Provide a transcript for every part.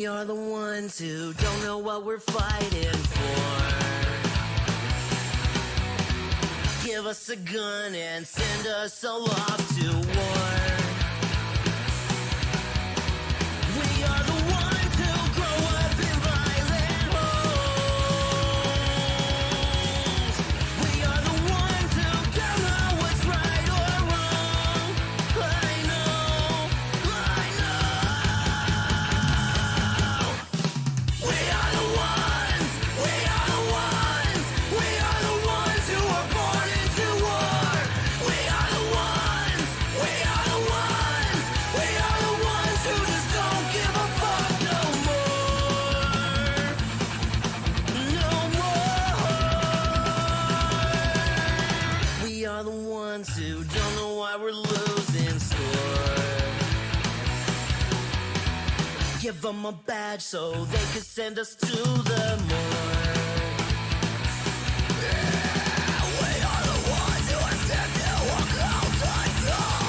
We are the ones who don't know what we're fighting for. Give us a gun and send us all off to war. We are the ones who grow up in violent homes. We are the ones who don't know what's right or wrong. I know. We are the ones who are born into war. We are the ones who just don't give a fuck no more. No more. We are the ones who don't know why we're losing score. Give them a badge so they can send us to the morgue. We are the ones who are scared to walk out the door.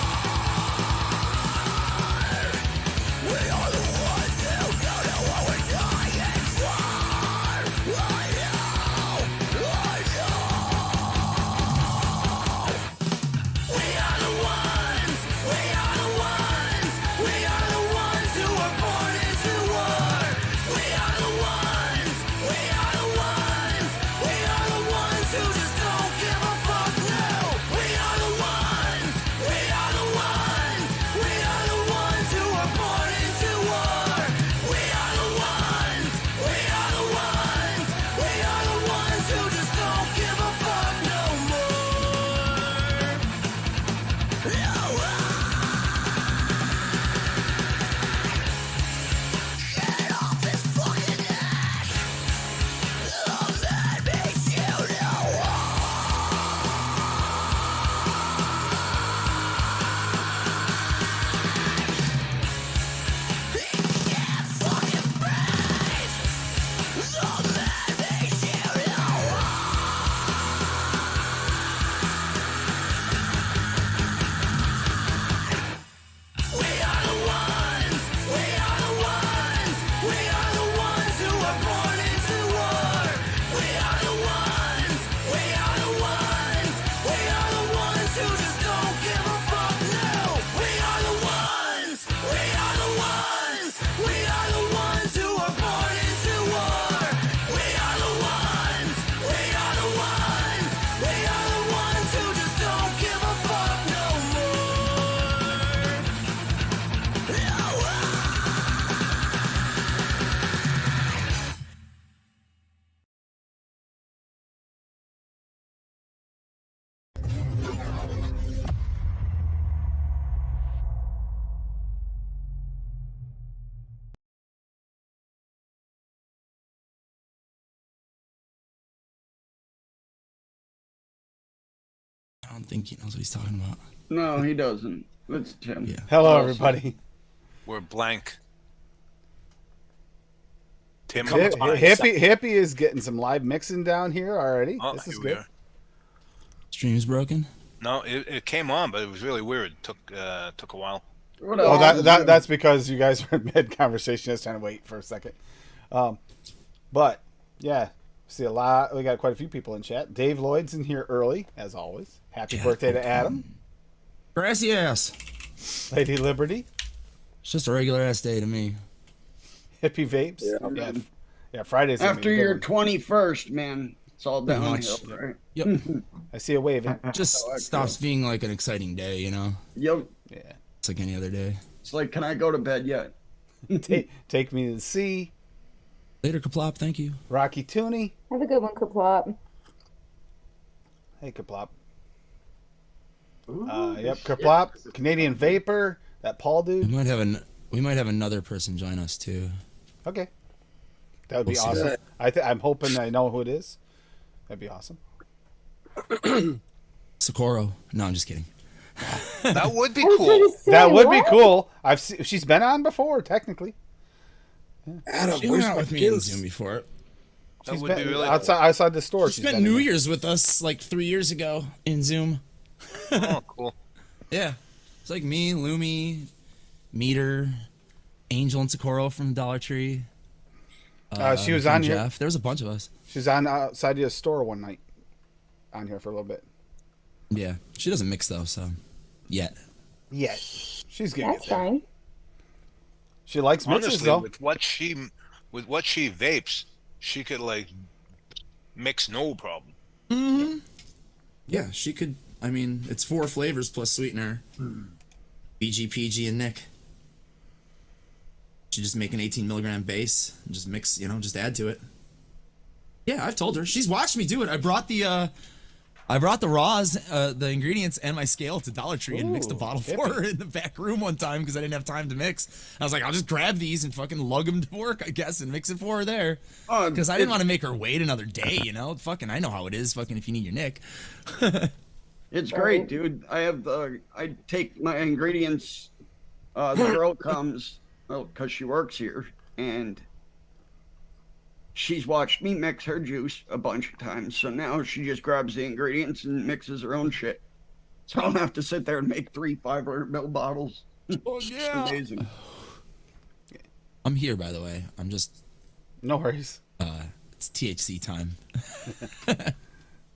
We are the ones who don't know what we're dying for. I know. We are the ones who are born into war. We are the ones who just don't give a fuck now. We are the ones who are born into war. We are the ones who just don't give a fuck no more. Get off his fucking neck. Let me shoot you. He can't fucking breathe. So let me shoot you. We are the ones who are born into war. We are the ones who just don't give a fuck now. We are the ones who are born into war. We are the ones who just don't give a fuck no more. I don't think he knows what he's talking about. No, he doesn't. It's Tim. Yeah. Hello, everybody. We're blank. Tim, Hippie is getting some live mixing down here already. Oh, This is here we good. are. Stream's broken. No, it came on, but it was really weird. Took a while. What Oh, else? that's because you guys were in mid conversation. I was trying to wait for a second. But yeah, see a lot. We got quite a few people in chat. Dave Lloyd's in here early, as always. Happy birthday to Adam. Grassy ass. Lady Liberty. It's just a regular ass day to me. Hippie Vapes. Yeah, man. Yeah, Friday's gonna After be a good your one. 21st, man, it's all Pretty downhill, much. right? Yep. I see a waving. Just I stops being like an exciting day, you know? Yep. Yeah. It's like any other day. It's like, can I go to bed yet? Take me to the sea. Later, Kaplop. Thank you. Rocky Tooney. Have a good one, Kaplop. Hey, Kaplop. Yep, Kaplop. Canadian Vapor. That Paul We dude. might have another person join us too. Okay. That would be We'll see. awesome. I'm hoping I know who it is. That'd be awesome. Socorro. No, I'm just kidding. That would be I was cool. gonna say, That would be what? cool. She's been on before, technically. Adam, She where's went out my with me in kids? Zoom before. That She's would been be really outside the store. She she's spent been New in. Year's with us like 3 years ago in Zoom. cool. Oh, cool. Yeah. It's like me, Lumi, Meter, Angel and Socorro from Dollar Tree. She was from on here. Jeff. There was a bunch of us. She was on outside of the store one night. On here for a little bit. Yeah, she doesn't mix though, so yet. Yeah, she's getting That's it there. fine. She likes mixes Honestly, though. with what she vapes, she could like mix no problem. Yeah, she could. I mean, it's 4 flavors plus sweetener. BG, PG, and Nick. She just make an 18 milligram base and just mix, just add to it. Yeah, I've told her. She's watched me do it. I brought the raws, the ingredients, and my scale to Dollar Tree and mixed a Ooh, bottle for her in the back room one time because I didn't have time to mix. I was like, I'll just grab these and fucking lug them to work, I guess, and mix it for her there. Because I didn't want to make her wait another day, Fucking, I know how it is. Fucking, if you need your Nick. It's great, dude. I take my ingredients. The girl comes, because she works here, and she's watched me mix her juice a bunch of times. So now she just grabs the ingredients and mixes her own shit. So I don't have to sit there and make 3 500ml bottles. Oh, yeah. It's amazing. I'm here, by the way. I'm just, No worries. it's THC time.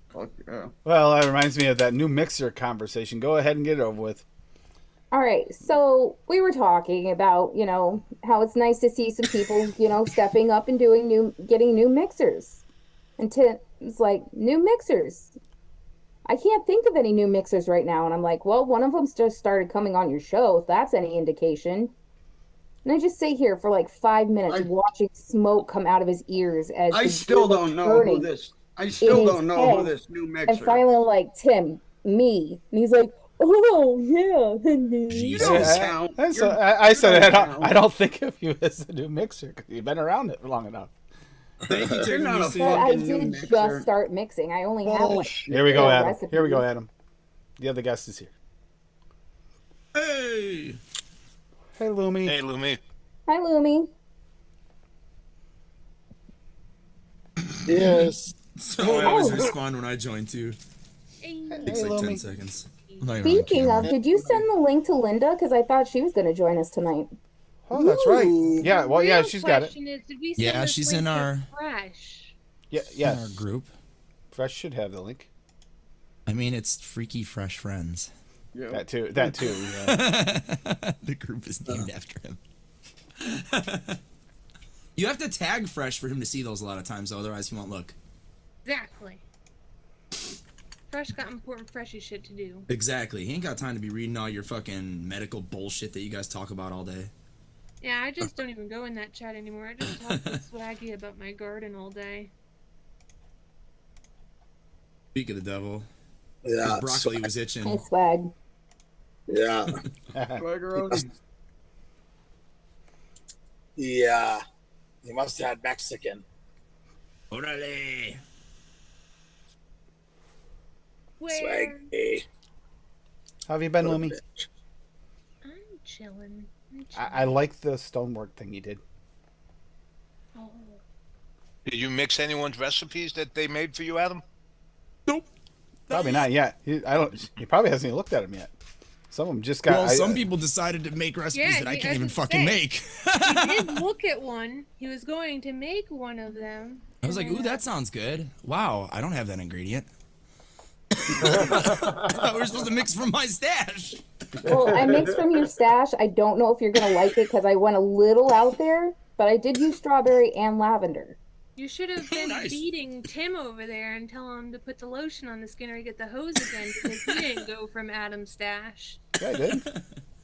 Fuck yeah. Well, that reminds me of that new mixer conversation. Go ahead and get it over with. All right, so we were talking about, how it's nice to see some people, stepping up and getting new mixers. And Tim's like, new mixers? I can't think of any new mixers right now. And I'm like, well, one of them's just started coming on your show, if that's any indication. And I just sit here for like 5 minutes watching smoke come out of his ears as I the still gears don't are know who turning this. I still in his don't know who head. this new mixer. And finally, I'm like, Tim, me. And he's like, oh, yeah. You don't count. I said don't I count. I don't think of you as a new mixer because you've been around it long enough. Thank you, You're not a But I fucking new did mixer. just start mixing. I only have like Bullshit. Here we go, 4 Adam. recipes. Here we go, Adam. The other guest is here. Hey! Hey, Lumi. Hey, Lumi. Hi, Lumi. Yes. So I always respond when I join, too. Oh. Takes like 10 Lumi. seconds. I'm not even on Speaking camera. of, did you send the link to Linda? Because I thought she was going to join us tonight. Oh, that's right. Ooh. Yeah, well, yeah, Real she's got it. question is, did we send Yeah, this she's link in to our- Fresh? Yeah, In yes. our group. Fresh should have the link. I mean, it's Freaky Fresh Friends. Yeah. That too. That too. Yeah. The group is named after him. You have to tag Fresh for him to see those a lot of times, otherwise he won't look. Exactly. Fresh got important freshy shit to do. Exactly. He ain't got time to be reading all your fucking medical bullshit that you guys talk about all day. Yeah, I just don't even go in that chat anymore. I just talk to Swaggy about my garden all day. Speak of the devil. Yeah. His broccoli swag. was Hey, itching. swag. Yeah. Swaggeroni. Yeah. He must have had Mexican. Orale. Where? Swag. How have you been, Lumi? I'm chilling. I like the stonework thing you did. Oh. Did you mix anyone's recipes that they made for you, Adam? Nope. Probably not yet. He probably hasn't even looked at them yet. Some of them just got. Well, some people decided to make recipes Yeah, that I he- can't I even was fucking say. make. He did look at one. He was going to make one of them. I was like, and ooh, then, that sounds good. Wow, I don't have that ingredient. I thought we were supposed to mix from my stash. Well, I mixed from your stash. I don't know if you're going to like it because I went a little out there, but I did use strawberry and lavender. You should have been Nice. beating Tim over there and tell him to put the lotion on the skin or get the hose again because he didn't go from Adam's stash. Yeah, I did.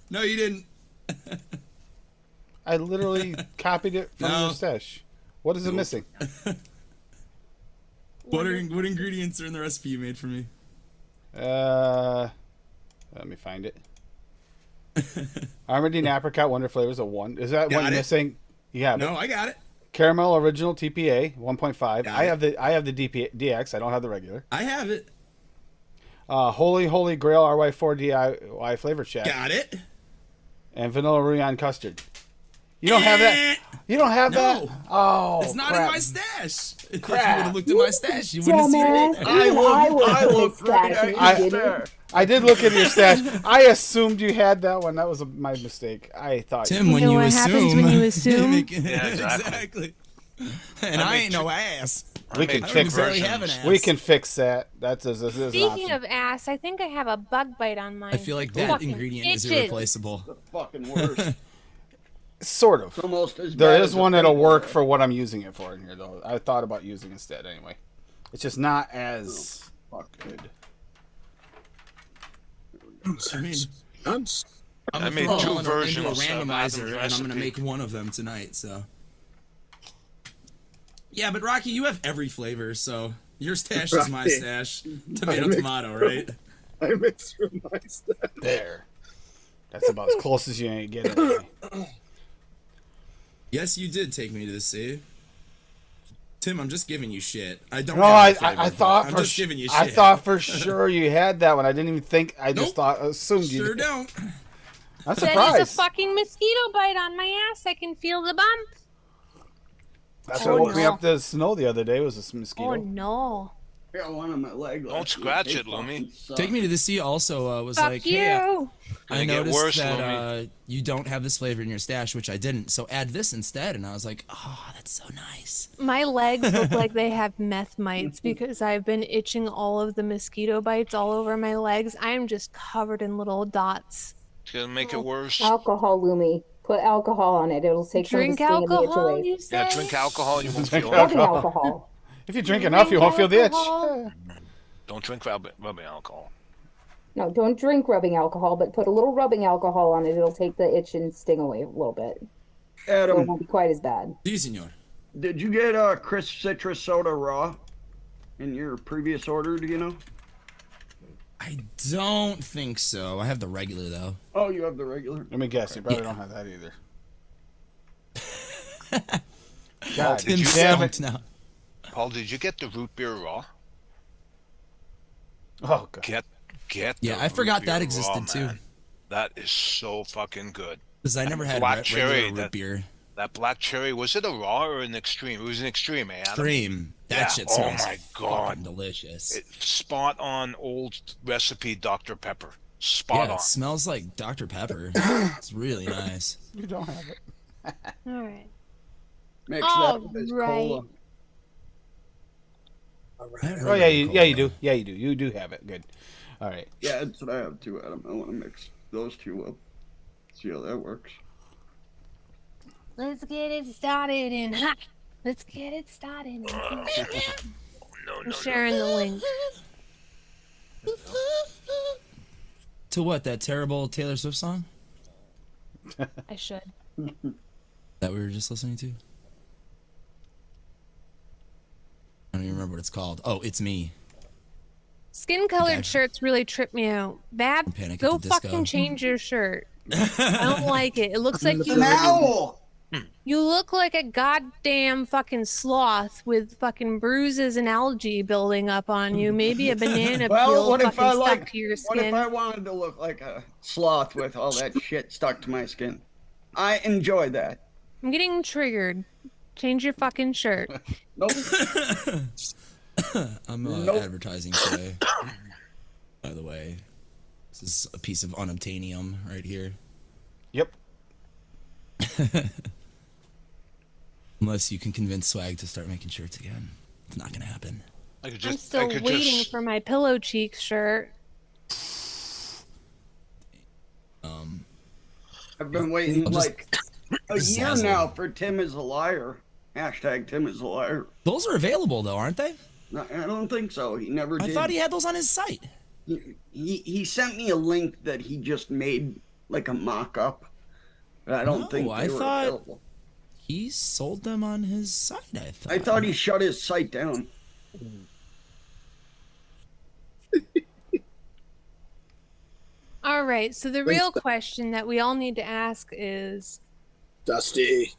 No, you didn't. I literally copied it from No. your stash. What is it missing? What ingredients are in the recipe you made for me? Let me find it. Armadine apricot wonder flavors a 1. Is that Got one it. missing? You have No, it. I got it. Caramel original TPA 1.5. Got I it. have the DX. I don't have the regular. I have it. Holy Grail RY4 DIY flavor chat Got it. and vanilla Rouillon custard. You don't have that. You don't have that. No. Oh, It's not crap. in my stash. If you Crap. would have looked at my stash, you wouldn't have seen it. Dumbass. Either. I Even I look would've right mixed that at if my you didn't. stash. I did look at your stash. I assumed you had that one. That was my mistake. I thought Tim, you when know you what assume, happens when you assume? Yeah, exactly. And I ain't no ass. We can made fix barely it. have an ass. We can fix that. That's an Speaking option. of ass, I think I have a bug bite on mine. I feel like that Fucking ingredient is itches. irreplaceable. The fucking worst. Sort of. It's almost as There bad is as one a that'll pimple. work for what I'm using it for in here, though. I thought about using instead anyway. It's just not as good. I mean, Nuts. I'm I gonna made throw two them into a versions of randomizer, Adam's and I'm gonna recipe. make one of them tonight. So. Yeah, but Rocky, you have every flavor, so your stash is my Rocky. stash. Tomato, right? I mixed from my stuff. There. That's about as close as you ain't getting. Anyway. Yes, you did take me to the sea. Tim, I'm just giving you shit. I don't. No, have the flavor, I but thought I'm for just giving you shit. I thought for sure you had that one. I didn't even think. I just Nope. assumed you Sure did. don't. I'm That surprised. is a fucking mosquito bite on my ass. I can feel the bump. That's Oh, what woke me no. up to snow the other day. Was this mosquito? Oh no. I got one on my leg. Don't last week. scratch They it, Lumi. fucking suck. Take me to the sea. Also, was Fuck like, you. hey, I Gonna get noticed worse, that Lumi. you don't have this flavor in your stash, which I didn't. So add this instead. And I was like, oh, that's so nice. My legs look like they have meth mites because I've been itching all of the mosquito bites all over my legs. I am just covered in little dots. It's gonna make it worse. Alcohol, Lumi. Put alcohol on it. It'll take Drink some of the sting and the itch alcohol, away. you say? Yeah, drink alcohol. You won't Drink feel it. Rubbing alcohol. alcohol. If you drink enough, you won't feel the itch. alcohol. Don't drink rubbing alcohol. No, don't drink rubbing alcohol, but put a little rubbing alcohol on it. It'll take the itch and sting away a little bit. So it Adam, won't be quite as bad. Si, senor. did you get crisp citrus soda raw in your previous order? Do you know? I don't think so. I have the regular though. Oh, you have the regular. Let me guess. You probably Yeah. don't have that either. God Tim's damn it! stumped now. Paul, did you get the root beer raw? Oh god. Get. Yeah, the I forgot root that beer existed raw, too. man. That is so fucking good. Because I never had black regular cherry, root that- beer. That black cherry, was it a raw or an extreme? It was an extreme, man. Cream. That Yeah. shit Oh smells my God. fucking delicious. It's spot on old recipe Dr. Pepper. Yeah, Spot on. it smells like Dr. Pepper. It's really nice. You don't have it. All right. Mix Oh, that with his right. cola. All right. Oh yeah, you do. Yeah, you do. You do have it. Good. All right. Yeah, that's what I have too, Adam. I want to mix those two up. See how that works. Let's get it started and hot. Let's get it started. No, I'm sharing the link. To what? That terrible Taylor Swift song I should. that we were just listening to? I don't even remember what it's called. Oh, It's Me. Skin colored Okay. shirts really trip me out. Bab, Panic at go the Disco. fucking change your shirt. I don't like it. It looks like It's an owl. you look like a goddamn fucking sloth with fucking bruises and algae building up on you. Maybe a banana Well, peel what if fucking I stuck like? to your What if skin. I wanted to look like a sloth with all that shit stuck to my skin? I enjoy that. I'm getting triggered. Change your fucking shirt. Nope. I'm Nope. advertising today. By the way, this is a piece of unobtainium right here. Yep. Unless you can convince Swag to start making shirts again. It's not gonna happen. I could I'm just, still I could waiting just, for my pillow cheeks shirt. I've been waiting I'll just- like a year Zazzle. now for Tim is a liar. Hashtag Tim is a liar. Those are available though, aren't they? No, I don't think so. He never I did. thought he had those on his site. He sent me a link that he just made like a mock-up. But I don't No, think they I were thought- available. He sold them on his site, I thought. I thought he shut his site down. All right, so the real question that we all need to ask is Dusty.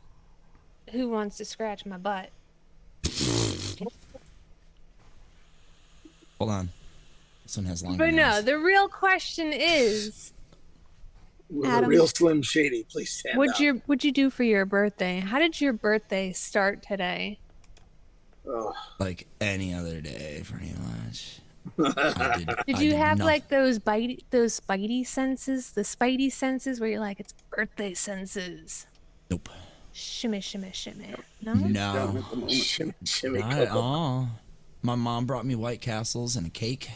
who wants to scratch my butt? Hold on. This one has long But no, nails. the real question is With Adam. a real Slim Shady, please stand up. what'd you do for your birthday? How did your birthday start today? Oh, Like any other day, pretty much. Did you have like those spidey senses, the spidey senses where you're like, it's birthday senses? Nope. Shimmy, shimmy, shimmy. No? No. Shimmy, shimmy, Not at cocoa. all. My mom brought me White Castles and a cake,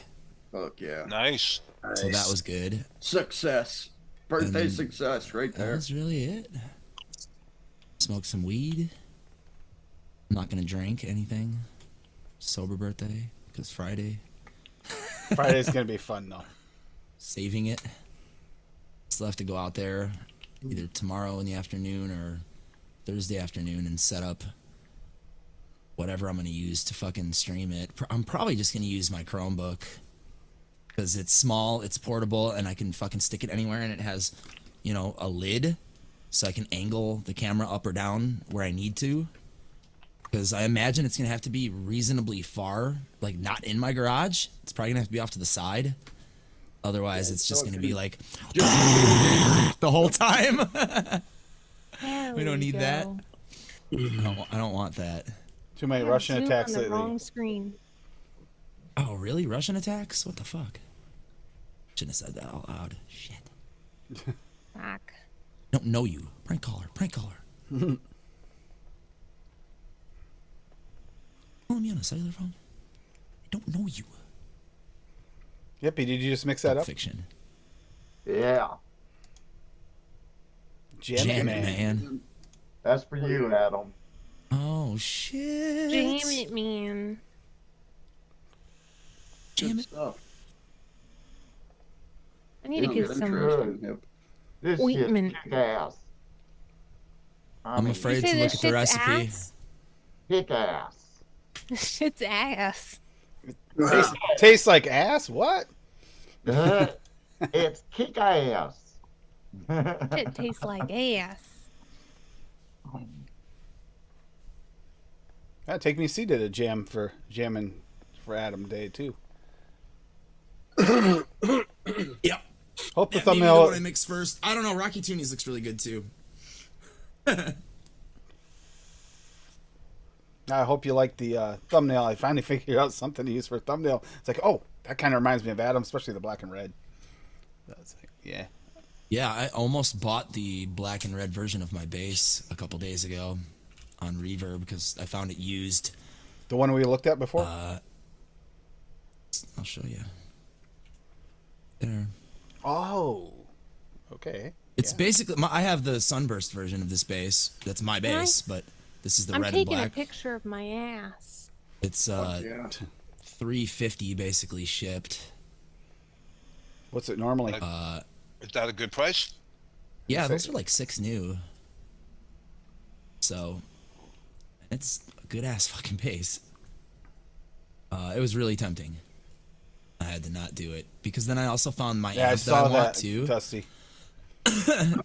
Fuck yeah. Nice. so that was good. Success. Birthday And success right That there. was really it. Smoked some weed. I'm not gonna drink anything. Sober birthday, because Friday. Friday's gonna be fun though. Saving it. Still have to go out there either tomorrow in the afternoon or Thursday afternoon and set up whatever I'm gonna use to fucking stream it. I'm probably just gonna use my Chromebook because it's small, it's portable, and I can fucking stick it anywhere, and it has, you know, a lid, so I can angle the camera up or down where I need to. Because I imagine it's gonna have to be reasonably far, like not in my garage. It's probably gonna have to be off to the side. Otherwise, it's just gonna be like the whole time. We don't need that. I don't want that. Too many Yeah, Russian zoom attacks on the lately. wrong screen. Oh, really? Russian attacks? What the fuck? Shouldn't have said that out loud. Shit. Fuck. I don't know you. Prank caller. Prank caller. Calling me on a cellular phone? I don't know you. Yippee, did you just mix that Pulp up? Fiction. Yeah, Jam it, man. that's for you, Adam. Oh, shit. Damn it, man. Jam Good it. stuff. I need to get some Good. Yep. This Ointment. shit's kick ass. I'm afraid You say to look this at the shit's recipe. ass? Kick ass. This shit's ass. Tastes like ass? What? It's kick ass. It tastes like ass. Take Me C did a jamming for Adam Day too. Yep. Hope the Maybe the thumbnail. one I mix first. I don't know. Rocky Toonies looks really good too. I hope you like the thumbnail. I finally figured out something to use for a thumbnail. It's like, oh, that kind of reminds me of Adam, especially the black and red. That's like, yeah. Yeah, I almost bought the black and red version of my bass a couple days ago on Reverb because I found it used. The one we looked at before? I'll show you. There. Oh. Okay. It's Yeah. basically I have the sunburst version of this bass. That's my bass, but this is the I'm red and taking a black. picture of my ass. It's Yeah. $350 basically shipped. What's it normally? Is that a good price? Yeah, those are like 6 new. So it's a good ass fucking bass. It was really tempting. I had to not do it because then I also found my Yeah, I amp that saw I want that, too, Dusty.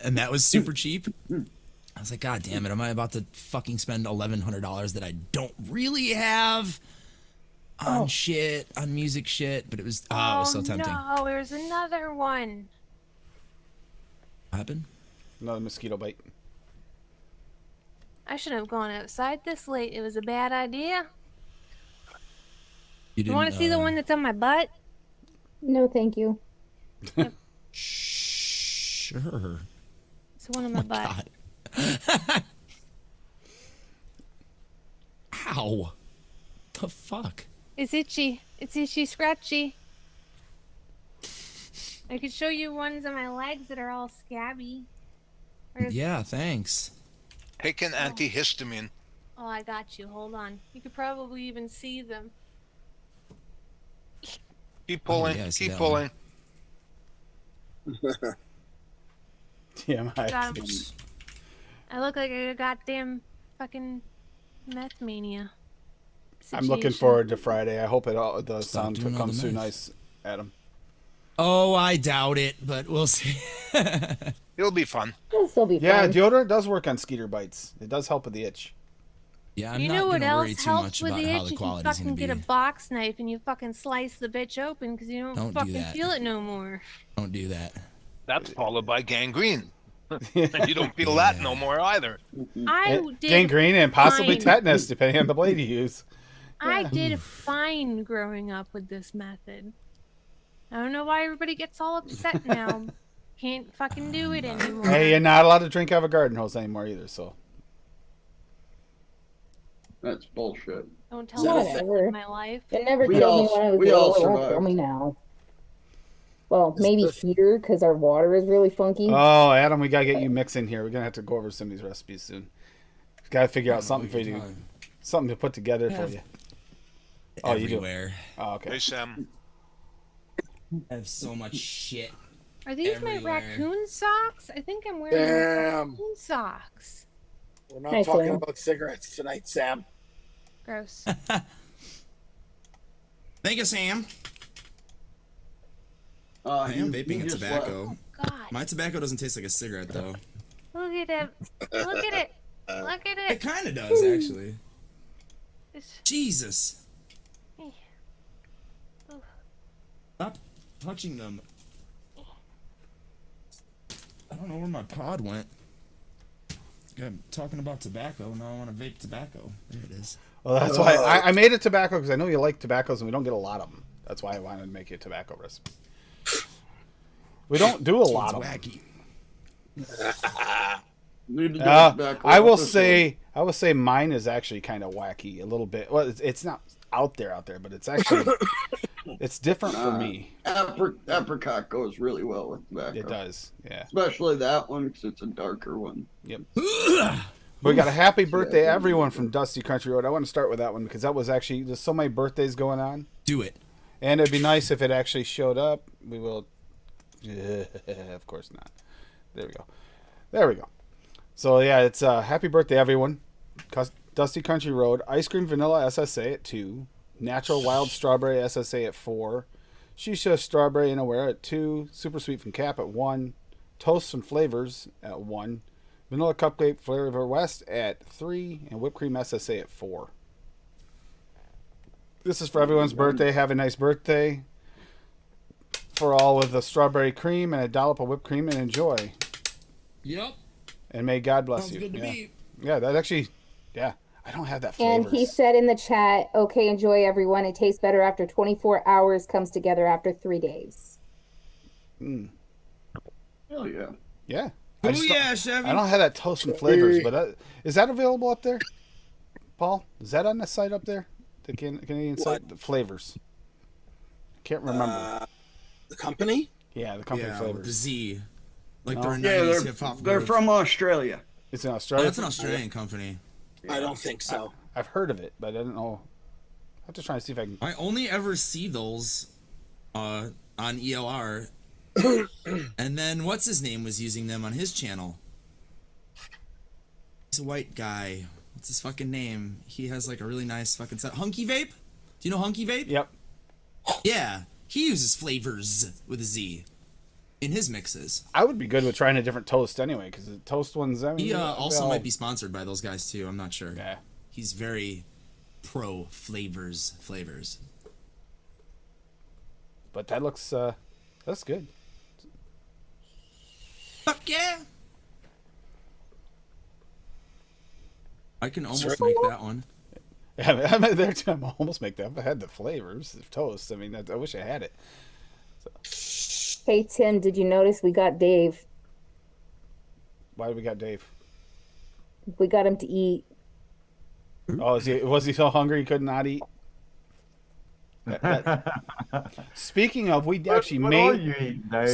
and that was super cheap. I was like, God damn it! Am I about to fucking spend $1,100 that I don't really have on shit, on music shit? But it was, it was so tempting. No, there's another one. What happened? Another mosquito bite. I shouldn't have gone outside this late. It was a bad idea. You You want to see the one that's on my butt? No, thank you. Sure. It's the one on my butt. God. Ow. The fuck? It's itchy. It's itchy, scratchy. I could show you ones on my legs that are all scabby. Yeah, thanks. Take an antihistamine. Oh, I got you. Hold on. You could probably even see them. Keep pulling. yeah, I see keep that one. pulling. TMI. Got 'em. I look like a goddamn fucking meth mania. I'm looking situation. forward to Friday. I hope the Stop sound doing all comes the through meth. nice, Adam. Oh, I doubt it, but we'll see. It'll be fun. It'll still be Yeah, fun. deodorant does work on skeeter bites. It does help with the itch. Yeah, I'm You not know what gonna worry else too much helps with about the how itch? the If you quality's fucking gonna be. get a box knife and you fucking slice the bitch open because you don't Don't do fucking that. feel it no more. Don't do that. That's followed by gangrene. And you don't feel that no more either. I did Gangrene and possibly fine. tetanus, depending on the blade you use. I did fine growing up with this method. I don't know why everybody gets all upset now. Can't fucking do it anymore. Hey, you're not allowed to drink out of a garden hose anymore either, so. That's bullshit. Don't tell me that Whatever. in my life. It never We killed all- me when I was we all little. It won't survived. kill me now. Well, maybe here because our water is really funky. Oh, Adam, we gotta get you mixing here. We're gonna have to go over some of these recipes soon. Gotta figure out something for you, something to put together for you. Oh, you do. Everywhere. Oh, okay. Hey, Sam. I have so much shit. Are these Everywhere. my raccoon socks? I think I'm wearing Damn. raccoon socks. We're not Nice talking one. about cigarettes tonight, Sam. Gross. Thank you, Sam. I am vaping a tobacco. God. My tobacco doesn't taste like a cigarette, though. Look at it. Look at it. Look at It it. kind of does, actually. It's- Jesus. Oh. Stop touching them. I don't know where my pod went. I'm talking about tobacco. Now I want to vape tobacco. There it is. Well, that's why I made a tobacco because I know you like tobaccos and we don't get a lot of them. That's why I wanted to make you a tobacco recipe. We don't do a lot of them. Wacky. Need to get us back I will episode. say mine is actually kind of wacky a little bit. Well, it's not out there, but it's actually it's different for me. Apricot goes really well with tobacco. It does, yeah. Especially that one because it's a darker one. Yep. We got a happy birthday, everyone from Dusty Country Road. I want to start with that one because that was actually there's so many birthdays going on, Do it. and it'd be nice if it actually showed up. We will, of course not. There we go. So yeah, it's happy birthday, everyone. Dusty Country Road, ice cream vanilla SSA at 2, natural wild strawberry SSA at 4, shisha strawberry and aware at 2, super sweet from Cap at 1, toast and flavors at 1, vanilla cupcake flavor west at 3, and whipped cream SSA at 4. This is for everyone's birthday. Have a nice birthday. For all with the strawberry cream and a dollop of whipped cream, and enjoy. Yep. And may God bless Sounds you. good to yeah. me. Yeah, that actually, yeah. I don't have that flavors. And he said in the chat, okay, enjoy everyone. It tastes better after 24 hours, comes together after 3 days. Hell yeah. Yeah. Oh yeah, Chevy. I don't have that toast and flavors, but is that available up there, Paul? Is that on the site up there? The Canadian site? The flavors. Can't remember. The company? Yeah, the company Yeah, with flavors. the Z. Like No. they're a Yeah, 90s hip hop they're group. from Australia. It's in Oh, Australia. that's an Australian company. I don't think so. I've heard of it, but I didn't know. I have to try and see if I can. I only ever see those on ELR. And then what's his name was using them on his channel. He's a white guy. What's his fucking name? He has like a really nice fucking set. Hunky Vape? Do you know Hunky Vape? Yep. Yeah. He uses flavors with a Z in his mixes. I would be good with trying a different toast anyway, because the toast ones. I mean, He also they'll- might be sponsored by those guys too. I'm not sure. Yeah. He's very pro flavors. But that looks. That's good. Fuck yeah! I can almost make that one. I'm there too. I'm almost make that. If I had the flavors of toast. I mean, I wish I had it. Hey, Tim, did you notice we got Dave? Why do we got Dave? We got him to eat. Oh, was he so hungry he could not eat? Speaking of, we actually What are made you eating, Dave?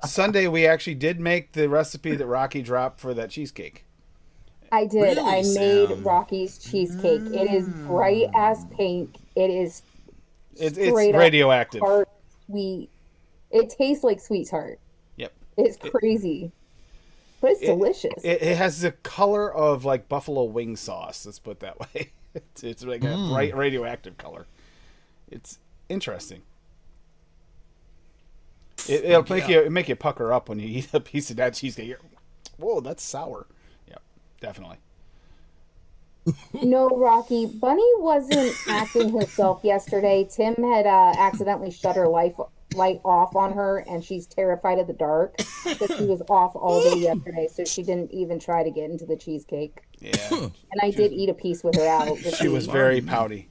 Sunday. We actually did make the recipe that Rocky dropped for that cheesecake. I did. Really, I made Sam? Rocky's cheesecake. It is bright as pink. It is It's straight up radioactive. tart, sweet. It tastes like sweet tart. Yep. It's crazy. But it's delicious. It has the color of like buffalo wing sauce. Let's put it that way. It's like a bright radioactive color. It's interesting. It'll make you pucker up when you eat a piece of that cheesecake. Whoa, that's sour. Yep, definitely. No, Rocky. Bunny wasn't acting herself yesterday. Tim had accidentally shut her light off on her, and she's terrified of the dark. So she was off all day yesterday, so she didn't even try to get into the cheesecake. Yeah. And I did eat a piece with her out. She was very pouty.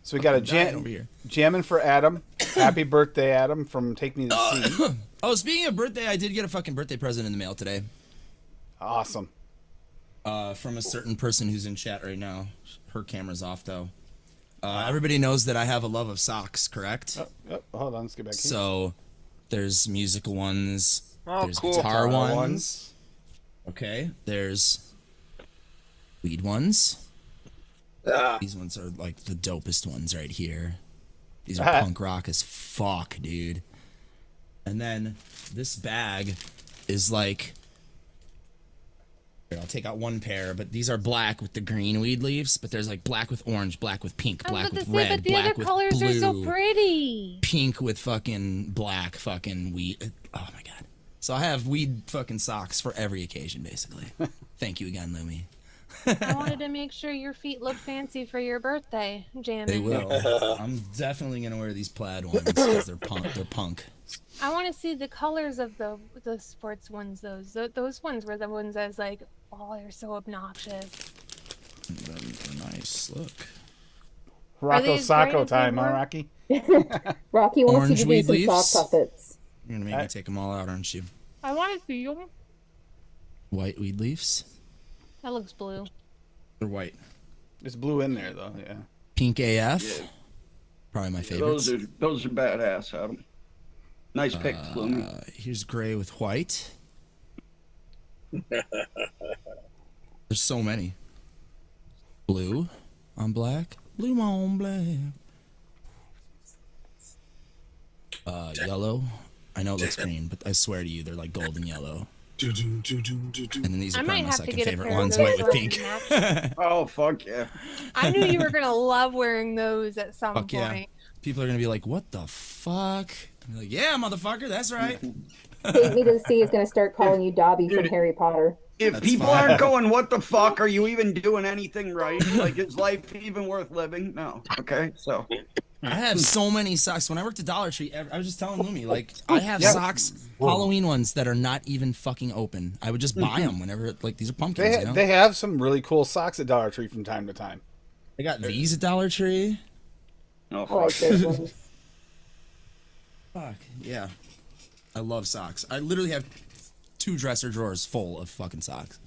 So we got a over here. jamming for Adam. Happy birthday, Adam, from Take Me to Sea. Oh, speaking of birthday, I did get a fucking birthday present in the mail today. Awesome. From a certain person who's in chat right now. Her camera's off, though. Everybody knows that I have a love of socks, correct? Hold on, let's get back here. So, there's musical ones. There's cool. guitar ones. Okay, there's weed ones. These ones are like the dopest ones right here. These are punk rock as fuck, dude. And then this bag is like, here, I'll take out one pair, but these are black with the green weed leaves, but there's like black with orange, black with pink, black with red, but the black other with colors blue, are so pretty. pink with fucking black fucking weed. Oh my god. So I have weed fucking socks for every occasion, basically. Thank you again, Lumi. I wanted to make sure your feet look fancy for your birthday, Jammin'. They will. I'm definitely gonna wear these plaid ones because they're punk. They're punk. I want to see the colors of the sports ones. Those ones were the ones I was like, oh, they're so obnoxious. They're nice. Look. Rocco these Sacco great time, huh, if Rocky? Rocky wants Orange you to weed do some leaves? sock puppets. You're gonna make me take them all out, aren't you? I want to see them. White weed leaves. That looks blue. They're white. There's blue in there, though, yeah. Pink AF. Yeah. Probably my favorites. Those are badass, Adam. Nice pick, Lumi. Here's gray with white. There's so many. Blue on black. Blue on black. Yellow. I know it looks green, but I swear to you, they're like golden yellow. And then these are I might probably my have to second get a favorite pair of ones, those white so with I can pink. match Oh, fuck yeah. I knew you were gonna love wearing those at some Fuck yeah. point. People are gonna be like, "What the fuck?" I'm like, "Yeah, motherfucker, that's right." Take Me to the Sea is going to start calling you Dobby from Harry Potter. If That's people fine. aren't going, what the fuck? Are you even doing anything right? Like, is life even worth living? No. Okay, so. I have so many socks. When I worked at Dollar Tree, I was just telling Lumi, like, I have socks, Halloween ones that are not even fucking open. I would just buy them whenever, like, these are pumpkins, you know? They have some really cool socks at Dollar Tree from time to time. They got these at Dollar Tree. Oh, I like fuck. those ones. Fuck, yeah. I love socks. I literally have 2 dresser drawers full of fucking socks.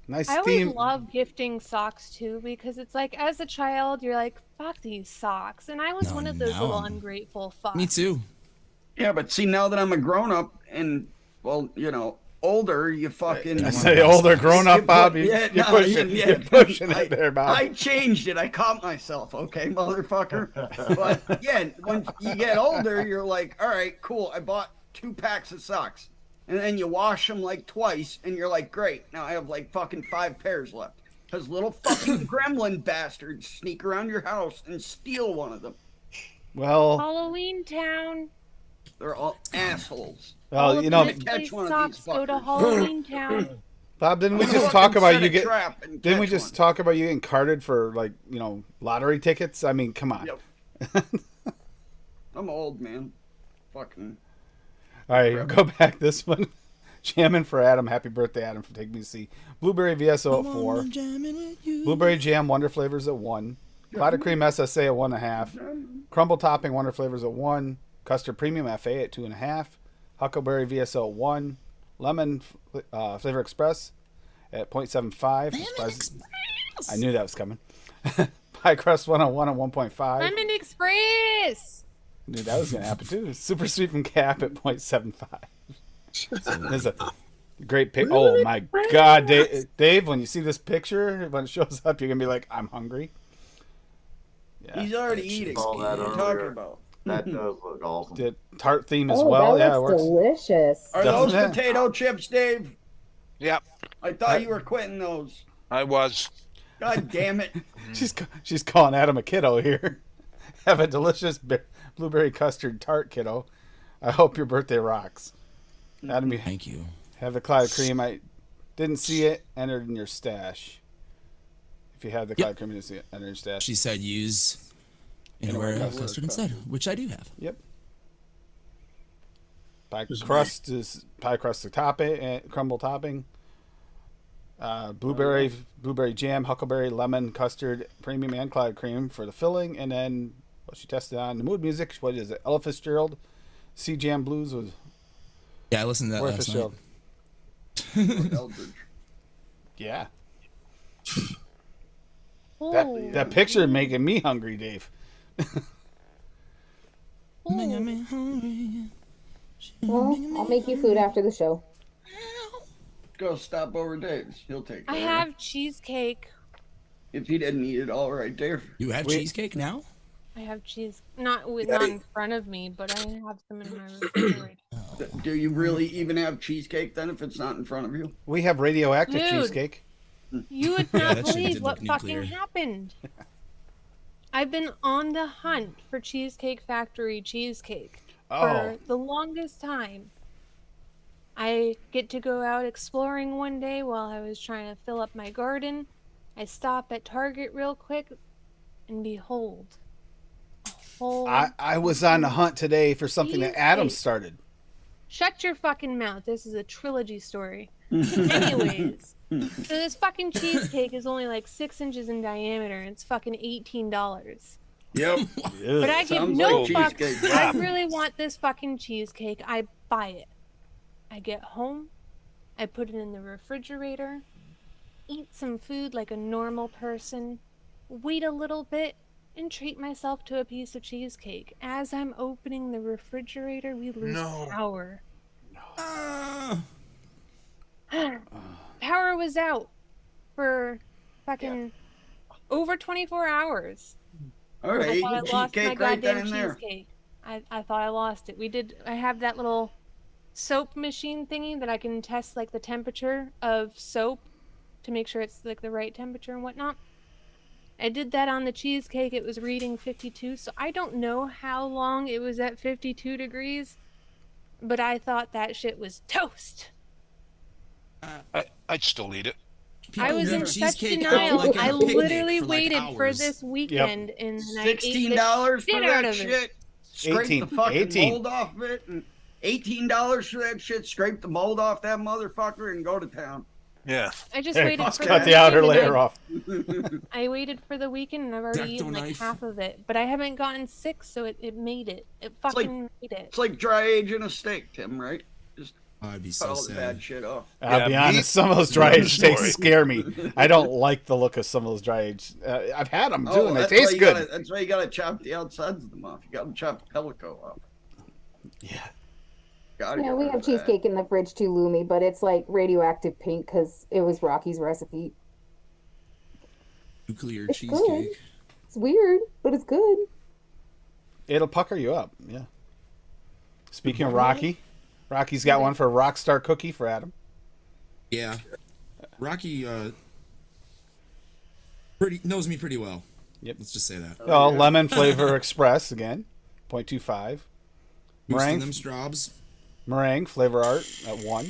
Nice I always theme. love gifting socks too because it's like as a child you're like fuck these socks, and I was No, one of those now little I'm- ungrateful fucks. Me too. Yeah, but see, now that I'm a grown up and, well, you know, older, you fucking. I say older, grown up, Bob. You're pushing I, it there, Bob. I changed it. I caught myself. Okay, motherfucker. But yeah, when you get older, you're like, all right, cool. I bought 2 packs of socks, and then you wash them like twice, and you're like, great. Now I have like fucking 5 pairs left. Because little fucking gremlin bastards sneak around your house and steal one of them. Well, Halloween Town. They're all assholes. well, you know, Catch one of socks these go to fuckers. Halloween Town. Bob, didn't we just Fucking talk about set you a get? trap and Didn't we catch just one. talk about you getting carded for, like, you know, lottery tickets? I mean, come on. Yep. I'm old, man. Fucking. All right, go back this one. Jamming for Adam. Happy birthday, Adam, for taking me to see. Blueberry VSO at 4. Blueberry Jam Wonder Flavors at 1. Clouded Cream SSA at 1.5. Crumble Topping Wonder Flavors at 1. Custard Premium FA at 2.5. Huckleberry VSO at 1. Lemon Flavor Express at 0.75. I knew that was coming. Pie Crust 101 at 1.5. Lemon Express. Knew that was going to happen too. Super Sweet from Cap at 0.75. There's a great pic. Oh my God, Dave! When you see this picture, when it shows up, you're gonna be like, "I'm hungry." Yeah. He's already eating. All that What are you earlier. talking about? That does look awesome. Did tart theme as Oh, well? that Yeah, it looks works. delicious. Are Doesn't those it? potato chips, Dave? Yep, I thought you were quitting those. I was. God damn it. She's calling Adam a kiddo here. Have a delicious blueberry custard tart, kiddo. I hope your birthday rocks. Adam, you Thank you. have the cloud cream. I didn't see it entered in your stash. If you have the cloud cream, you didn't see it entered in your stash. She said use anywhere custard instead, which I do have. Yep. Pie crust is pie crust the topping, crumble topping. Blueberry jam, huckleberry, lemon, custard, premium, and cloud cream for the filling. And then she tested on the mood music. What is it? Ella Fitzgerald, Sea Jam Blues with. Yeah, I listened to that Roy last Fitzgerald. Eldridge. Yeah. Oh. That picture making me hungry, Dave. Making me hungry. Well, I'll make you food after the show. Go stop over Dave's. He'll take I care of have cheesecake. it. If he didn't eat it all right there. You have cheesecake now? I have cheese, not in front of me, but I have some in my refrigerator. Do you really even have cheesecake then if it's not in front of you? We have radioactive Dude. cheesecake. You would Yeah, not that shit believe did what look fucking nuclear. happened. I've been on the hunt for Cheesecake Factory cheesecake for the longest time. I get to go out exploring one day while I was trying to fill up my garden. I stop at Target real quick, and behold, a whole I was on the hunt today for something that Adam cheesecake. started. Shut your fucking mouth. This is a trilogy story. Anyways, so this fucking cheesecake is only like 6 inches in diameter and it's fucking $18. Yep. But I give Sounds no like fucks. cheesecake. I really want this fucking cheesecake. I buy it. I get home. I put it in the refrigerator. Eat some food like a normal person. Wait a little bit and treat myself to a piece of cheesecake. As I'm opening the refrigerator, we lose power. Power was out for fucking over 24 hours. All right, I eat thought I the lost my cheesecake right then goddamn and there. cheesecake. I thought I lost it. I have that little soap machine thingy that I can test like the temperature of soap to make sure it's like the right temperature and whatnot. I did that on the cheesecake. It was reading 52, so I don't know how long it was at 52 degrees, but I thought that shit was toast. I'd still eat it. I was in leave such cheesecake out denial. like at a I picnic literally for, like, waited for hours. this weekend and I ate the $16 shit for out that of it. shit. Scrape 18. the fucking 18. mold off of it. And $18 for that shit. Scrape the mold off that motherfucker and go to town. Yeah. I just Hey, waited for cut the outer weekend and layer off. I waited for the weekend and I've already eaten like Deck-o-knife. half of it, but I haven't gotten sick, so it made it. It fucking made it. It's like dry aging a steak, Tim, right? Just I'd be cut so all the bad sad. shit off. I'll Yeah, be me- honest, some of those dry aged steaks Story. scare me. I don't like the look of some of those dry aged. I've had them too, and they that's why taste you good. That's why you gotta chop the outsides of them off. You gotta chop the pellico off. Yeah. Gotta Yeah, get we rid have of that. cheesecake in the fridge too, Lumi, but it's like radioactive pink because it was Rocky's recipe. Nuclear It's good. cheesecake. It's weird, but it's good. It'll pucker you up. Yeah. Speaking of Rocky, Rocky's got one for a Rockstar cookie for Adam. Yeah. Rocky pretty knows me pretty well. Yep. Let's just say that. Oh, lemon flavor express again, 0.25. Boosting Meringue, them straws. meringue flavor art at 1.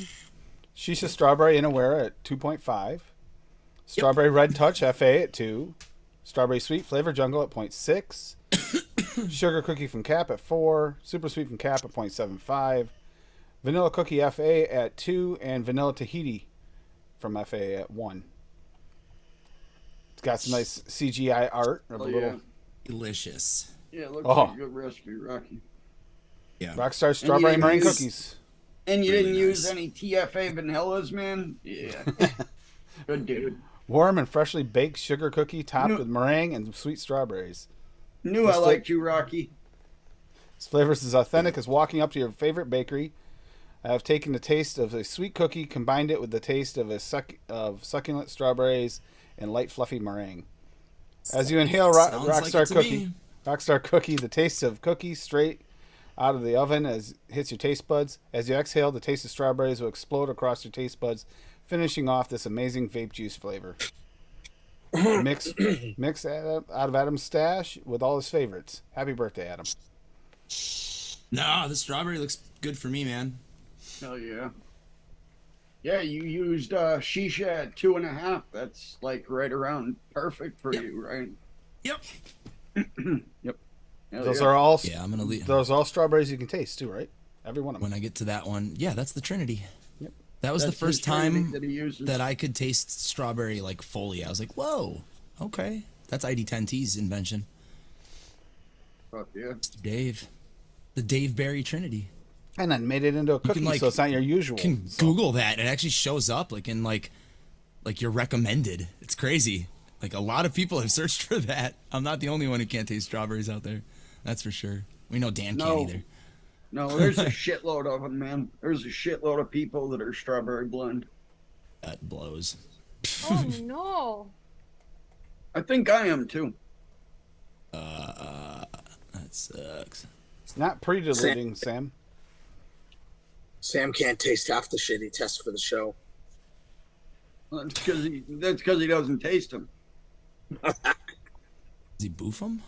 Shisha strawberry inaware at 2.5. Strawberry red touch FA at 2. Strawberry sweet flavor jungle at 0.6. Sugar cookie from Cap at 4. Super sweet from Cap at 0.75. Vanilla cookie FA at 2, and vanilla Tahiti from FA at 1. It's got some nice CGI art of a Oh, little yeah. Delicious. Yeah, it looks Oh. like a good recipe, Rocky. Yeah. Rockstar strawberry didn't meringue use- cookies. And you Really didn't use nice. any TFA vanillas, man? Yeah. Good dude. Warm and freshly baked sugar cookie topped No. with meringue and sweet strawberries. Knew I liked you, Rocky. Its flavors as authentic as walking up to your favorite bakery. I have taken the taste of a sweet cookie, combined it with the taste of succulent strawberries and light fluffy meringue. As you inhale Sounds like Rockstar it to cookie, me. Rockstar cookie, the taste of cookie straight out of the oven as it hits your taste buds. As you exhale, the taste of strawberries will explode across your taste buds, finishing off this amazing vape juice flavor. mix out of Adam's stash with all his favorites. Happy birthday, Adam. No, the strawberry looks good for me, man. Hell yeah. Yeah, you used shisha at 2.5. That's like right around perfect for you, right? Yep. Yep. Hell Those yeah. are all Yeah, I'm gonna leave. those are all strawberries you can taste too, right? Every one of them. When I get to that one, yeah, that's the Trinity. Yep. That was the That's first his trinity time that he uses. that I could taste strawberry like fully. I was like, whoa, okay. That's ID10T's invention. Fuck yeah. Mr. Dave. The Dave Berry Trinity. And then made it into a cookie, so it's not your usual. You can Google that, and it actually shows up like in like your recommended. It's crazy. Like a lot of people have searched for that. I'm not the only one who can't taste strawberries out there. That's for sure. We know Dan can't either. No, there's a shitload of them, man. There's a shitload of people that are strawberry blend. That blows. Oh no. I think I am too. That sucks. It's not pre-diluting, Sam. Sam can't taste half the shit he tests for the show. That's because he doesn't taste them. Does he boof them?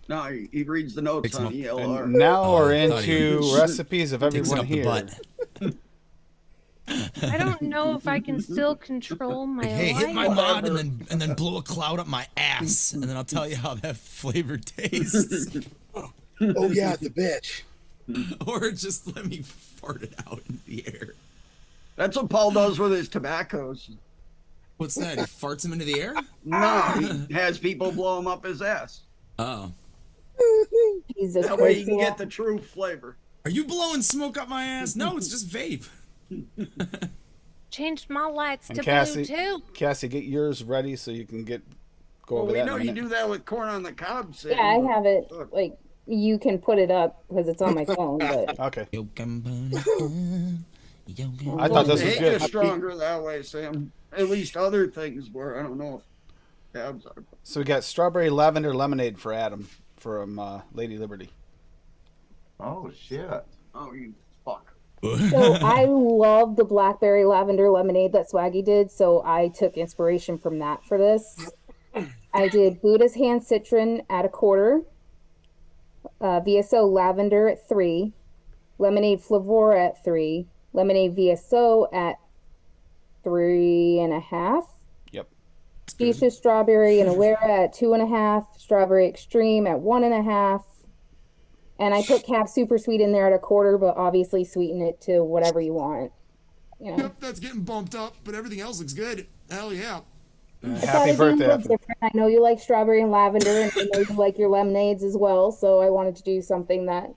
No, he reads the notes on ELR. And now we're I thought he into recipes of Takes it everyone up the here. butt. I don't know if I can still control my Hey, hit my light. mod and then blow a cloud up my ass, and then I'll tell you how that flavor tastes. Oh yeah, the bitch. Or just let me fart it out in the air. That's what Paul does with his tobaccos. What's that? He farts them into the air? No, he has people blow him up his ass. Oh. Jesus That way you Christ. can get the true flavor. Are you blowing smoke up my ass? No, it's just vape. Changed my lights And to Cassie, blue too. Cassie, get yours ready so you can go Well, over we that. know in a you minute. do that with corn on the cob, Sam. Yeah, I have it. Like, you can put it up because it's on my phone, but Okay. I I thought this The was hate good. is stronger that way, Sam. At least other things were. I don't know if cabs are. So we got strawberry lavender lemonade for Adam from Lady Liberty. Oh shit. Oh, you fuck. so I love the blackberry lavender lemonade that Swaggy did, so I took inspiration from that for this. I did Buddha's hand citron at 1/4, VSO lavender at 3, lemonade flavora at 3, lemonade VSO at 3.5. Yep. Fuchsia strawberry and Awera at 2.5, strawberry extreme at 1.5. And I put Cap Super Sweet in there at 1/4, but obviously sweeten it to whatever you want. You know. Yep, that's getting bumped up, but everything else looks good. Hell yeah. I thought Happy it'd be a birthday, little Adam. different. I know you like strawberry and lavender, and I know you like your lemonades as well. So I wanted to do something that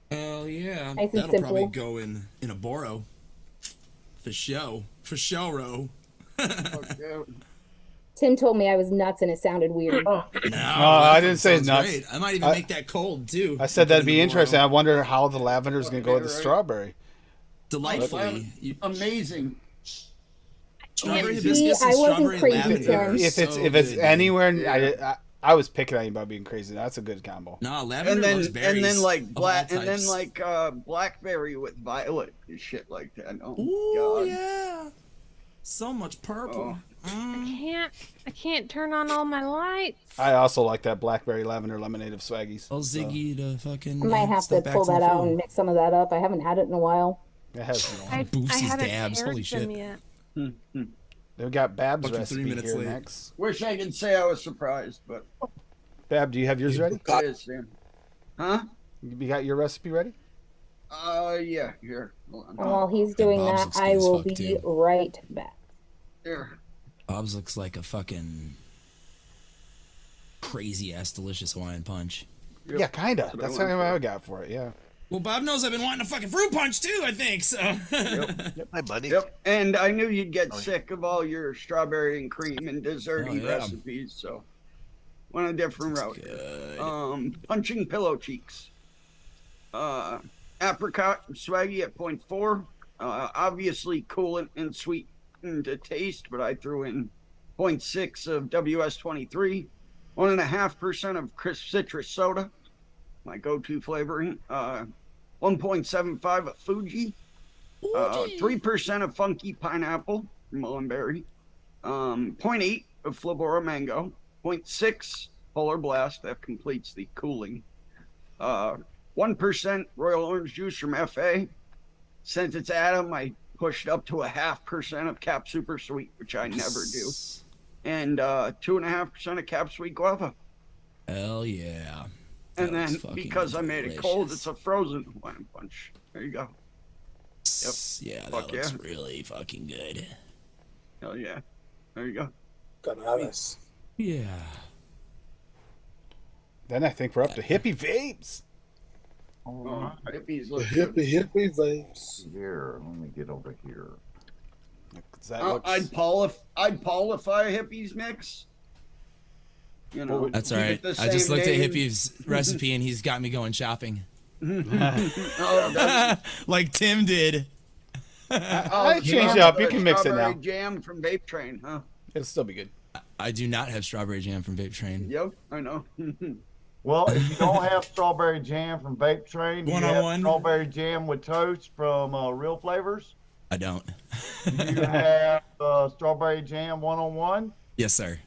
Hell yeah. Nice and That'll probably simple. go in a Boro. For show. For show row. Fuck yeah. Tim told me I was nuts, and it sounded weird. No, I didn't say sounds nuts. great. I might even make that cold too. I said that'd be Put it in the interesting. I Boro. wonder how the lavender is going to go with the Right. strawberry. Delightfully. You- Amazing. Strawberry See, hibiscus I and wasn't strawberry crazy, lavender. Tim. are If it's so if it's good, anywhere, Yeah. I was picking on you about being crazy. That's a good combo. No, lavender loves berries. And then like of black all and then types. like blackberry with violet and shit like that. Oh Ooh, god. yeah. So much purple. I can't turn on all my lights. I also like that blackberry lavender lemonade of Swaggy's. Tell Ziggy to fucking I might have to step back pull to the that out fold. and mix some of that up. I haven't had it in a while. It has no. I Boofs his haven't dabs, holy paired them shit. yet. They've got Bab's Fucking 3 recipe minutes here late. next. Wish I could say I was surprised, but Bab, do you have yours ready? it is, Sam. Huh? You got your recipe ready? Yeah, here. Hold on. And while he's doing Bob's that, looks I good as will fuck, be too. right back. Here. Bob's looks like a fucking crazy ass delicious Hawaiian punch. Yep. Yeah, kinda. That's what I That's went how for. I got for it. Yeah. Well, Bob knows I've been wanting a fucking fruit punch too, I think, so. Hi, buddy. Yep. And I knew you'd get Oh, yeah. sick of all your strawberry and cream and desserty Oh, yeah. recipes, so went a different route. Good. Punching pillow cheeks. Apricot Swaggy at 0.4. Obviously coolant and sweet to taste, but I threw in 0.6 of WS23, 1.5% of crisp citrus soda, my go-to flavoring. 1.75 of Fuji. 3% of funky pineapple, mullenberry. 0.8 of Flabora mango. 0.6 Polar Blast, that completes the cooling. 1% Royal Orange Juice from FA. Since it's Adam, I pushed up to 0.5% of Cap Super Sweet, which I never do. And 2.5% of Cap Sweet Guava. Hell yeah. And That then looks fucking because I made it cold, delicious. it's a frozen Hawaiian punch. There you go. Nice. Yeah, that Fuck looks yeah. really fucking good. Hell yeah. There you go. Bananas. Yeah. Then I think we're up to hippie vapes. All Oh, right. hippies The look good. hippie vapes. Here, let me get over here. That looks... I'd qualify a hippies mix. You know, That's all keep right. it the I just same looked at name. Hippie's recipe and he's got me going shopping. Oh, that's, Like Tim did. I the change jam, it up. You the can mix it now. strawberry jam from Vape Train, huh? It'll still be good. I do not have strawberry jam from Vape Train. Yep, I know. Well, if you don't have strawberry jam from Vape Train, do you have One-on-one. strawberry jam with toast from Real Flavors? I don't. Do you have strawberry jam one-on-one? Yes, sir.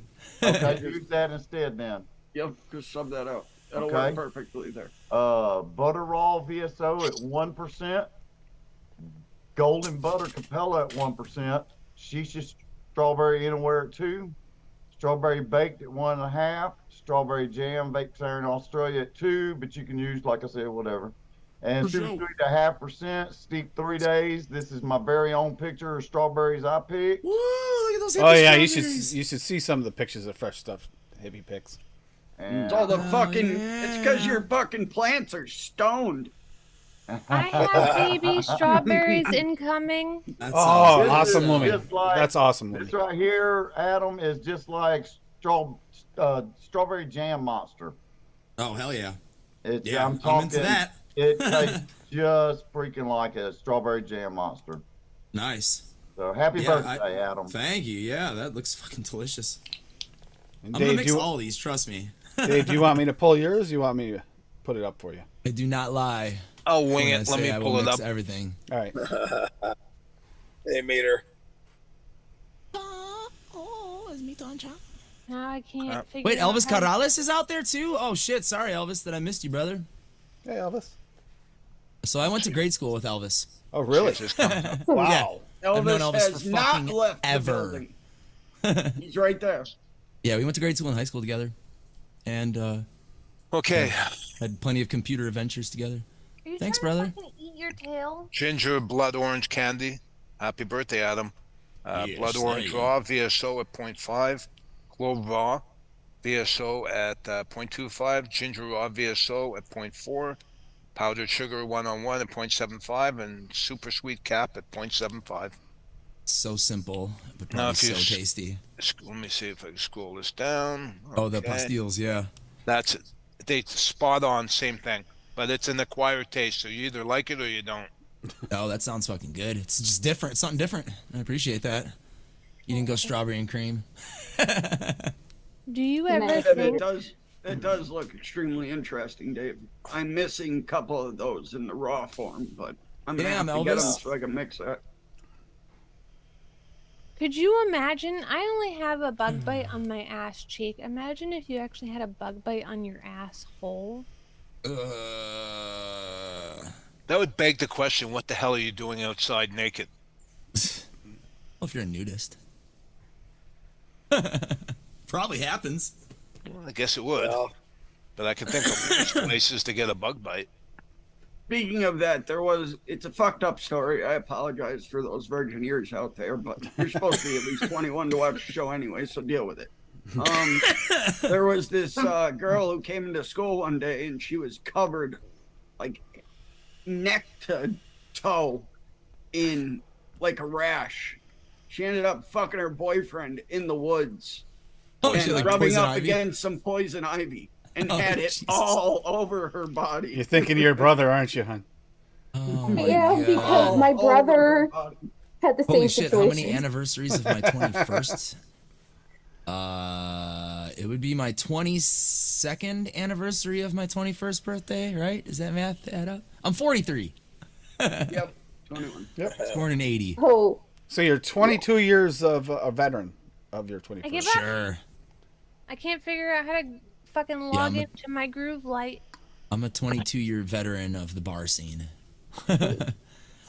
Okay, use that instead then. Yep, just sub that out. That'll Okay. work perfectly there. Butter Raw VSO at 1%. Golden Butter Capella at 1%. Shisha Strawberry Anywhere at 2. Strawberry Baked at 1.5. Strawberry Jam Vape Siren Australia at 2, but you can use, like I said, whatever. And Super Sweet 0.5%. Steep 3 days. This is my very own picture of strawberries I picked. Woo, look at those hippie Oh yeah, strawberries. you should see some of the pictures of fresh stuff hippie picks. And It's all the fucking. yeah. It's because your fucking plants are stoned. I have baby strawberries incoming. That's Oh, awesome. awesome is woman. just like- That's awesome woman. This right here, Adam, is just like strawberry jam monster. Oh, hell yeah. It's, Yeah, I'm into that. It tastes just freaking like a strawberry jam monster. Nice. So happy Yeah, birthday, Adam. Thank you. Yeah, that looks fucking delicious. And I'm gonna Dave, mix do all these, trust me. Dave, do you want me to pull yours? Or you want me to put it up for you? I do not lie. I'll wing when I it. Let say me I will pull it mix up. everything. All right. Hey, meter. Oh, it's me, Toncha. Now I can't figure Wait, out Elvis how to- Corrales is out there too? Oh shit, sorry Elvis that I missed you, brother. Hey, Elvis. So I went to grade school with Elvis. Oh, really? Just comes up. Wow. I've known Elvis Elvis has for not fucking left ever. the building. He's right there. Yeah, we went to grade school and high school together. And Okay. had plenty of computer adventures together. Are you Thanks, trying to brother. fucking eat your tail? Ginger blood orange candy. Happy birthday, Adam. Yes, Blood there orange you go. raw VSO at 0.5. Clove raw VSO at 0.25. Ginger raw VSO at 0.4. Powdered sugar one-on-one at 0.75. And super sweet cap at 0.75. So simple, but Now, probably if so you tasty. Let me see if I can scroll this down. Oh, the Okay. pastilles, yeah. That's it. They spot on, same thing. But it's an acquired taste, so you either like it or you don't. Oh, that sounds fucking good. It's just different. It's something different. I appreciate that. You didn't go strawberry and cream. Do you And ever And think it does look extremely interesting, Dave. I'm missing a couple of those in the raw form, but I'm gonna Damn, have to get them Elvis. so I can mix that. Could you imagine? I only have a bug bite on my ass cheek. Imagine if you actually had a bug bite on your asshole. That would beg the question, what the hell are you doing outside naked? Well, if you're a nudist. Probably happens. Well, I guess it would. Well, But I can think of worse places to get a bug bite. Speaking of that, it's a fucked up story. I apologize for those virgin ears out there, but you're supposed to be at least 21 to watch the show anyway, so deal with it. There was this girl who came into school one day and she was covered like neck to toe in like a rash. She ended up fucking her boyfriend in the woods Oh, and shit, like rubbing poison up ivy? against some poison ivy and Oh, had it Jesus. all over her body. You're thinking of your brother, aren't you, hon? Oh my Yeah, god. because my All over her brother body. had the Holy same shit, situation. how many anniversaries of my 21st? It would be my 22nd anniversary of my 21st birthday, right? Does that math add up? I'm 43. Yep, 21. I was born in 80. Oh, So you're 22 years of a veteran of your 21st. I give up. Sure. I can't figure out how to fucking log I'm a- into my Groove Light. I'm a 22-year veteran of the bar scene. so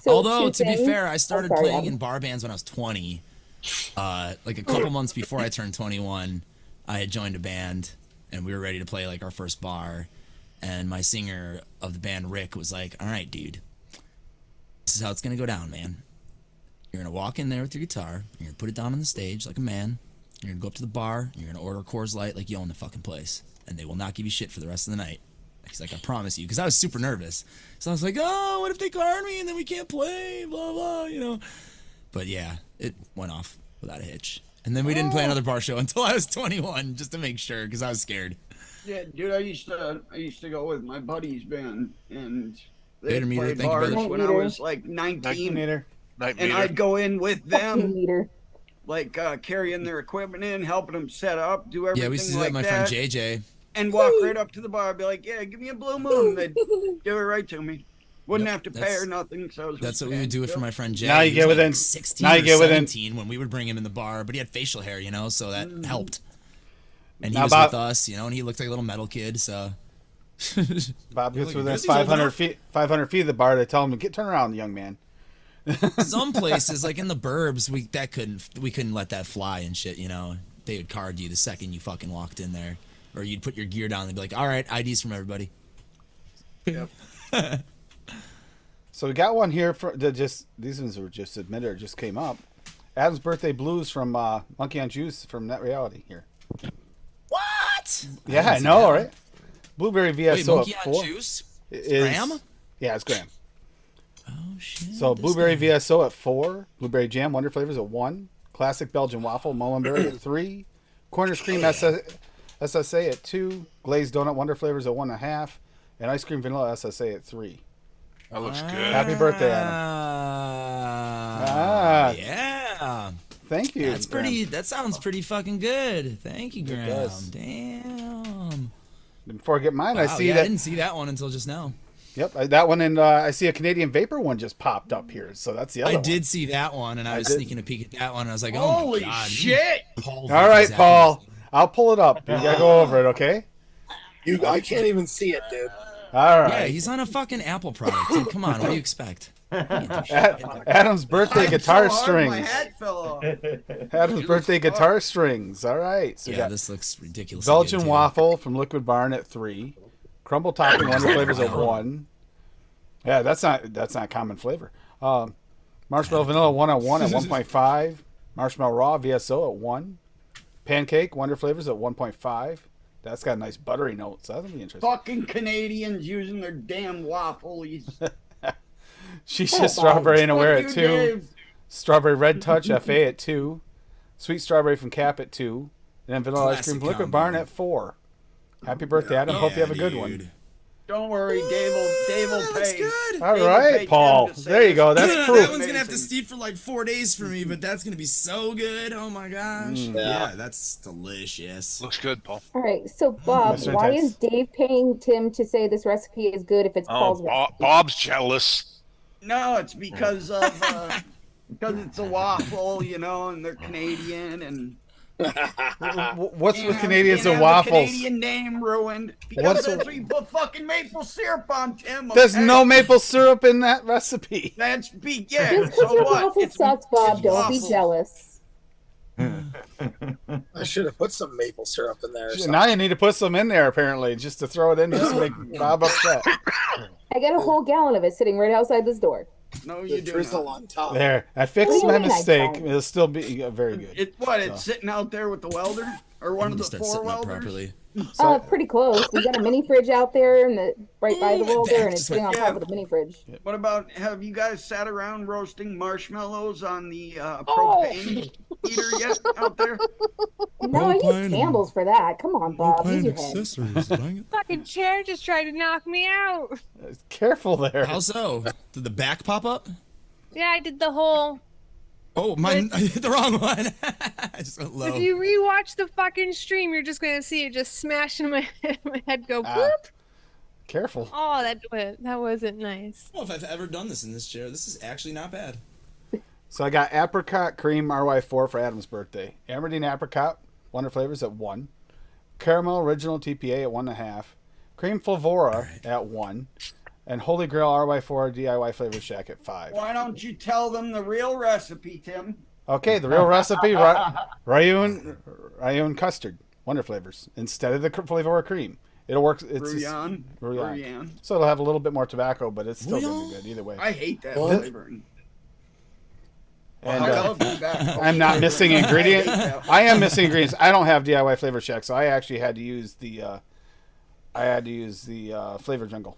Although, two to be things- fair, I started sorry, playing Adam. in bar bands when I was 20. Like a couple months before I turned 21, I had joined a band, and we were ready to play like our first bar. And my singer of the band, Rick, was like, "All right, dude, This is how it's gonna go down, man. You're gonna walk in there with your guitar. You're gonna put it down on the stage like a man. You're gonna go up to the bar. You're gonna order a Coors Light like you own the fucking place, and they will not give you shit for the rest of the night. He's like, I promise you, because I was super nervous. So I was like, oh, what if they card me and then we can't play, blah blah, you know. But yeah, it went off without a hitch. And then we didn't play another bar show until I was 21, just to make sure, because I was scared. Yeah, dude, I used to go with my buddy's band, and they Bader meter, played thank you, bars brother. when I was like 19, Meter. Night and meter. I'd go in with them, Meter. like carrying their equipment in, helping them set up, do everything Yeah, we used to do that like with my friend JJ. and walk right up to the bar, be like, yeah, give me a blue moon. They'd give it right to me. Wouldn't Yep, have to pay that's- or nothing. So it was That's what we would do it for my friend Jay. Now you He get was within- like 16 now you or get within- 17 when we would bring him in the bar, but he had facial hair, you know, so that helped. And he Now was Bob- with us, you know, and he looked like a little metal kid, so. Bob gets Look, within Grizzly's 500 old feet. 500 feet of the bar. They tell him, turn around, young man. Some places, like in the burbs, we couldn't let that fly and shit, you know. They would card you the second you fucking walked in there. Or you'd put your gear down and they'd be like, all right, IDs from everybody. Yep. So we got one here for these ones were just submitted or just came up. Adam's Birthday Blues from Monkey on Juice from Net Reality here. What? Yeah, I didn't see know, that. right? Blueberry Wait, VSO Monkey at on 4. Juice? Is- Graham? Yeah, it's Graham. Oh, shit. So this Blueberry guy. VSO at 4. Blueberry Jam Wonder Flavors at 1. Classic Belgian Waffle Mullenberry at 3. Cornish Cream SSA at 2. Glazed Donut Wonder Flavors at 1.5. And Ice Cream Vanilla SSA at 3. That looks good. Happy birthday, Adam. Yeah. Thank you. That's Graham. pretty. That sounds pretty fucking good. Thank you, Graham. does. Damn. Before I get mine, I Wow, see yeah, I that. didn't see that one until just now. Yep, that one, and I see a Canadian Vapor one just popped up here. So that's the other I one. did see that one, and I was did. sneaking a peek at that one. And I was like, "Oh Holy my god, shit! Paul All right, exactly Paul. the same. I'll pull it up. You gotta go over it, okay? I can't even see it, dude. All Yeah, right. he's on a fucking Apple product. Dude, come on, what do you expect? Adam's birthday I'm guitar so hard, my strings. hat fell off. Adam's birthday guitar strings. All right. So we Yeah, got this looks ridiculous. Belgian waffle from Liquid Barn at 3. Crumble topping Wonder Flavors at 1. Yeah, that's not common flavor. Marshmallow Vanilla 101 at 1.5. Marshmallow Raw VSO at 1. Pancake Wonder Flavors at 1.5. That's got a nice buttery note, so that's gonna be interesting. Fucking Canadians using their damn waffles. She's just strawberry and aware Fuck at you, 2. Dave. Strawberry Red Touch FA at 2. Sweet Strawberry from Cap at 2. And then Vanilla Ice Cream Classic from Liquid combo. Barn at 4. Happy birthday, Adam. Hope you have a good one. Dude. Don't worry, Dave will That's pay. good. All Dave will right, pay Paul. Tim to say There you this. go. That's That proof. one's gonna have to Amazing. steep for like 4 days for me, but that's gonna be so good. Oh my gosh. Yeah, that's delicious. Looks good, Paul. All right, so Bob, Mr. why Intense. is Dave paying Tim to say this recipe is good if it's Paul's recipe? Bob's jealous. No, it's because of because it's a waffle, you know, and they're Canadian and What's with can't Canadians have and the waffles? Canadian name ruined. What's Because that's what you put fucking maple syrup on, Tim. There's okay? no maple syrup in that recipe. That's yeah. Just because So your what? waffle sucks, Bob, it's don't be waffles. jealous. I should have put some maple syrup in there. Or something. Now you need to put some in there, apparently, just to throw it in just to make Bob upset. I got a whole gallon of it sitting right outside this door. No, The you do drizzle not. on top. There, I What fixed do my you mean I mistake. don't? It'll still be very good. It's sitting out there with the welder or one I of need the to start four setting up welders. properly. Pretty close. We got a mini fridge out there, and right by the my welder, back and it's just sitting on went- top of the mini fridge. What about have you guys sat around roasting marshmallows on the Oh. propane heater yet out there? No, I use candles for that. Come on, Bob, use your head. Fucking chair just tried to knock me out. Careful there. How so? Did the back pop up? Yeah, I did the whole. Oh, mine! I hit the wrong one. I just went low. If you rewatch the fucking stream, you're just gonna see it just smash in my head. My head go Ah. boop. Careful. Oh, that wasn't nice. I don't know if I've ever done this in this chair. This is actually not bad. So I got apricot cream RY4 for Adam's birthday. Amardine apricot, Wonder Flavors at 1. Caramel original TPA at 1.5. Cream Flavora at 1. And Holy Grail RY4 DIY Flavor Shack at 5. Why don't you tell them the real recipe, Tim? Okay, the real recipe, Rayun custard, Wonder Flavors, instead of the Flavora cream. It'll work. It's Brouillon. Brouillon. So it'll have a little bit more tobacco, but it's still gonna be good either way. I hate that What? flavoring. And I love tobacco. I'm not missing ingredient. I hate that. I am missing ingredients. I don't have DIY Flavor Shack, so I actually had to use the Flavor Jungle.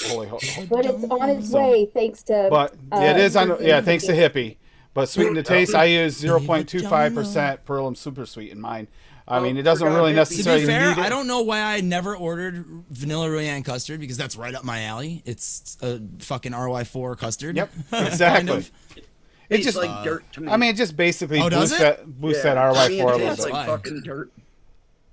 Holy But it's on its way, thanks to. But it is on. Yeah, thanks to Hippie. But sweeten the taste, I use 0.25% Pearl and Super Sweet in mine. I mean, it doesn't really To necessarily be fair, need it. I don't know why I never ordered vanilla Royan custard because that's right up my alley. It's a fucking RY4 custard. Yep, exactly. Kind of. It Tastes just like dirt to me. I mean, it just basically Oh, does boosts it? that RY4 a It little tastes bit. like Why? fucking dirt.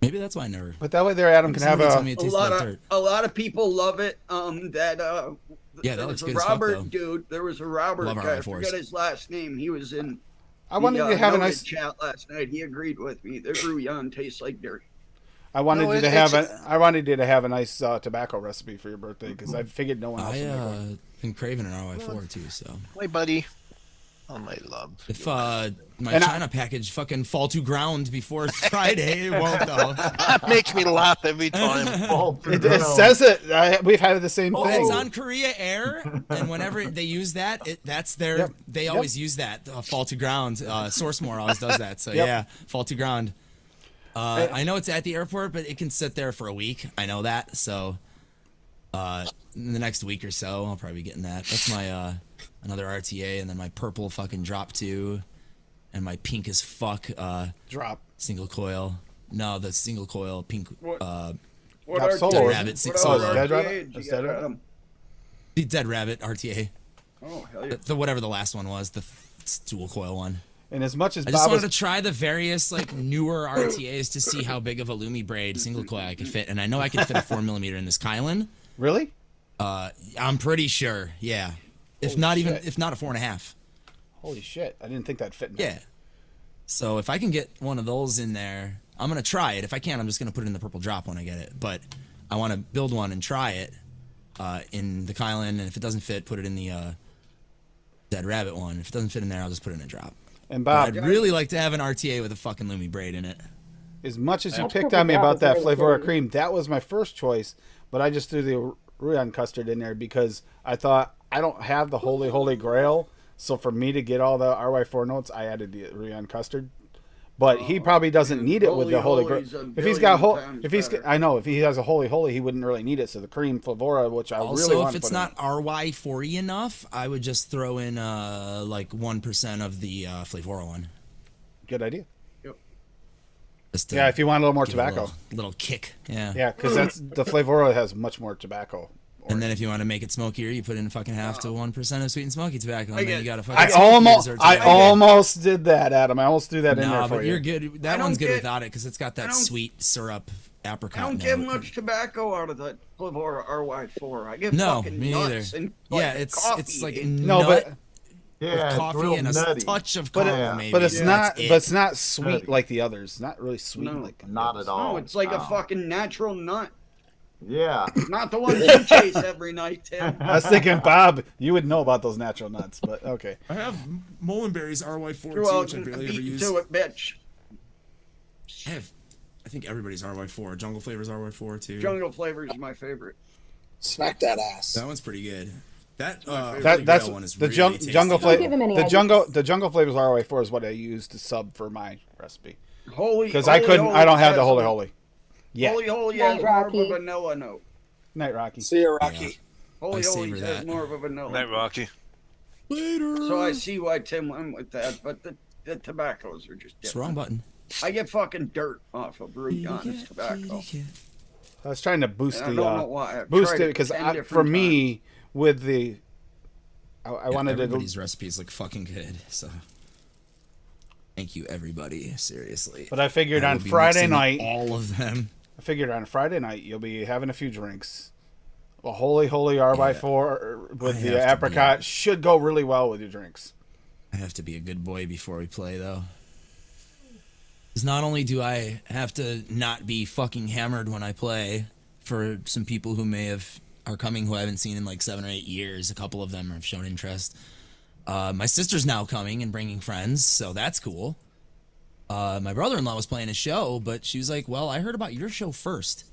Maybe that's why I never. But that way, there, Adam can have Somebody a. told me it tastes like dirt. A lot of people love it. Yeah, that there looks was a good as fuck, Robert though. dude. There was a Robert Love guy. I RY4s. forget his last name. He was in. I wanted to have a nice. chat last night. He agreed with me. The Brouillon tastes like dirt. I wanted No, you to it's- have a. I wanted you to have a nice tobacco recipe for your birthday because I figured no one else I would make one. been craving an RY4 too. So Hey, buddy. Oh, my love. if my And China package fucking fall to ground before Friday, it won't though. That makes me laugh every time. It says it. We've had the same thing. It's on Korea Air, and whenever they use that, that's their. Yep. They always use that fall to ground. Sourcemore always does that. So Yep. yeah, fall to ground. I know it's at the airport, but it can sit there for a week. I know that. So in the next week or so, I'll probably be getting that. That's my another RTA, and then my purple fucking drop 2, and my pink as fuck Drop. single coil. No, the single coil pink. What Drop RTA? solo. Dead Rabbit, six What solo. Dead RTA Rabbit? did you It's get, Dead Rabbit? Adam? The Dead Rabbit RTA. Oh hell yeah! The whatever the last one was, the dual coil one. And as much as I just Bob wanted is, to try the various like newer RTAs to see how big of a Lumi braid single coil I could fit, and I know I can fit a 4mm in this Kylan. really, I'm pretty sure, yeah. If Holy not even, shit. if not a 4.5. holy shit! I didn't think that fit. In Yeah. So if I can get one of those in there, I'm gonna try it. If I can't, I'm just gonna put it in the purple drop when I get it. But I want to build one and try it in the Kylan, and if it doesn't fit, put it in the Dead Rabbit one. If it doesn't fit in there, I'll just put it in a drop. And But Bob, I'd really like to have an RTA with a fucking Lumi braid in it. as much as you That picked purple on me drop about is that really flavor good. cream, that was my first choice. But I just threw the Ruyan custard in there because I thought I don't have the holy grail. So for me to get all the RY4 notes, I added the Ruyan custard. But he probably doesn't need it with the holy grail. Holy's a If he's got billion times if he's better. I know if he has a holy, he wouldn't really need it. So the cream flavora, which I Also, really want if to it's put not RY40 enough, I would just throw in like 1% of the Flavora one. in. Good idea. Just to Yeah, if you want a little more give it a tobacco. little kick. Yeah. Yeah, because that's the flavora has much more tobacco. And then if you want to make it smokier, you put in fucking half to 1% of sweet and smoky tobacco, and then get- you got a fucking I smoky almost, dessert I tobacco. almost did that, Adam. I almost threw that in there Nah, for but you. you're good. That I one's don't good get- without it because it's got I that don't- sweet syrup apricot. I don't get note. much tobacco out of that Flavora RY4. I get No, fucking me nuts neither. and like, Yeah, it's coffee like and- No, nut but Yeah, with it's coffee real and a nutty. touch of But caramel, it- maybe. but it's That's not, it. but it's not sweet Nutty. like the others. Not really sweet No, like Not at all. No, it's like a No. fucking natural nut. Yeah. Not the ones you chase every night, Tim. I was thinking, Bob, you would know about those natural nuts, but okay. I have Mullenberry's RY4 Threw out and beat to it, bitch. I think everybody's RY4. Jungle Flavor's RY4 too. Jungle flavor is my favorite. Smack that ass. That one's pretty good. That That's one is the really jungle tasty. Don't flavor. give him any The ideas. jungle flavors RY4 is what I use to sub for my recipe Holy, because I couldn't. I don't have the holy. Yeah, Holy Night has more of Rocky. a vanilla note. Night Rocky. See you, Rocky. Holy savor has that. more of a vanilla. Night, Rocky. So I see why Tim went with that, but the tobaccos are just It's the wrong different. button. I get fucking dirt off of Brouillon's tobacco. I was trying to boost And I the don't know why. I've boost tried it because 10 for different me with the I wanted to. Everybody's recipes look fucking good. So thank you, everybody. Seriously. But I figured I on will be Friday mixing night. all of them. I figured on Friday night you'll be having a few drinks. A holy RY4 with I the have to be. apricot should go really well with your drinks. I have to be a good boy before we play, though. Because not only do I have to not be fucking hammered when I play, for some people who are coming who I haven't seen in like 7 or 8 years, a couple of them have shown interest. My sister's now coming and bringing friends, so that's cool. My brother-in-law was playing a show, but she was like, well, I heard about your show first.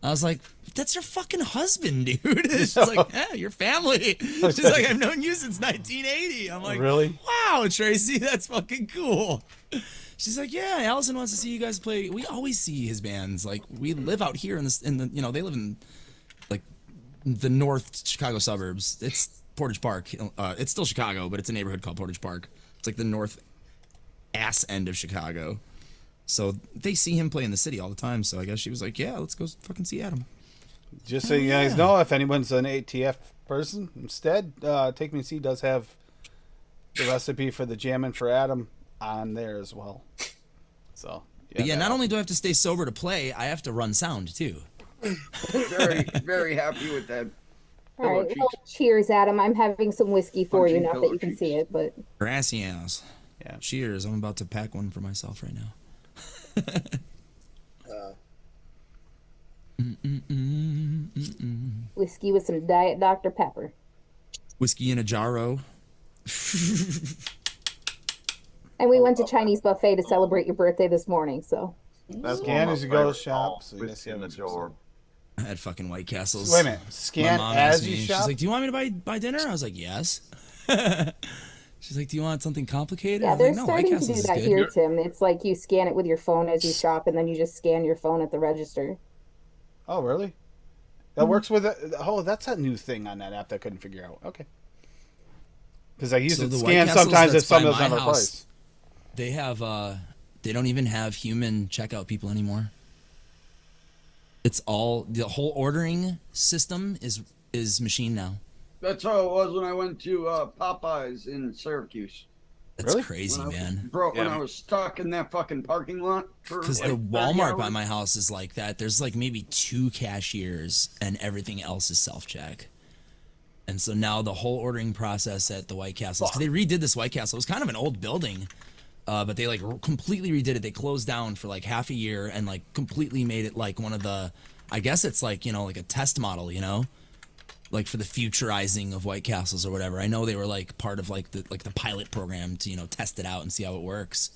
I was like, that's your fucking husband, dude. She's like, yeah, your family. She's like, I've known you since 1980. I'm like, really? Wow, Tracy, that's fucking cool. She's like, yeah, Allison wants to see you guys play. We always see his bands. Like, we live out here in the you know, they live in like the North Chicago suburbs. It's Portage Park. It's still Chicago, but it's a neighborhood called Portage Park. It's like the north ass end of Chicago. So they see him play in the city all the time. So I guess she was like, yeah, let's go fucking see Adam. Just so you guys know, if anyone's an ATF person, instead, Take Me See does have the recipe for the Jammin' for Adam on there as well. So yeah, not only do I have to stay sober to play, I have to run sound too. Very, very happy with that. All right, well, cheers, Adam. I'm having some whiskey for you, not that you can see it, but Gracias. Yeah. Cheers. I'm about to pack one for myself right now. Whiskey with some Diet Dr. Pepper. Whiskey in a jarro. And we went to Chinese buffet to celebrate your birthday this morning, so. Scan as you go to shop. So Whiskey in the jar. I had fucking White Castles. Wait a minute. Scan as you shop? She's like, do you want me to buy dinner? I was like, yes. She's like, do you want something complicated? Yeah, they're like, no, starting to do that here, Tim. It's like you scan it with your phone as you shop, and then you just scan your phone at the register. Oh, really? That works with it. Oh, that's a new thing on that app that I couldn't figure out. Okay. Because I use it to scan sometimes if some doesn't have a price. They have, they don't even have human checkout people anymore. It's all, the whole ordering system is machine now. That's how it was when I went to Popeyes in Syracuse. That's crazy, man. When I was stuck in that fucking parking lot. Because the Walmart by my house is like that. There's like maybe 2 cashiers and everything else is self-check. And so now the whole ordering process at the White Castle, because they redid this White Castle. It was kind of an old building, but they like completely redid it. They closed down for like half a year and like completely made it like one of the, I guess it's like, you know, like a test model, you know? Like for the futurizing of White Castles or whatever. I know they were like part of like the pilot program to, you know, test it out and see how it works.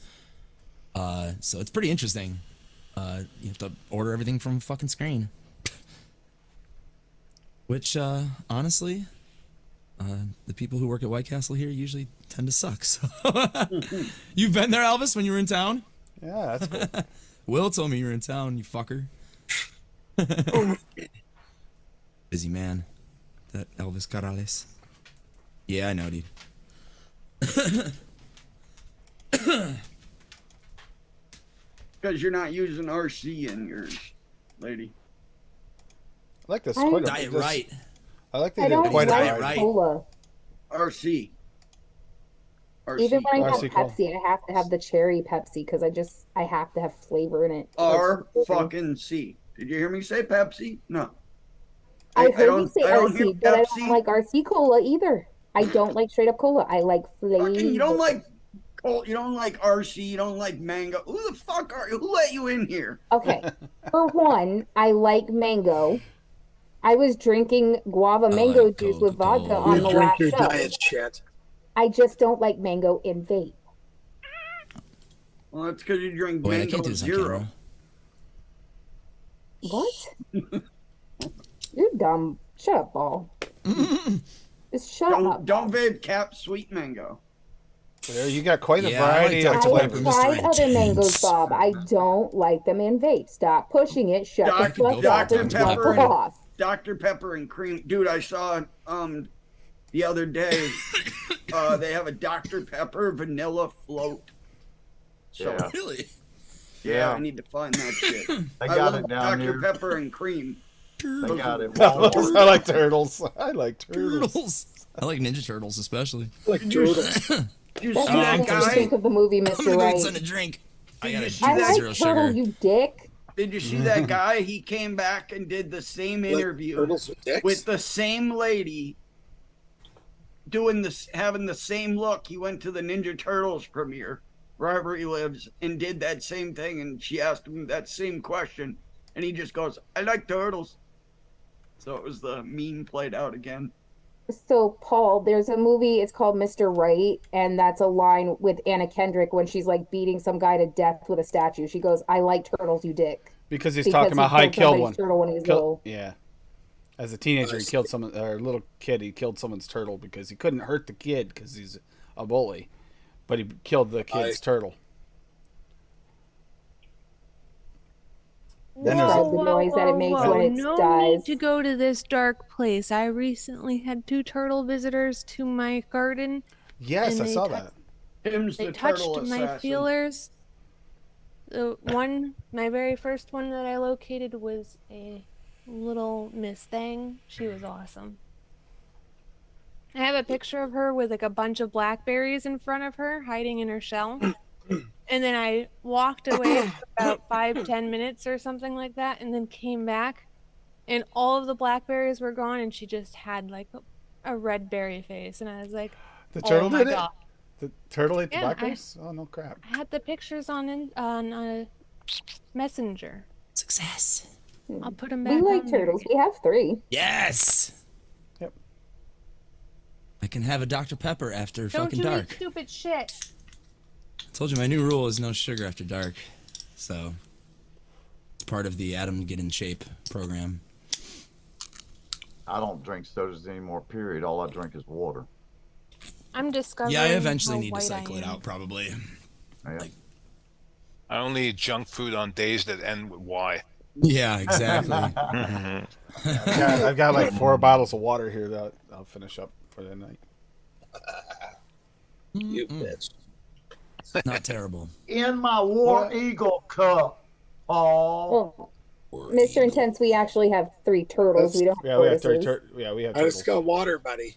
So it's pretty interesting. You have to order everything from a fucking screen. Which honestly, the people who work at White Castle here usually tend to suck. So you've been there, Elvis, when you were in town? Yeah, that's cool. Will told me you were in town, you fucker. Busy man. That Elvis Corrales. Yeah, I know, dude. Because you're not using RC in yours, lady. I like this. Diet right. I like they did quite a like right. Cola. RC. Even when I have RC Pepsi, I have to have the cherry Pepsi because I have to have flavor in it. R fucking C. Did you hear me say Pepsi? No. I heard you say RC, RC, but I don't like RC Cola either. I don't like straight up cola. I like flavor. You don't like RC. You don't like mango. Who the fuck are you? Who let you in here? Okay. For one, I like mango. I was drinking guava mango juice with vodka on the last show. Diet shit. I just don't like mango in vape. Well, that's because you drink Wait, I mango can't do this on zero. camera. What? You're dumb. Shut up, Ball. Just shut up. Don't vape cap sweet mango. There, you got quite a Yeah, I variety like of Dr. I have Pepper, flavors. Mr. tried other mangoes, Intense. Bob. I don't like them in vape. Stop pushing it. Shut the fuck up Dr. and Pepper, fuck off. Dr. Pepper and cream. Dude, I saw the other day they have a Dr. Pepper vanilla float. So Yeah. Really? yeah, I need to find that shit. They I got love it down Dr. here. Pepper and cream. They got it. I like turtles. I like turtles. Turtles. I like Ninja Turtles especially. Did you see That's that what I guy? think of the movie, I'm Mr. gonna go Right. get something to drink. I got see I a like zero turtle, sugar. you dick. Did you see that guy? He came back and did the same interview Turtles with dicks? with the same lady doing this, having the same look. He went to the Ninja Turtles premiere wherever he lives and did that same thing. And she asked him that same question, and he just goes, "I like turtles." So it was the meme played out again. So, Paul, there's a movie, it's called Mr. Right, and that's a line with Anna Kendrick when she's like beating some guy to death with a statue. She goes, "I like turtles, you dick." Because he's Because talking about how he killed one. Turtle when he was little. Yeah. As a teenager, he killed someone, or a little kid, he killed someone's turtle because he couldn't hurt the kid because he's a bully. But he killed the kid's turtle. Then there's the noise that it makes when it no dies. need to go to this dark place. I recently had 2 turtle visitors to my garden. Yes, I saw that. Tim's They the touched turtle my assassin. feelers. The one, my very first one that I located was a little Miss Thing. She was awesome. I have a picture of her with like a bunch of blackberries in front of her, hiding in her shell. And then I walked away for about 5-10 minutes or something like that, and then came back, and all of the blackberries were gone, and she just had like a red berry face, and I was like, The turtle oh my did God. it? The turtle ate the Yeah, blackberries? Oh, no crap. I had the pictures on Messenger. Success. I'll put them back. We like on there. turtles. We have 3. Yes. Yep. I can have a Dr. Pepper after Don't fucking you dark. eat stupid shit. Told you my new rule is no sugar after dark. So it's part of the Adam Get in Shape program. I don't drink sodas anymore, period. All I drink is water. I'm discovering. Yeah, I eventually how need to white cycle I it am. out probably. Yeah. I only eat junk food on days that end with Y. Yeah, exactly. I've got like 4 bottles of water here that I'll finish up for the night. You bitch. Not terrible. In my War Eagle cup. Oh, Well, Mr. Intense, we actually have 3 turtles. We don't have Yeah, we have 3 tortoises. Yeah, we have I just turtles. got water, buddy.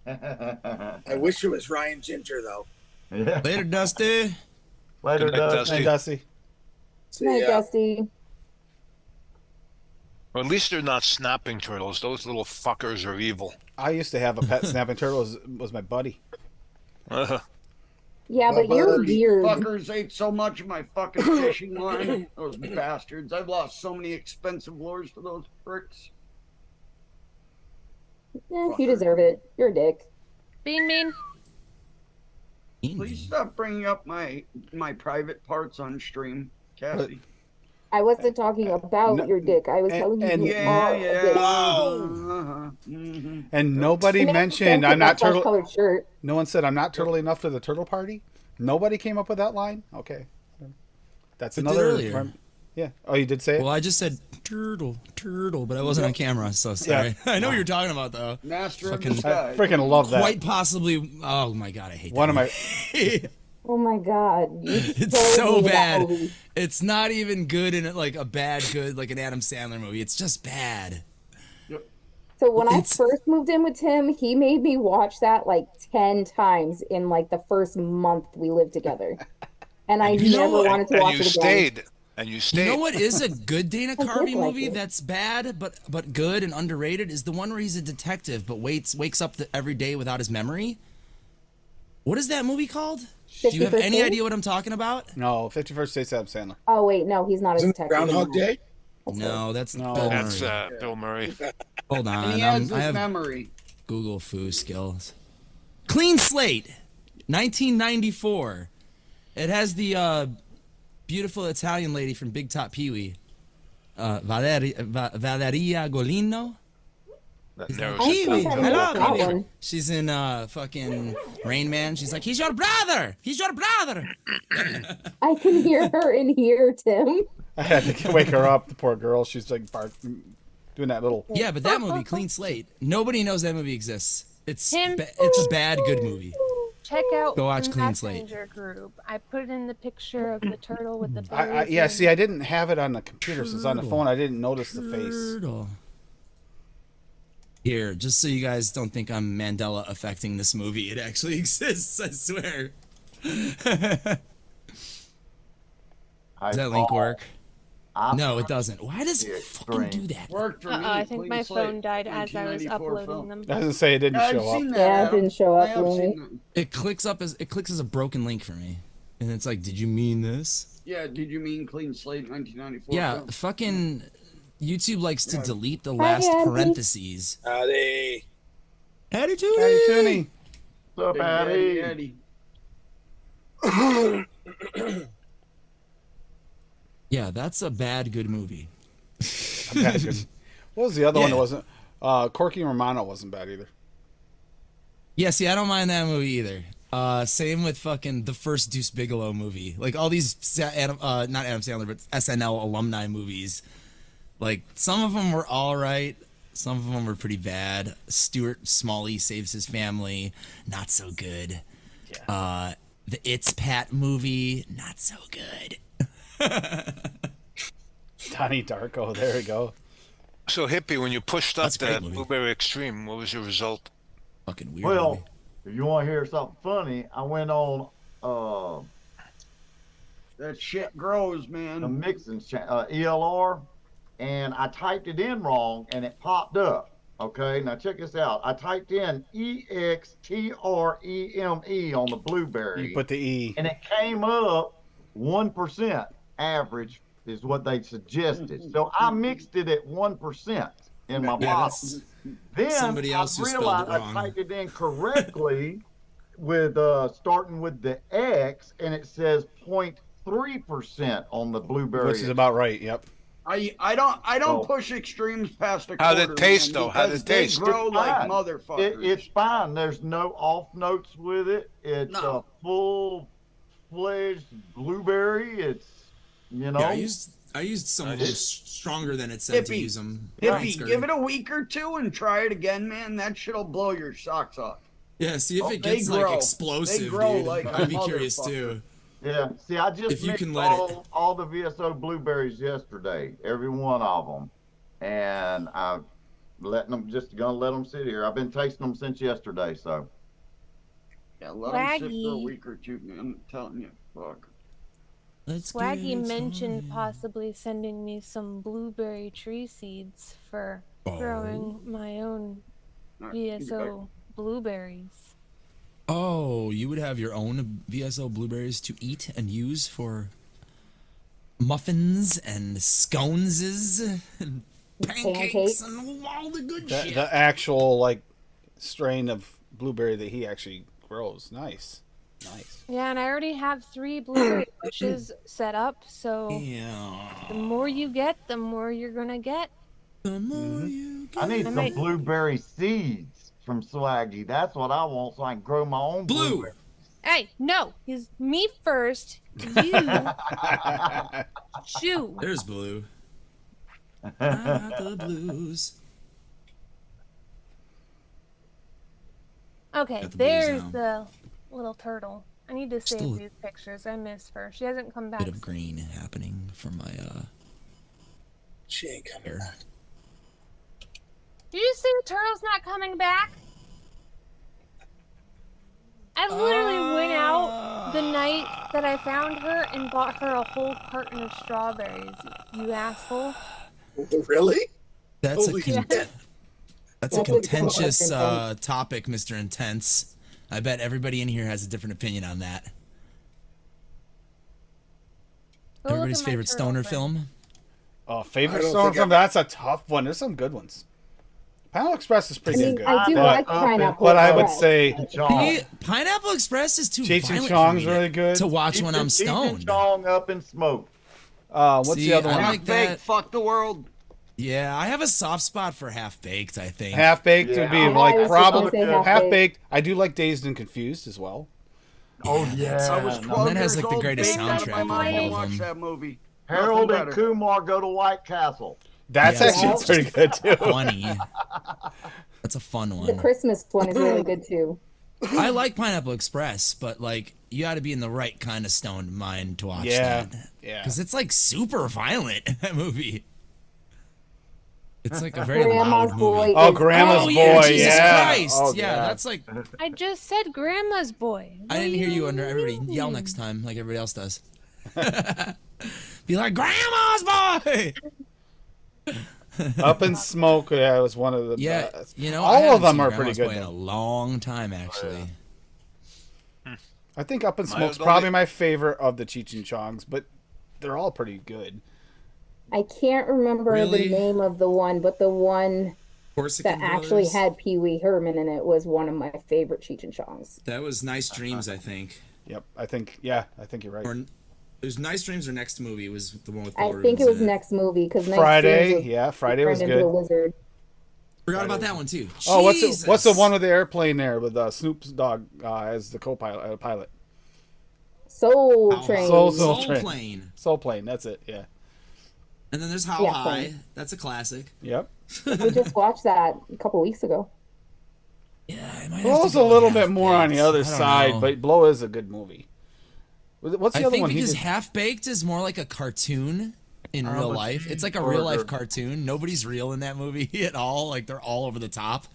I wish it was Ryan Ginger, though. yeah. Later, Dusty. Later, Good night, Dusty. Dusty. Hey, Dusty. See Night, ya. Dusty. Or at least they're not snapping turtles. Those little fuckers are evil. I used to have a pet snapping turtle. Was my buddy. Yeah, but you're Those weird. fuckers ate so much of my fucking fishing line. Those bastards. I've lost so many expensive lures to those pricks. You deserve it. You're a dick. Bean Bean. Please stop bringing up my private parts on stream, Cassie. I wasn't talking about No, your dick. I was telling you you Yeah, are a yeah. dick. And nobody It makes mentioned sense I'm with not that turtle. flesh-colored shirt. No one said I'm not turtle enough for the turtle party. Nobody came up with that line. Okay, that's I did another. earlier. Yeah. Oh, you did say it. Well, I just said turtle, but I wasn't on camera, so sorry. I know what you're talking about, though. Master of Fucking- the I sky. freaking love that. Quite possibly. Oh my god, I hate One that. of my. movie. Oh my god. You It's totally so hated that bad. movie. It's not even good in like a bad good like an Adam Sandler movie. It's just bad. So when I It's- first moved in with Tim, he made me watch that like 10 times in like the first month we lived together. And I You know never what? wanted to And watch you it again. stayed. And you stayed. You know what is a good Dana I did Carvey like movie it. that's bad but good and underrated is the one where he's a detective but wakes up every day without his memory. What is that movie called? Do you have 51st any Dates? idea what I'm talking about? No, 51st States Adam Sandler. Oh wait, no, he's not a Isn't it detective. Groundhog anymore. Day? No, that's No. Bill That's Murray. Bill Murray. Hold And on, he has I his have memory. Google foo skills. Clean Slate, 1994. It has the beautiful Italian lady from Big Top Pee-wee, Valeria Golino. That He's narrows like, it Pee-wee, down. I hello, that Pee-wee. one. She's in fucking Rain Man. She's like, he's your brother. He's your brother. I can hear her in here, Tim. I had to wake her up. The poor girl. She's like doing that little. Yeah, but that movie, Clean Slate, nobody knows that movie exists. It's Tim. it's a bad good movie. Check out Go watch the Clean Slate. Messenger group. I put in the picture of the turtle with the I berries. yeah. and- See, I didn't have it on the computer. So it's on the phone. I didn't notice the face. Turtle. Here, just so you guys don't think I'm Mandela affecting this movie, it actually exists, I swear. Does that link work? No, it doesn't. Why does it fucking do that? Worked for me. I think Clean my Slate, phone died as I was 1994 uploading film. them. I was gonna say it didn't I've show up. seen that. Yeah, it Adam. didn't show up I have for me. seen that. It clicks as a broken link for me. And it's like, did you mean this? Yeah, did you mean Clean Slate 1994? Yeah, film? fucking YouTube likes to delete the Hi, last Andy. parentheses. Howdy. Attitude. Hey, Toonie. What's up, Big Addy? Daddy. Yeah, Yeah, that's a bad good movie. Bad good. What was the other one that Yeah. wasn't? Corky and Romano wasn't bad either. Yeah, see, I don't mind that movie either. Same with fucking the first Deuce Bigelow movie. Like all these, not Adam Sandler, but SNL alumni movies. Like some of them were all right. Some of them were pretty bad. Stuart Smalley Saves His Family, not so good. Yeah. The It's Pat movie, not so good. Donnie Darko. There we go. So Hippie, when you pushed up That's a great that movie. Blueberry Extreme, what was your result? Fucking weird Well, movie. if you want to hear something funny, I went on That shit grows, a man. mixing ELR, and I typed it in wrong, and it popped up. Okay, now check this out. I typed in EXTREME on the Blueberry, You put the E. and it came up 1% average is what they suggested. So I mixed it at 1% in my Yeah, bottle. that's Then somebody else I who spelled realized it I wrong. typed it in correctly with starting with the X, and it says 0.3% on the Blueberry. Which is about right. Yep. I don't Oh. push extremes past a How'd quarter. it taste, man, though? How'd because it they taste? grow It's like fine. motherfuckers. It's fine. There's no off notes with it. It's No. a full-fledged blueberry. It's, you know. Yeah, I used some of them stronger than it said to Hippie. use them. Hippie, give it a week or two and try it again, man. That shit'll blow your socks off. Yeah, see if Oh, it they gets grow. like explosive, They grow dude. like a I'd be curious motherfucker. too. Yeah. See, I just If you mixed can let it- all the VSO blueberries yesterday, every one of them, and I'm gonna let them sit here. I've been tasting them since yesterday, so. Yeah, let them sit for a Swaggy. week or two, man. I'm telling you, fuck. Let's Swaggy get it mentioned started. possibly sending me some blueberry tree seeds for growing my own All right, you VSO blueberries. Oh, you would have your own VSO blueberries to eat and use for muffins and sconeses and pancakes and all the good shit. The actual like strain of blueberry that he actually grows. Nice. Yeah, and I already have 3 blueberry bushes set up, so Yeah. the more you get, the more you're gonna get. The more you I need I some might- blueberry seeds from Swaggy. That's what I want, so I can grow my own Blue. blueberry. Hey, no, he's me first. You chew. There's blue. I got the blues. Okay, Got the blues there's now. the little turtle. I need to save Still- these pictures. I miss her. She hasn't come back. Bit of green happening for my She ain't coming hair. back. Did you see the turtle's not coming back? I literally went out the night that I found her and bought her a whole carton of strawberries. You asshole. Really? That's Holy a con- shit. that's a contentious topic, Mr. Intense. I bet everybody in here has a different opinion on that. Go look Everybody's at my favorite turtle stoner friend. film. Oh, I favorite don't stoner think film? That's a tough one. There's some good ones. Pineapple Express is pretty I mean, good. I do But- like pineapple. But I would Express. say Hey, Pineapple Express is too Cheech and violent Chong's for me really good. to watch when I'm Cheech and stoned. Chong up in smoke. what's See, the other I one? like Half baked, that. fuck the world. Yeah, I have a soft spot for Half Baked, I think. Half baked would be Yeah. I like was just probably gonna say half Half-Baked. baked. I do like Dazed and Confused as well. Oh that's- yeah. I was no. 12 that has, years like, the old, greatest baked out of my soundtrack of mind all and of watched them. that movie. Harold Nothing and better. Kumar go to White Castle. That's Yeah, actually it's pretty good too. Funny. That's a fun The one. Christmas one is really good too. I like Pineapple Express, but like you got to be in the right kind of stoned mind to watch Yeah, that. yeah. Because it's like super violent, that movie. It's like a very Grandma's loud Boy. movie. Oh, is- Grandma's Oh, yeah, Boy, Jesus yeah. Christ. Oh, yeah, God. that's like, I just said Grandma's boy. I didn't hear you under everybody yell next time like everybody else does. Be like, Grandma's Boy! Up in Smoke, yeah, was one of the Yeah, best. you know, all I of haven't them seen are Grandma's pretty Boy good. in a though. long time, actually. I think Up in My Smoke's only- probably my favorite of the Cheech and Chongs, but they're all pretty good. I can't remember Really? the name of the one, but the one Corsican that actually Brothers. had Pee Wee Herman in it was one of my favorite Cheech and Chongs. That was Nice Dreams, I think. Yep, I think you're right. Or It was Nice Dreams or Next Movie was the one with I Paul think it Rubens was in next movie because Friday. Yeah, Friday was turned into a good. wizard. Forgot about that one too. Oh, Jesus. what's the one with the airplane there with Snoop's dog as the co-pilot pilot? Soul Train. Soul Train. Plane. Soul Plane. That's it. Yeah. And then there's How Yeah, High. Plane. That's a classic. Yep. We just watched that a couple weeks ago. Yeah, I might have Blow's to a go little with bit more on the other Half-Baked. I don't side, know. but Blow is a good movie. What's the I other think one? because he did? Half Baked is more like a cartoon in real life. It's like a real life cartoon. Nobody's real in that movie at all. Like they're all over the top.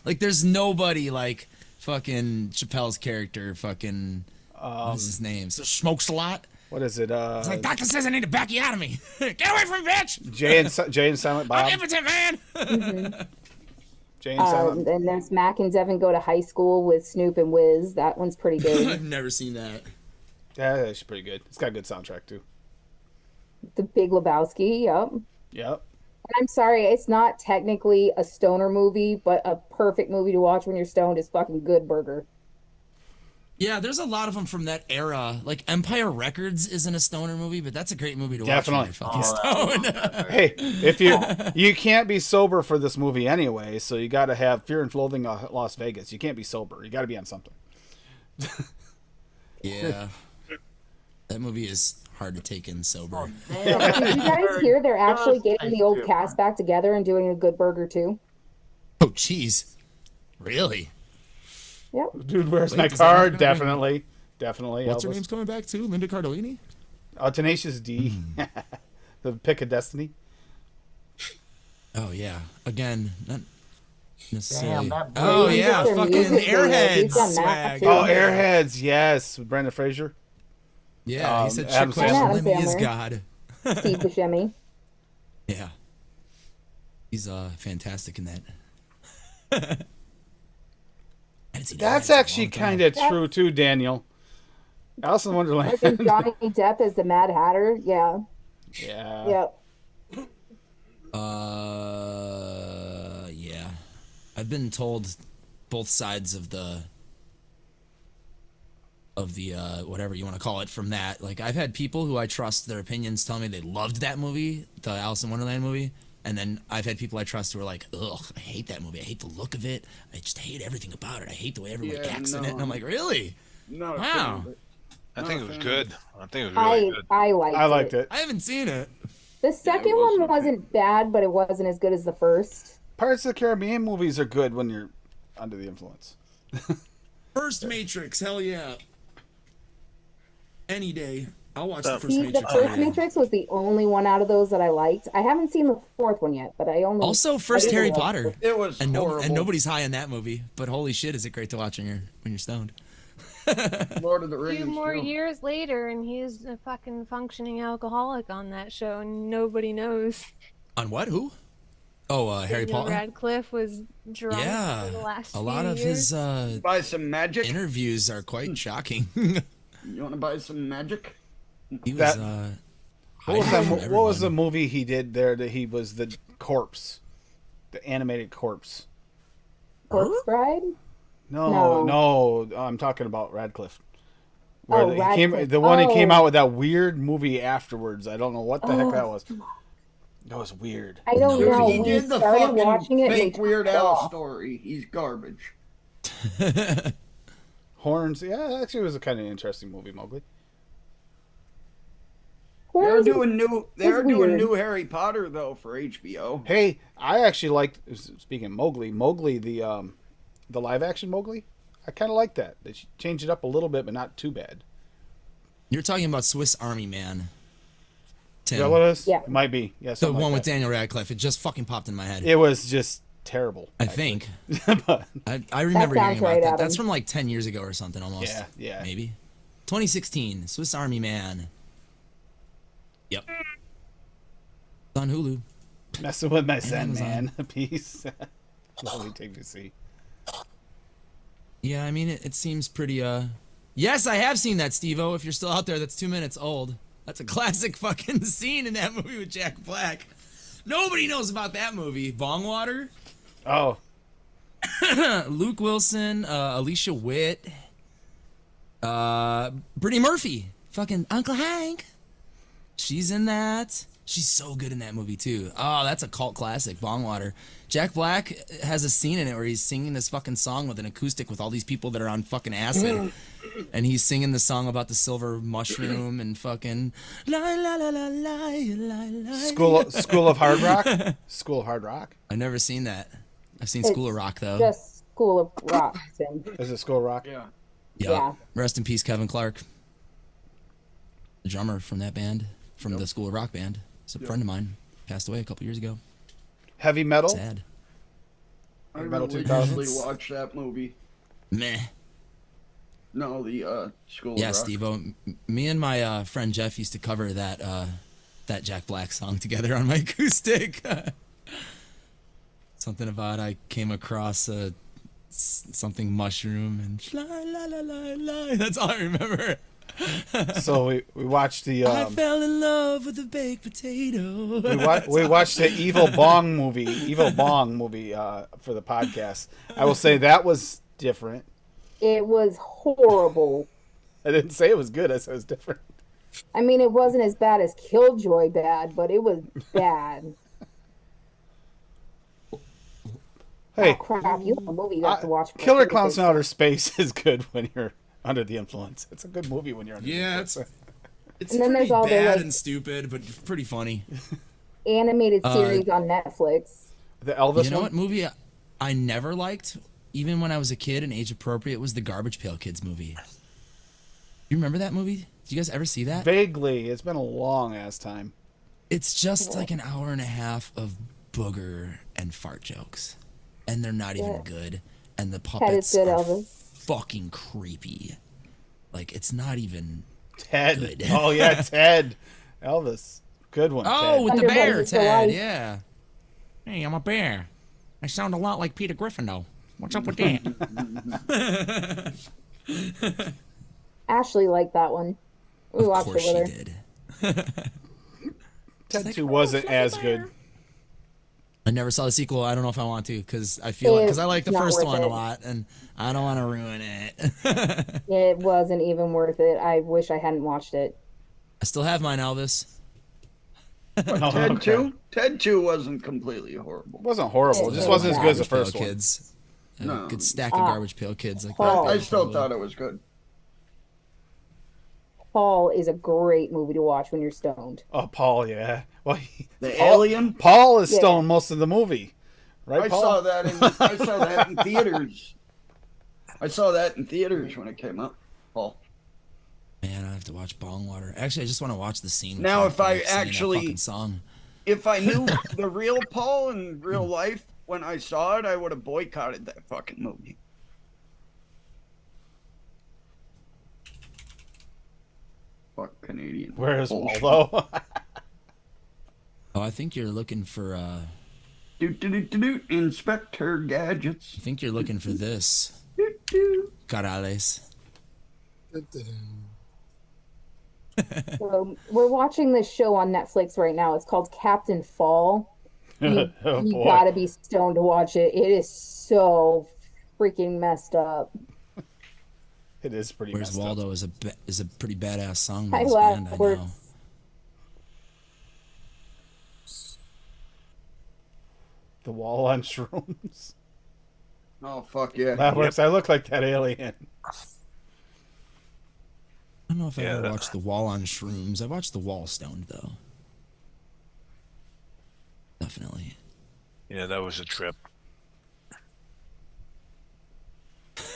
Like there's nobody like fucking Chappelle's character. Fucking what's his name? So smokes a lot. What is it? It's like doctor says I need a backiotomy. Get away from me, bitch! Jay and Silent Bob. I'm impotent, man. Jay and Silent. And there's Mac and Devin go to high school with Snoop and Wiz. That one's pretty good. I've never seen that. Yeah, that's pretty good. It's got a good soundtrack too. The Big Lebowski. Yep. Yep. And I'm sorry, it's not technically a stoner movie, but a perfect movie to watch when you're stoned is fucking Good Burger. Yeah, there's a lot of them from that era. Like Empire Records isn't a stoner movie, but that's a great movie to watch when you're fucking stoned. Hey, if you can't be sober for this movie anyway, so you got to have Fear and Loathing in Las Vegas. You can't be sober. You got to be on something. Yeah. That movie is hard to take in sober. Did you guys hear they're actually getting the old cast back together and doing a Good Burger too? Oh, jeez. Really? Yep. Dude, where's Wait, my does that card? happen? Definitely. What's her Elvis. name's coming back too? Linda Cardellini? Tenacious D. The Pick of Destiny. Oh, yeah. Again, not necessarily. that Oh, Blade. yeah. Their Fucking music video, Airheads he's done that swag. too. Oh, Airheads, yes, with Brendan Fraser. Yeah, he said Adam Chick Sandler. Lemmy is Adam God. Steve Buscemi. Yeah. He's fantastic in that. I didn't see That's Airheads in a actually long time. kind of true too, Daniel. Alice in I Wonderland. think Johnny Depp as the Mad Hatter. Yeah. Yeah. Yep. Yeah. I've been told both sides of the whatever you want to call it from that. Like I've had people who I trust their opinions tell me they loved that movie, the Alice in Wonderland movie, and then I've had people I trust who are like, ugh, I hate that movie. I hate the look of it. I just hate everything about it. I hate the way everybody acts in it. And I'm like, really? Not a Wow. fan of it. I Not think a it was fan of good. I think it was really good. I liked I liked it. I haven't seen it. The second one wasn't bad, but it wasn't as good as the first. Pirates of the Caribbean movies are good when you're under the influence. First Matrix, hell yeah. Any day. I'll watch the first See, the Matrix. first any day. Matrix was the only one out of those that I liked. I haven't seen the fourth one yet, but I only Also, first I didn't Harry like Potter. It was And horrible. nobody's high in that movie, but holy shit, is it great to watch when you're stoned. Lord of the A Rings. few more too. years later, and he's a fucking functioning alcoholic on that show, and nobody knows. On what? Who? Oh, Harry Daniel Potter. Radcliffe was drunk Yeah, for the last a lot few of years. his Buy some magic. interviews are quite shocking. You want to buy some magic? He was That- hiding from What was the everyone. movie he did there that he was the corpse? The animated corpse. Corpse Bride. No, I'm talking about Radcliffe. Where Oh, he came, Radcliffe. the one he came Oh. out with that weird movie afterwards. I don't know what the heck that was. That was weird. I don't Dude, know. he We did the started fucking watching it. and fake we Weird turned it Al off. story. He's garbage. Horns. Yeah, actually, it was a kind of interesting movie, Mowgli. They're Horns doing new. They're it's doing weird. new Harry Potter though for HBO. Hey, I actually liked. Speaking of Mowgli, the live action Mowgli. I kind of like that. They changed it up a little bit, but not too bad. You're talking about Swiss Army Man. Tim. Is that what it is? Yeah. It might be. Yeah, The something one like with that. Daniel Radcliffe. It just fucking popped in my head. It was just terrible. I think. But, I remember hearing sounds about right, that. Adam. That's from like 10 years ago or something almost. Yeah. Maybe. 2016. Swiss Army Man. Yep. It's on Hulu. messing with my Amazon. Sandman. Peace. Lovely thing to see. Yeah, I mean, it seems pretty, Yes, I have seen that, Steve-O. If you're still out there, that's 2 minutes old. That's a classic fucking scene in that movie with Jack Black. Nobody knows about that movie. Bongwater, Oh, Luke Wilson, Alicia Witt, Brittany Murphy. Fucking Uncle Hank. She's in that. She's so good in that movie too. Oh, that's a cult classic, Bongwater. Jack Black has a scene in it where he's singing this fucking song with an acoustic with all these people that are on fucking acid. And he's singing the song about the silver mushroom and fucking la la la la la la la. School of Hard Rock? School of Hard Rock? I've never seen that. I've seen School of Rock though. Just School of Rock. Tim. Is it School of Rock? Yeah. Yep. Yeah. Rest in peace, Kevin Clark. The drummer from that band, from the School of Rock band. He's a friend of mine. Passed away a couple years ago. Heavy metal? Sad. I Metal religiously 2000s? watched that movie. Meh. No, the School Yeah, of Rock. Steve-O. Me and my friend Jeff used to cover that that Jack Black song together on my acoustic. Something about I came across something mushroom and la la la la la. That's all I remember. So we watched the I fell in love with a baked potato. we watched the Evil Bong movie for the podcast. I will say that was different. It was horrible. I didn't say it was good. I said it was different. I mean, it wasn't as bad as Killjoy bad, but it was bad. Hey, Oh, crap. You have a movie you have to watch. Killer Clowns in Outer Space is good when you're under the influence. It's a good movie when you're under the Yeah, influence. it's And then pretty there's all the, bad like- and stupid, but pretty funny. Animated series on Netflix. The Elvis You know one? what movie I never liked, even when I was a kid and age appropriate, was the Garbage Pail Kids movie. You remember that movie? Did you guys ever see that? Vaguely. It's been a long ass time. It's just like an hour and a half of booger and fart jokes. And they're not even good. And the puppets good, are Elvis. fucking creepy. Like, it's not even Ted. good. Oh yeah, Ted. Elvis. Good one. Oh, Ted. with the Under bear, Buddy's Ted, Delight. yeah. Hey, I'm a bear. I sound a lot like Peter Griffin, though. What's up with that? Ashley liked that one. We Of watched course it with she her. did. Ted like, 2 "Oh, wasn't fluffy as bear." good. I never saw the sequel. I don't know if I want to because I feel because I like the It's not first worth one a it. lot, and I don't want to ruin it. It wasn't even worth it. I wish I hadn't watched it. I still have mine, Elvis. Oh, Ted okay. 2? Ted 2 wasn't completely horrible. It wasn't horrible. It just Yeah. wasn't as good as the Garbage Pail first one. Kids. A No. good stack of Garbage Pail Kids like Paul. that. I still thought it was good. Paul is a great movie to watch when you're stoned. Oh, Paul, yeah. Well, The Alien? Paul is Yeah. stoned most of the movie, right? I Paul? saw that in theaters. I saw that in theaters when it came out. Paul. Man, I have to watch Bongwater. Actually, I just want to watch the scene. with Now, Jack if I Black singing that actually- fucking song. If I knew the real Paul in real life when I saw it, I would have boycotted that fucking movie. Fuck Canadian. Where's bullshit. Waldo? Oh, I think you're looking for. Doot, doot, doot, doot, doot. Inspector Gadgets. I think you're looking for this. Doot, doot. Corrales. So we're watching this show on Netflix right now. It's called Captain Fall. You, Oh, you boy. gotta be stoned to watch it. It is so freaking messed up. It is pretty Where's messed up. Waldo is a pretty badass song I by this laugh band. I words. know. The wall on shrooms. Oh, fuck yeah. That works. I look like that alien. I don't know if I Yeah, ever that- watched The Wall on Shrooms. I watched The Wall Stoned though. Definitely. Yeah, that was a trip.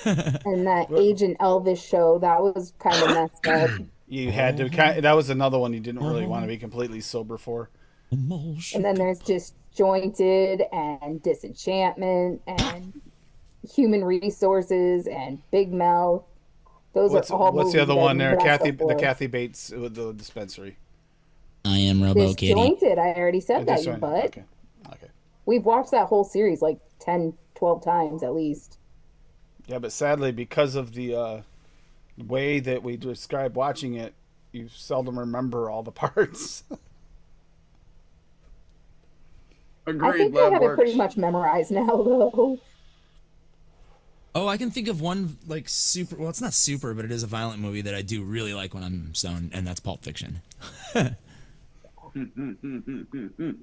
And that Agent Elvis show, that was kind of messed up. You had to. That was another one you didn't really want to be completely sober for. And then there's Disjointed and Disenchantment and Human Resources and Big Mouth. Those What's are all the movies other that one we there? dressed Kathy, up the for. Kathy Bates with the dispensary. I am Robo Kitty. Disjointed, I already said that, you Disjointed. butt. Okay. Okay. We've watched that whole series like 10, 12 times at least. Yeah, but sadly, because of the way that we describe watching it, you seldom remember all the parts. Agreed, I think I lab have it works. pretty much memorized now, though. Oh, I can think of one like super. Well, it's not super, but it is a violent movie that I do really like when I'm stoned, and that's Pulp Fiction.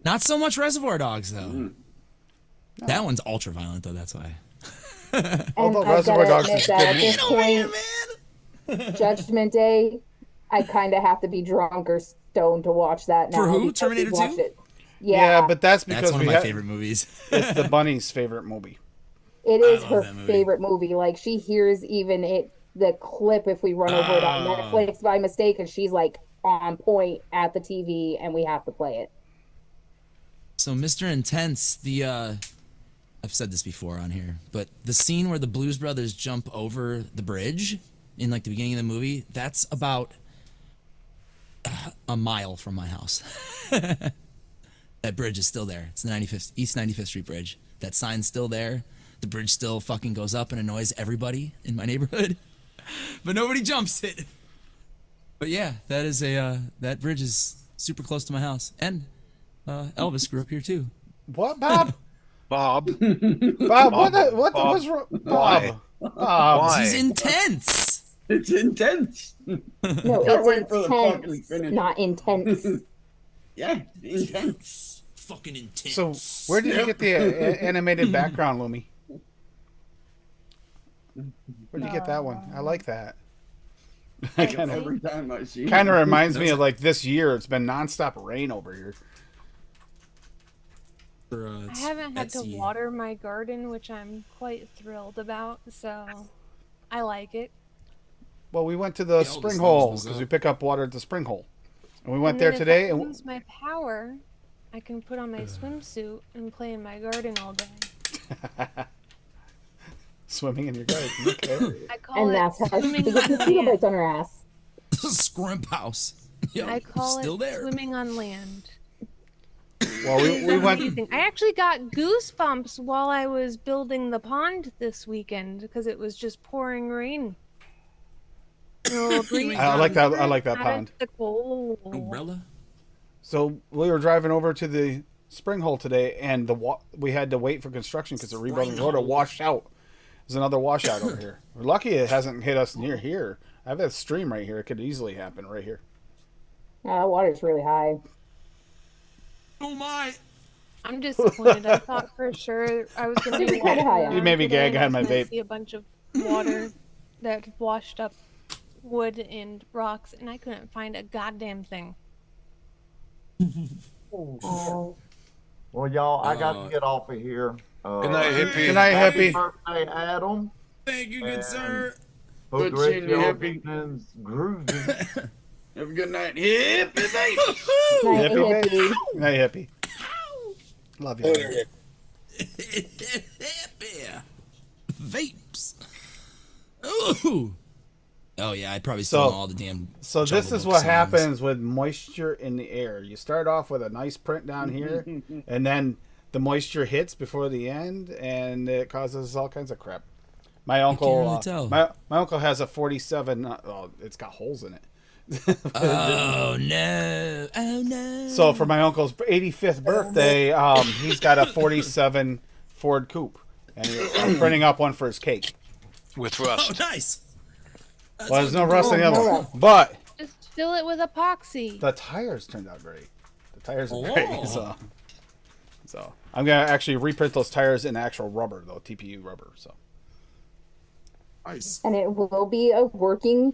Not so much Reservoir Dogs though. That one's ultra violent though. That's why. Although I've Reservoir gotta Dogs admit is that good. at this point, Judgment Day, I kind of have to be drunk or stoned to watch that now. For who? because Terminator we've watched 2? it. Yeah, but that's because That's one of we my ha- favorite movies. It's the bunny's favorite movie. It is love her that movie. favorite movie. Like she hears even the clip if we run over it on Netflix by mistake, and she's like on point at the TV, and we have to play it. So Mr. Intense, I've said this before on here, but the scene where the Blues Brothers jump over the bridge in like the beginning of the movie, that's about a mile from my house. That bridge is still there. It's the East 95th Street Bridge. That sign's still there. The bridge still fucking goes up and annoys everybody in my neighborhood, but nobody jumps it. But yeah, that bridge is super close to my house, and Elvis grew up here too. What, Bob? Bob. Bob, what Bob, was wrong? why? Bob. Why? This is intense. It's intense. No, Can't wait for the it's fucking intense, finish. not intense. Yeah, intense. Fucking intense. So, where did you get the animated background, Lumi? Where'd you get that one? I like that. Every time I see Kind it. of reminds me of like this year. It's been nonstop rain over here. I haven't had to water my garden, which I'm quite thrilled about, so I like it. Well, we went to the spring hole because we pick up water at the spring hole, and we went And there then today. If I And lose my power, I can put on my swimsuit and play in my garden all day. swimming in your garden. Okay. I call And it that's how she swimming gets on mosquito land. bites on her ass. Scrimp house. Yo, I call still it there. swimming on land. Well, we went. Amazing. I actually got goosebumps while I was building the pond this weekend because it was just pouring rain. I like that. I like that pond. Umbrella. So we were driving over to the spring hole today, and we had to wait for construction because the rebuilding road washed out. There's another washout over here. We're lucky it hasn't hit us near here. I have a stream right here. It could easily happen right here. Water's really high. Oh my! I'm disappointed. I thought for sure I was going to be walking high. around You made me today gag and I on my was gonna vape. See a bunch of water that washed up wood and rocks, and I couldn't find a goddamn thing. Oh. Well, y'all, I got to get off of here. Good night, hippie. Good night, Happy hippie. birthday, Adam. Thank you, good sir. Hope Good the rest seeing of you, your Hippie. weekend's groovy. Have a good night. Hippie baby. Night, Hippie. hippie. Hey, hippie. Love you. Vapes. Ooh. Oh yeah, I'd probably still know all the damn. So this Jungle is Book what songs. happens with moisture in the air. You start off with a nice print down here, and then the moisture hits before the end, and it causes all kinds of crap. My uncle, really tell. my uncle has a 47. Oh, it's got holes in it. Oh no! Oh no! So for my uncle's 85th birthday, he's got a 47 Ford Coupe, and I'm printing up one for his cake. With Oh, rust. nice. Well, there's no rust in the other no one, rust. but Just fill it with epoxy. the tires turned out great. The tires are Oh. great. So I'm gonna actually reprint those tires in actual rubber, though, TPU rubber. So Nice. And it will be a working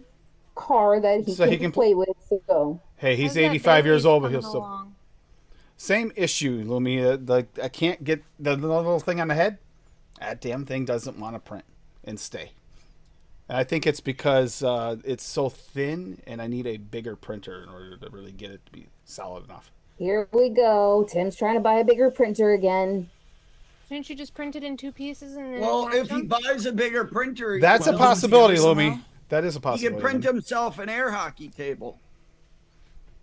car that he So he can can play with. So hey, he's How's that 85 years baby old, but he'll coming still. along? Same issue, Lumi. Like I can't get the little thing on the head. That damn thing doesn't want to print and stay. And I think it's because it's so thin, and I need a bigger printer in order to really get it to be solid enough. here we go. Tim's trying to buy a bigger printer again. Didn't you just print it in 2 pieces and then Well, attach if he them? buys a bigger printer, That's a Well, possibility, together Lumi. somehow? That is a he possibility. can print Lumi. himself an air hockey table.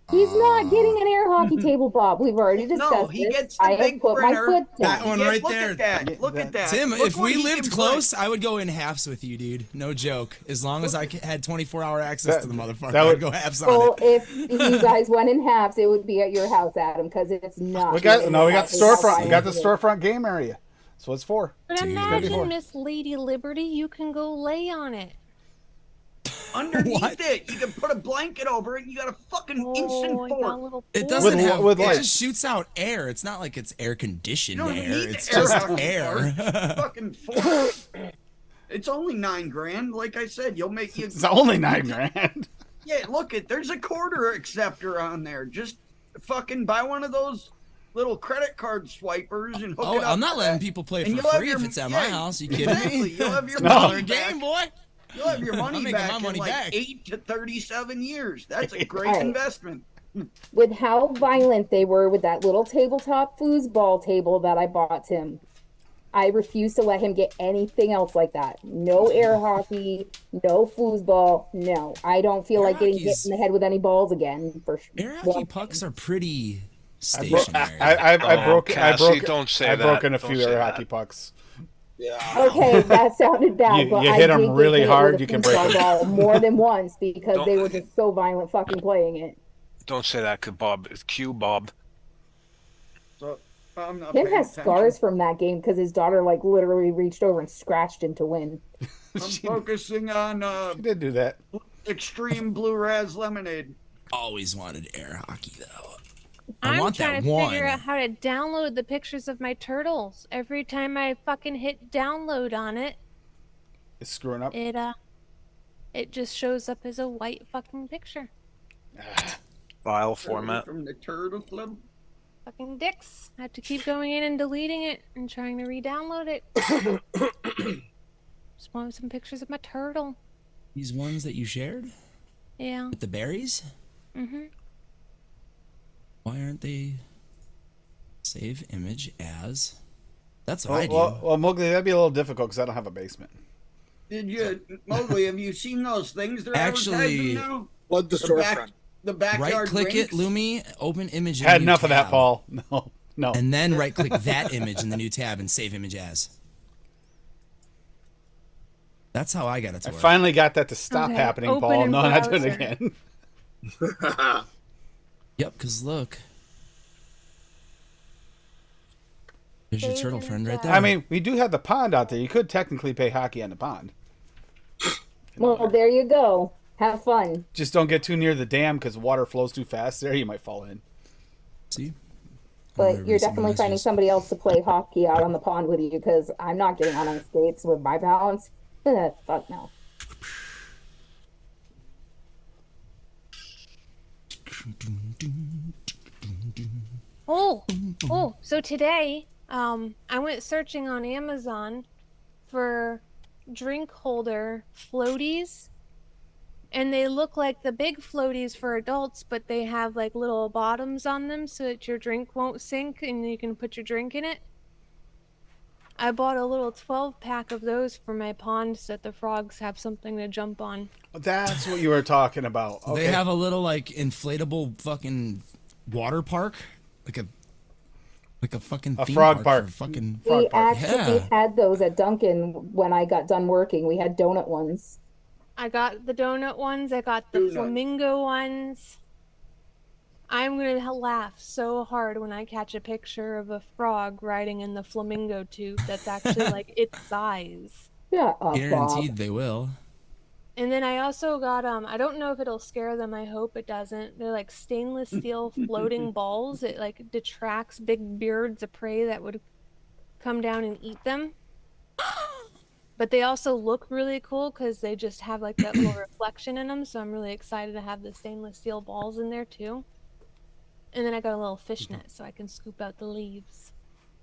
He's not getting an air hockey table, Bob. We've already discussed No, he this. gets the I have big put my printer. foot That down. one He right look there. At that. Look at that. Tim, Look if what we he lived can close, I would go in halves with you, dude. No joke. As long as I had 24-hour access to the motherfucker, that would- I'd go halves on Well, it. if you guys went in halves, it would be at your house, Adam, because it's not. We got the storefront. We got the store. storefront game area. So it's 4. But Dude. imagine Miss Lady Liberty, you can go lay on it. Underneath What? it, you can put a blanket over it. And you got a fucking instant Oh, I got a fort. little It fort. doesn't With- have. with It light. just shoots out air. It's not like it's air conditioned You don't air. need It's the air just hockey air. part. Fucking fort. It's only $9,000. Like I said, you'll make you. It's only $9,000. Yeah, look it. There's a quarter acceptor on there. Just fucking buy one of those little credit card swipers and hook Oh, it up. I'm not to letting that. people play And for you'll have free if your- it's at yeah, my house. You kidding exactly. me? You'll have your It's money $1 game, boy. You'll have your money making back my money in like back. 8 to 37 years. That's a great Right. investment. With how violent they were with that little tabletop foosball table that I bought him, I refuse to let him get anything else like that. No air hockey, no foosball. No, I don't feel Air like getting hit hockey's- in the head with any balls again. For Air one hockey pucks are pretty I, bro- stationary. I broke. Cassie, don't say I that. broke in a Don't few say air that. hockey pucks. Yeah. Okay, that sounded bad, You- but you I hit 'em did get really hit hard, with a you can break foosball 'em. ball more than once because Don't- they were just so violent fucking playing it. Don't say that, 'cause Bob. It's Q, Bob. So I'm not Tim paying has attention. scars from that game because his daughter like literally reached over and scratched him to win. I'm focusing on She did do that. extreme blue raz lemonade. Always wanted air hockey though. I'm want trying that to one. figure out how to download the pictures of my turtles. Every time I fucking hit download on it, It's screwing up. it just shows up as a white fucking picture. File format. From the Turtle Club. Fucking dicks. I have to keep going in and deleting it and trying to re-download it. Just want some pictures of my turtle. These ones that you shared Yeah. with the berries. Mm-hmm. Why aren't they save image as? That's what I do. Well, Mowgli, that'd be a little difficult because I don't have a basement. Did you, Mowgli? Have you seen those things they're Actually- advertising now? Flood the storefront. The backyard Right click it, rinks? Lumi, open image. in Had the new enough of that, tab, Paul. No. And then right click that image in the new tab and save image as. That's how I got it to I work. finally got that to stop Okay, happening, open Paul. in No, not do it browser. again. Yep, because look. There's your Save turtle image friend right as. there. I mean, we do have the pond out there. You could technically play hockey on the pond. Well, there you go. Have fun. Just don't get too near the dam because water flows too fast there. You might fall in. see? But you're definitely finding somebody else to play hockey out on the pond with you because I'm not getting on ice skates with my balance. Fuck no. So today, I went searching on Amazon for drink holder floaties, and they look like the big floaties for adults, but they have like little bottoms on them so that your drink won't sink and you can put your drink in it. I bought a little 12-pack of those for my pond so that the frogs have something to jump on. That's what you were talking about. Okay. They have a little like inflatable fucking water park, like a fucking A theme frog park. for fucking We park. actually Yeah. had those at Dunkin' when I got done working. We had donut ones. I got the donut ones. I got the Donut. flamingo ones. I'm gonna laugh so hard when I catch a picture of a frog riding in the flamingo tube that's actually like its size. Yeah, Bob. guaranteed they will. And then I also got I don't know if it'll scare them. I hope it doesn't. They're like stainless steel floating balls. It like detracts big birds of prey that would come down and eat them. But they also look really cool because they just have like that little reflection in them. So I'm really excited to have the stainless steel balls in there too. And then I got a little fishnet so I can scoop out the leaves.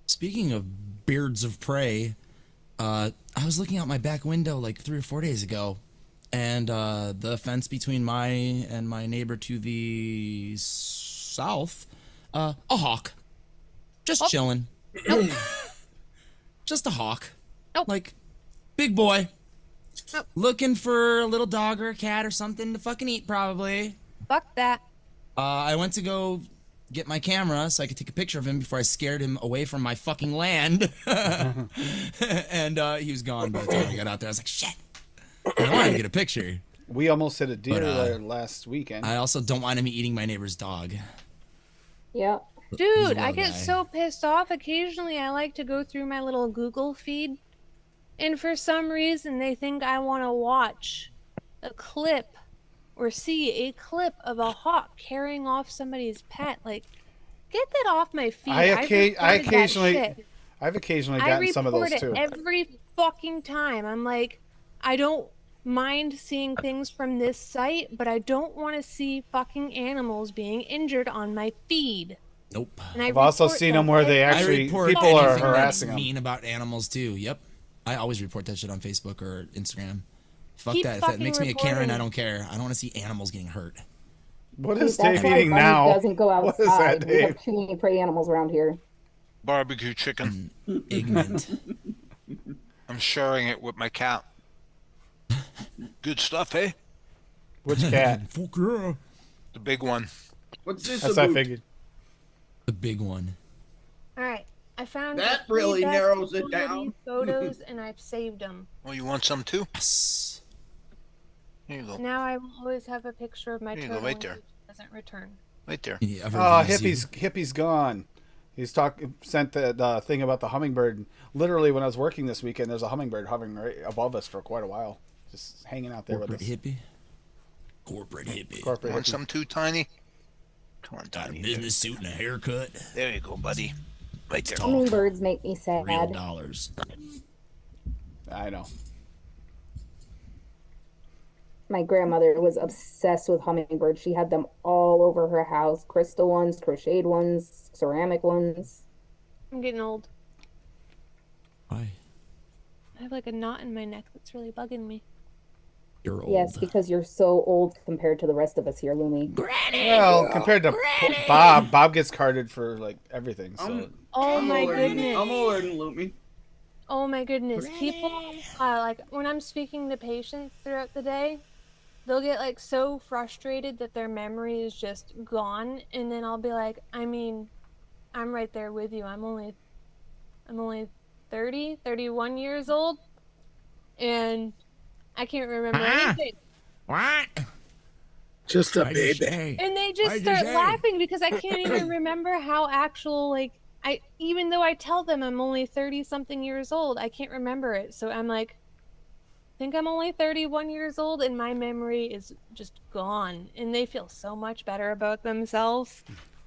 Speaking of birds of prey, I was looking out my back window like 3 or 4 days ago, and the fence between my neighbor to the south, a hawk, just chilling. Nope. Just a hawk. Nope. Like, big boy. Nope. Looking for a little dog or a cat or something to fucking eat, probably. Fuck that. I went to go get my camera so I could take a picture of him before I scared him away from my fucking land. And he was gone by the time I got out there. I was like, shit. I wanted to get a picture. We almost hit a deer But, there last weekend. I also don't want him eating my neighbor's dog. Yep. He's a Dude, I little get guy. so pissed off. Occasionally, I like to go through my little Google feed, and for some reason, they think I want to watch a clip or see a clip of a hawk carrying off somebody's pet. Like, get that off my feed. I've reported that shit. I've occasionally I gotten some of those report it too. every fucking time. I'm like, I don't mind seeing things from this site, but I don't want to see fucking animals being injured on my feed. Nope. And I've also seen them where they I actually report people are anything that's harassing them. mean about animals too. Yep. I always report that shit on Facebook or Instagram. Fuck Keep that. If that fucking makes me a Karen, reporting. I don't care. I don't want to see animals getting hurt. What is That's Dave why eating Bunny now? doesn't go outside. What is that, We have Dave? too many prey animals around here. Barbecue chicken. Ignorant. I'm sharing it with my cat. Good stuff, eh? Which cat? Fuck yeah. The big one. What's this That's what I about? figured. The big one. All right, I found That the three really best narrows it quality down. photos, and I've saved them. Oh, you want some too? Yes. Here you go. Now I will always have a picture of my Here you go, turtle right in there. case it doesn't return. Right there. He ever Oh, leaves you. hippie's gone. He's sent the thing about the hummingbird. Literally, when I was working this weekend, there's a hummingbird hovering right above us for quite a while, just hanging out there Corporate with us. hippie. Corporate hippie. Corporate Want hippie. some too, Tiny? Come on, Got a Tiny. business suit and a haircut. There you go, buddy. Right there. Talk. Hummingbirds make me Real sad. dollars. I know. My grandmother was obsessed with hummingbirds. She had them all over her house. Crystal ones, crocheted ones, ceramic ones. I'm getting old. Why? I have like a knot in my neck that's really bugging me. You're old. Yes, because you're so old compared to the rest of us here, Lumi. Well, compared to Bob gets carded for like everything. So Oh my older than- goodness. I'm older than Lumi. Oh my goodness. People, like when I'm speaking to patients throughout the day, they'll get like so frustrated that their memory is just gone, and then I'll be like, I mean, I'm right there with you. I'm only 31 years old, and I can't remember anything. What? Just a Why'd you baby. say? And they just Why'd you start say? laughing because I can't even remember how actual, like, even though I tell them I'm only 30 something years old, I can't remember it. So I'm like, I think I'm only 31 years old, and my memory is just gone. And they feel so much better about themselves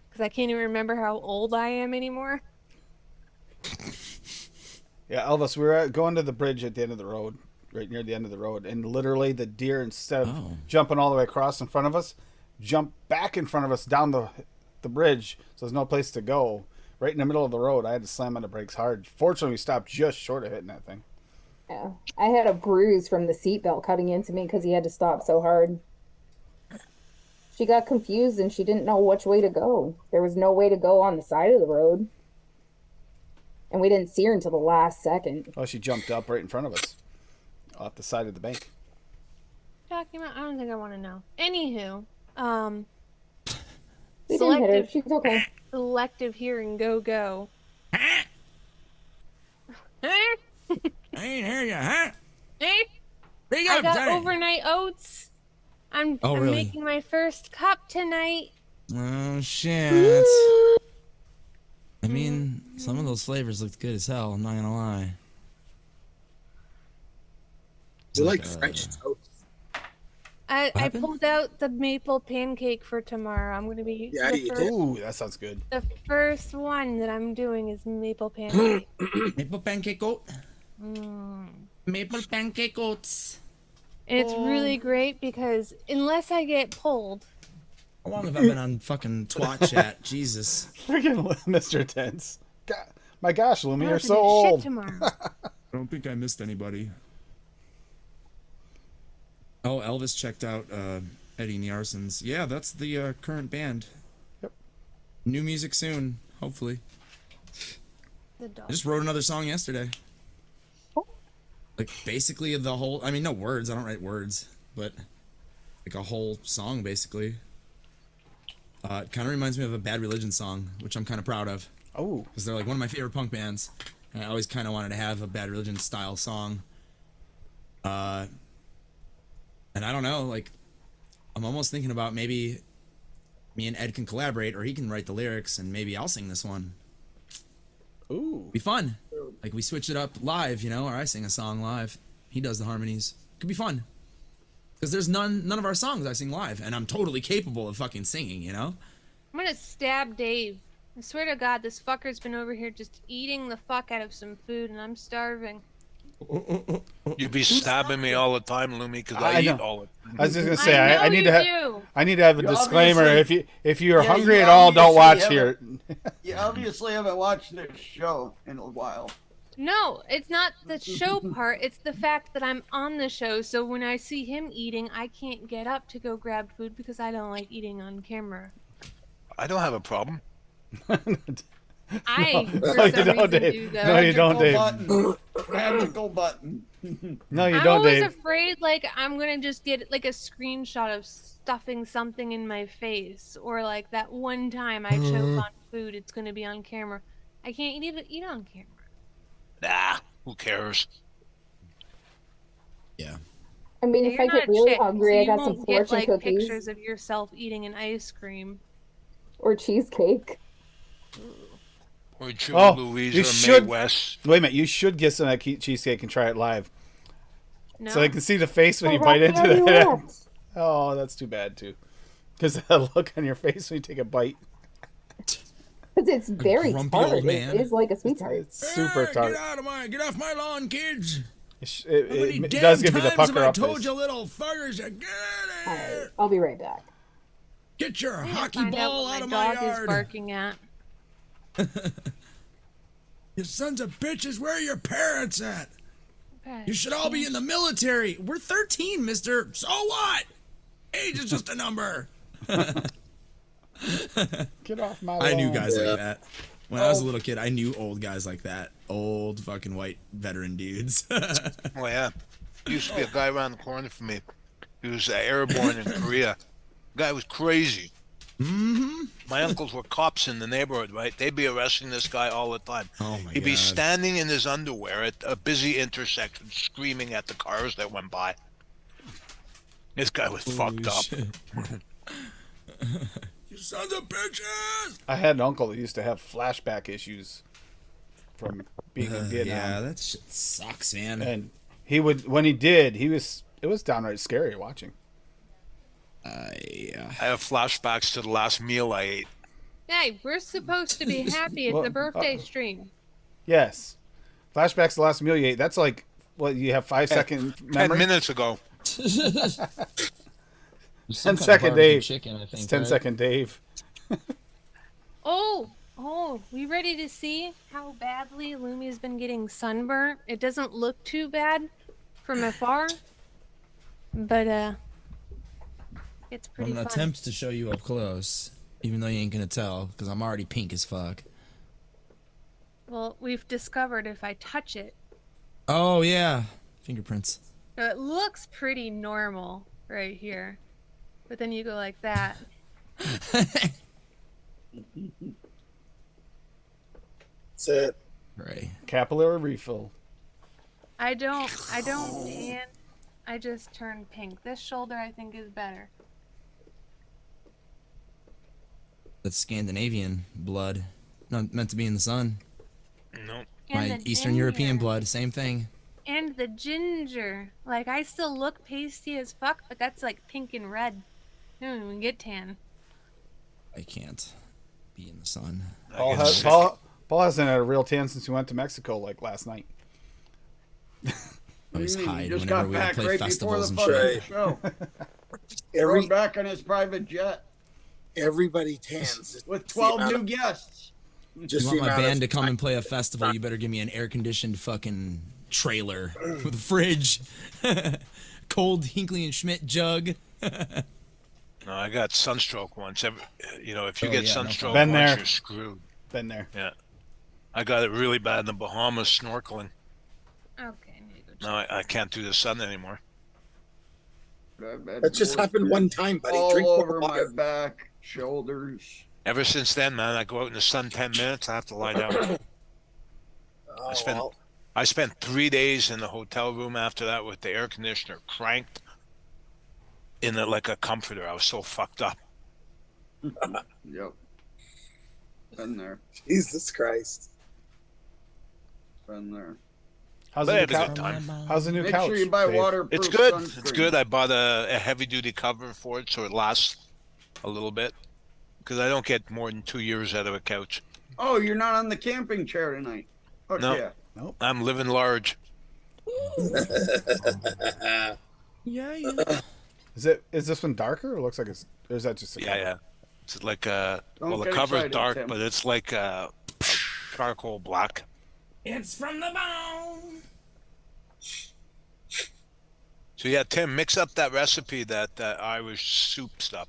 because I can't even remember how old I am anymore. yeah, Elvis, we were going to the bridge at the end of the road, right near the end of the road, and literally the deer, instead of Oh. jumping all the way across in front of us, jumped back in front of us down the bridge. So there's no place to go. Right in the middle of the road, I had to slam on the brakes hard. Fortunately, we stopped just short of hitting that thing. Yeah. I had a bruise from the seatbelt cutting into me because he had to stop so hard. She got confused and she didn't know which way to go. There was no way to go on the side of the road. And we didn't see her until the last second. Oh, she jumped up right in front of us, off the side of the bank. Talking about, I don't think I want to know. Anywho, We didn't hit her. selective, She's okay. selective hearing, go. I ain't hear you, huh? Eh? Big I up, got Johnny. overnight oats. I'm really? making my first cup tonight. Oh shit. I mean, some of those flavors looked good as hell. I'm not gonna lie. You like Like, French toast? I happened? pulled out the maple pancake for tomorrow. I'm gonna be Yeah, you did. Ooh, that sounds good. the first one that I'm doing is maple pancake. Maple pancake oat. Mm. Maple pancake oats. And it's really great because unless I get pulled, How long have I been on fucking twat chat? Jesus. Freaking Mr. Tense. God, my gosh, Lumi, I'll you're have to so do old. shit tomorrow. I don't think I missed anybody. Oh, Elvis checked out Eddie Nyarson's. Yeah, that's the current band. Yep. New music soon, hopefully. The dog. I just wrote another song yesterday. Like basically the whole, I mean, no words, I don't write words, but like a whole song basically. It kind of reminds me of a Bad Religion song, which I'm kind of proud of. Oh, Because they're like one of my favorite punk bands. And I always kind of wanted to have a Bad Religion style song. And I don't know, like, I'm almost thinking about maybe Me and Ed can collaborate, or he can write the lyrics, and maybe I'll sing this one. Ooh. Be fun. Like we switch it up live, or I sing a song live. He does the harmonies. Could be fun. Because there's none of our songs I sing live, and I'm totally capable of fucking singing, I'm gonna stab Dave. I swear to God, this fucker's been over here just eating the fuck out of some food, and I'm starving. You'd be stabbing me all the time, Lumi, because I eat all the time. I was just gonna say I need to have a You disclaimer. obviously- If you're Yeah, hungry you at all, don't watch obviously here. You obviously haven't watched this show in a while. No, it's not the show part. It's the fact that I'm on the show. So when I see him eating, I can't get up to go grab food because I don't like eating on camera. I don't have a problem. I, for No, you some don't, reason, Dave. do though. No, you don't, Dave. Magical button. No, you I'm don't, always Dave. afraid, like, I'm gonna just get, like, a screenshot of stuffing something in my face. Or, like, that one time I choke on food, it's gonna be on camera. I can't even eat on camera. Nah, who cares? Yeah. I mean, Yeah, if I you're get not a really chick, hungry, so I you got some won't get, fortune like, cookies pictures of yourself eating an ice cream. or cheesecake. Or Drew Oh, Louise you or should. Mae West. Wait a minute. You should get some of that cheesecake and try it live, No. so I can see the face when Oh, you bite Rocky into already it. left. Oh, that's too bad too. Because the look on your face when you take a bite. Because it's very grumpy tart. old man. It is like a sweet tart. It's super tart. Get off my lawn, kids. It does give me the pucker up face. little fuckers to get All right, I'll be right back. Get your I need to hockey find out ball what out of my my dog is yard. barking at. You sons of bitches, where are your parents at? Okay. You should all be in the military. We're 13, mister. So what? Age is just a number. Get off my lawn. I knew guys like that. When I was a little kid, I knew old guys like that. Old fucking white veteran dudes. Oh, yeah. There used to be a guy around the corner from me. He was airborne in Korea. Guy was crazy. Mm-hmm. My uncles were cops in the neighborhood, right? They'd be arresting this guy all the time. Oh, my He'd be God. standing in his underwear at a busy intersection screaming at the cars that went by. This guy was fucked up. You sons of bitches! I had an uncle that used to have flashback issues from being in Vietnam. Yeah, that shit sucks, man. And he would, when he did, it was downright scary watching. Yeah. I have flashbacks to the last meal I ate. Hey, we're supposed to be happy. It's Well, a birthday stream. Yes. Flashbacks to the last meal you ate. That's like, what, you have 5-second 10 memory? minutes ago. 10-second Dave. Chicken, I think, It's 10-second Dave. Oh, we ready to see how badly Lumi's been getting sunburnt? It doesn't look too bad from afar, but it's I'm pretty gonna fun. attempt to show you up close, even though you ain't gonna tell, because I'm already pink as fuck. Well, we've discovered if I touch it, Oh yeah, fingerprints. so it looks pretty normal right here, but then you go like that. That's it. Right. Capillary refill. I don't tan. I just turn pink. This shoulder I think is better. That's Scandinavian blood. Not meant to be in the sun. No. And My the Eastern European ginger. blood, same thing. And the ginger. Like, I still look pasty as fuck, but that's like pink and red. I don't even get tan. I can't be in the sun. Paul, get sick. Paul hasn't had a real tan since we went to Mexico like last night. I always You hide just whenever got we back play right before festivals the and fucking shit. show. Every Rode back on his private jet everybody tans. with It's the 12 amount new of- guests. Just You the want my amount band to of come and play a festival, you better give me an air-conditioned fucking trailer with a fridge, cold Hinkley and Schmidt jug. No, I got sunstroke once. If you Oh, get yeah, no sunstroke Been once, there. you're screwed. Been there. Yeah. I got it really bad in the Bahamas snorkeling. Okay, I need to go No, I can't do the sun anymore. That just happened one time, buddy. All Drink more over my water. back, shoulders. Ever since then, man, I go out in the sun 10 minutes, I have to lie down. Oh, spent- well. I spent 3 days in the hotel room after that with the air conditioner cranked in like a comforter. I was so fucked up. Yep. Been there. Jesus Christ. Been there. How's But I the new had a good couch? time. How's the new Make couch? sure you buy Dave? waterproof It's good. sunscreen. It's good. I bought a heavy duty cover for it so it lasts a little bit. Because I don't get more than 2 years out of a couch. Oh, you're not on the camping chair tonight. Oh, No. yeah. Nope. I'm living large. Yeah. Is this one darker? Or looks like it's. Or is that just a Yeah, cover? yeah. It's like Don't well, the get cover's excited, dark, Tim. but it's like a charcoal black. It's from the bone. So yeah, Tim, mix up that recipe, that Irish soup stuff.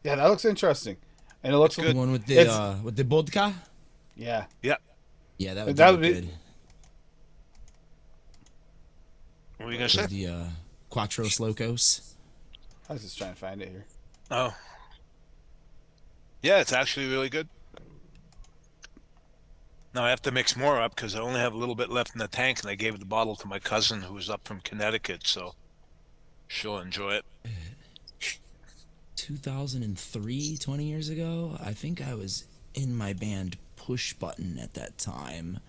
Yeah, that looks interesting, and it looks It's good. The one with It's- the vodka. Yeah, Yep. Yeah, that would, That do would be- good. What were you gonna say? With the Quattros Locos. I was just trying to find it here. Oh. Yeah, it's actually really good. Now I have to mix more up because I only have a little bit left in the tank, and I gave the bottle to my cousin who was up from Connecticut, so she'll enjoy it. 2003, 20 years ago, I think I was in my band Push Button at that time.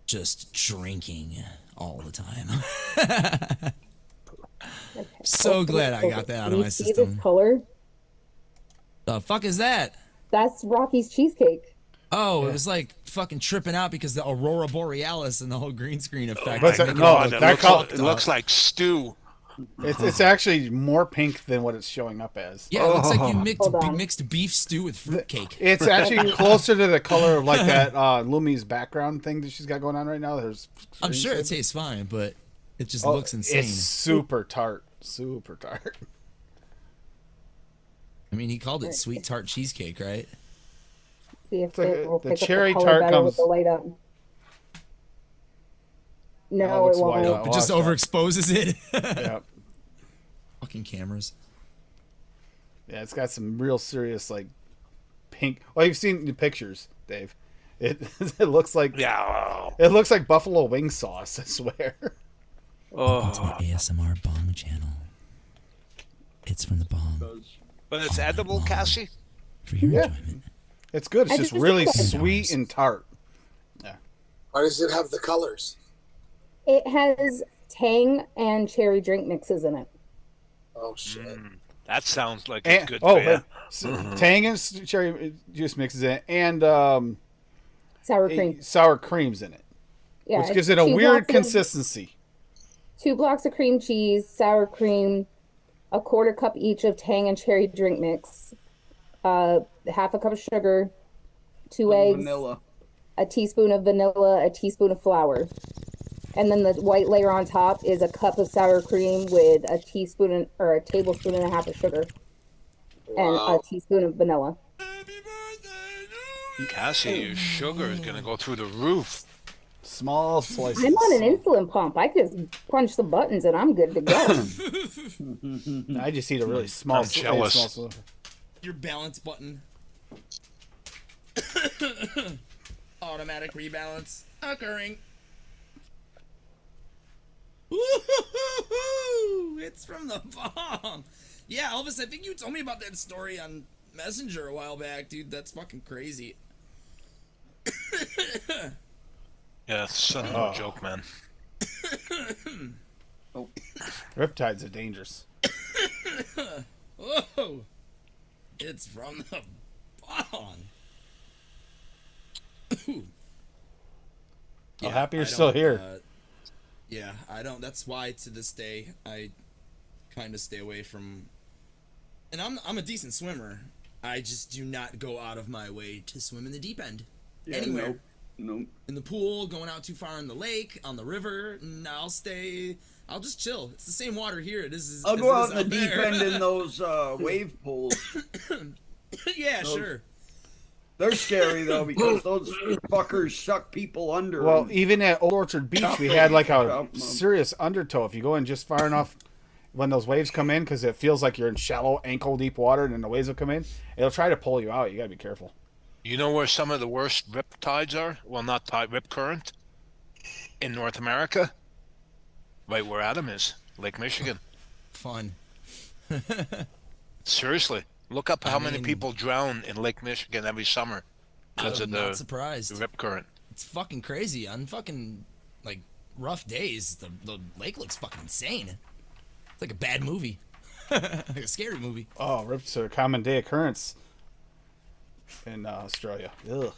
Just drinking all the time. So glad I got that out Can of you my see system. this color? The fuck is that? That's Rocky's cheesecake. Oh, it was like fucking tripping out because the Aurora Borealis and the whole green screen effect. But like, that- making no, it all it, that looks color- like, it looks like stew. It's actually more pink than what it's showing up as. Yeah, it looks like you Hold on. mixed beef stew with fruitcake. It's actually closer to the color of like that Lumi's background thing that she's got going on right now. I'm sure it tastes fine, but it just Oh, looks insane. It's super tart. Super tart. I mean, he called it sweet tart cheesecake, right? See if like it will the pick cherry up the color tart better with comes- the light up. No, Oh, it looks it won't. white. Nope, it just watch that. overexposes it. Yeah. Fucking cameras. Yeah, it's got some real serious like pink. Well, you've seen the pictures, Dave. It it looks like Yeah. it looks like buffalo wing sauce. I swear. Welcome to Oh. the ASMR Bong channel. It's from the Bong But it's edible, Cassie? for your Yeah. enjoyment. It's good. It's I just just really said that. sweet and tart. Why does it have the colors? It has tang and cherry drink mixes in it. Oh shit. That sounds like it's And, good oh, for you. tang and cherry juice mixes in it, and Sour cream. sour creams in it, Yeah, which it's gives it a 2 weird blocks of- consistency. 2 blocks of cream cheese, sour cream, a 1/4 cup each of tang and cherry drink mix, half a cup of sugar, 2 eggs, Vanilla. a teaspoon of vanilla, a teaspoon of flour. And then the white layer on top is a cup of sour cream with a teaspoon or a tablespoon and a half of sugar and a Wow. teaspoon of vanilla. Cassie, your sugar is going to go through the roof. Small slices. I'm on an insulin pump. I just punch the buttons and I'm good to go. I just eat a really small. I'm jealous. small Your balance button. Automatic rebalance occurring. Woo-hoo-hoo-hoo! It's from the Bong. Yeah, Elvis, I think you told me about that story on Messenger a while back, dude. That's fucking crazy. Yeah, son of a joke, man. Riptides are dangerous. Whoa! It's from the Bong. I'm happy you're I still don't, here. Yeah, I don't. That's why to this day I kind of stay away from. And I'm a decent swimmer. I just do not go out of my way to swim in the deep end. Yeah, Anywhere. Nope. In the pool, going out too far in the lake, on the river, and I'll stay. I'll just chill. It's the same water here. It is. I'll as go it out is in the deep there. end in those wave pools. Yeah, sure. They're scary though because those fuckers suck people under. Well, and- even at Old Orchard Beach, we had like a serious undertow. If you go in just far enough when those waves come in, because it feels like you're in shallow, ankle-deep water, and then the waves will come in, it'll try to pull you out. You gotta be careful. You know where some of the worst rip tides are? Well, not tide, rip current. In North America? Right where Adam is. Lake Michigan. Fun. Seriously, look up how many people drown in Lake Michigan every summer because of I'm not the surprised. rip current. It's fucking crazy. On fucking like rough days, the lake looks fucking insane. It's like a bad movie, like a scary movie. Oh, rips are a common day occurrence in Australia. Ugh.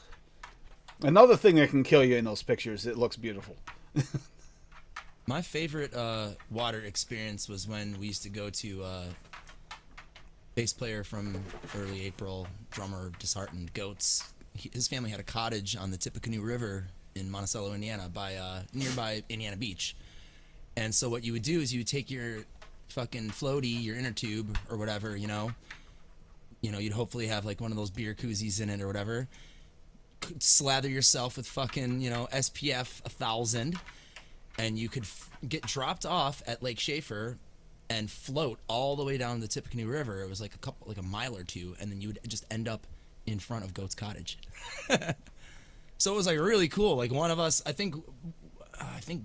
Another thing that can kill you in those pictures, it looks beautiful. My favorite water experience was when we used to go to bass player from Early April, drummer of Disheartened Goats. His family had a cottage on the Tippecanoe River in Monticello, Indiana, by nearby Indiana Beach. And so what you would do is you would take your fucking floaty, your inner tube or whatever, you know, you'd hopefully have like one of those beer koozies in it or whatever. Slather yourself with fucking, SPF 1000, and you could get dropped off at Lake Schaefer and float all the way down the Tippecanoe River. It was like a mile or two, and then you would just end up in front of Goat's cottage. So it was like really cool. Like one of us, I think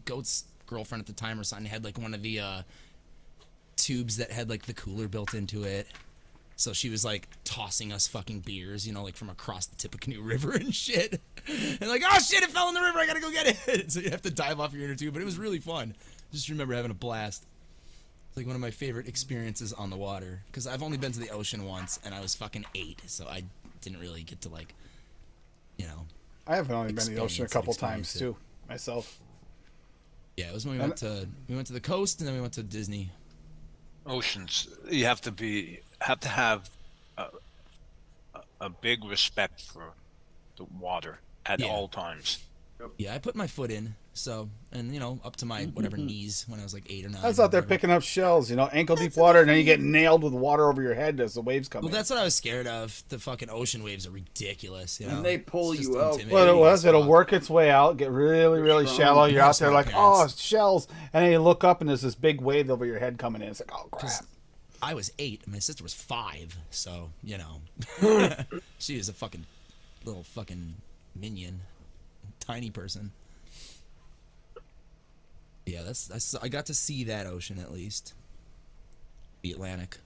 Goat's girlfriend at the time or something had like one of the tubes that had like the cooler built into it. So she was like tossing us fucking beers, like from across the Tippecanoe River and shit. And like, oh shit, it fell in the river, I gotta go get it. So you have to dive off your inner tube, but it was really fun. Just remember having a blast. It's like one of my favorite experiences on the water. Because I've only been to the ocean once, and I was fucking 8, so I didn't really get to like, I have only been to the ocean a couple times too, myself. Yeah, it was when we went to the coast, and then we went to Disney. Oceans, you have to have a big respect for the water at all times. Yeah, I put my foot in, so, and up to my whatever knees when I was like 8 or 9. I was out there picking up shells, ankle deep water, and then you get nailed with water over your head as the waves come in. Well, that's what I was scared of. The fucking ocean waves are ridiculous. And they pull you out. Well, it was. It'll work its way out, get really, really shallow. You're out there like, oh, shells, and then you look up and there's this big wave over your head coming in. It's like, oh crap. I was 8, and my sister was 5, so she was a fucking little fucking minion, tiny person. Yeah, I got to see that ocean at least, the Atlantic.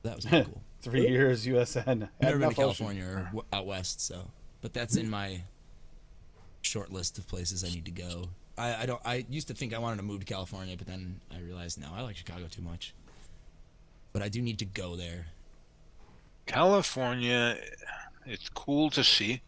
That was pretty cool. 3 years USN. Never been to California or out west, so, but that's in my short list of places I need to go. I used to think I wanted to move to California, but then I realized no, I like Chicago too much. But I do need to go there. California, it's cool to see.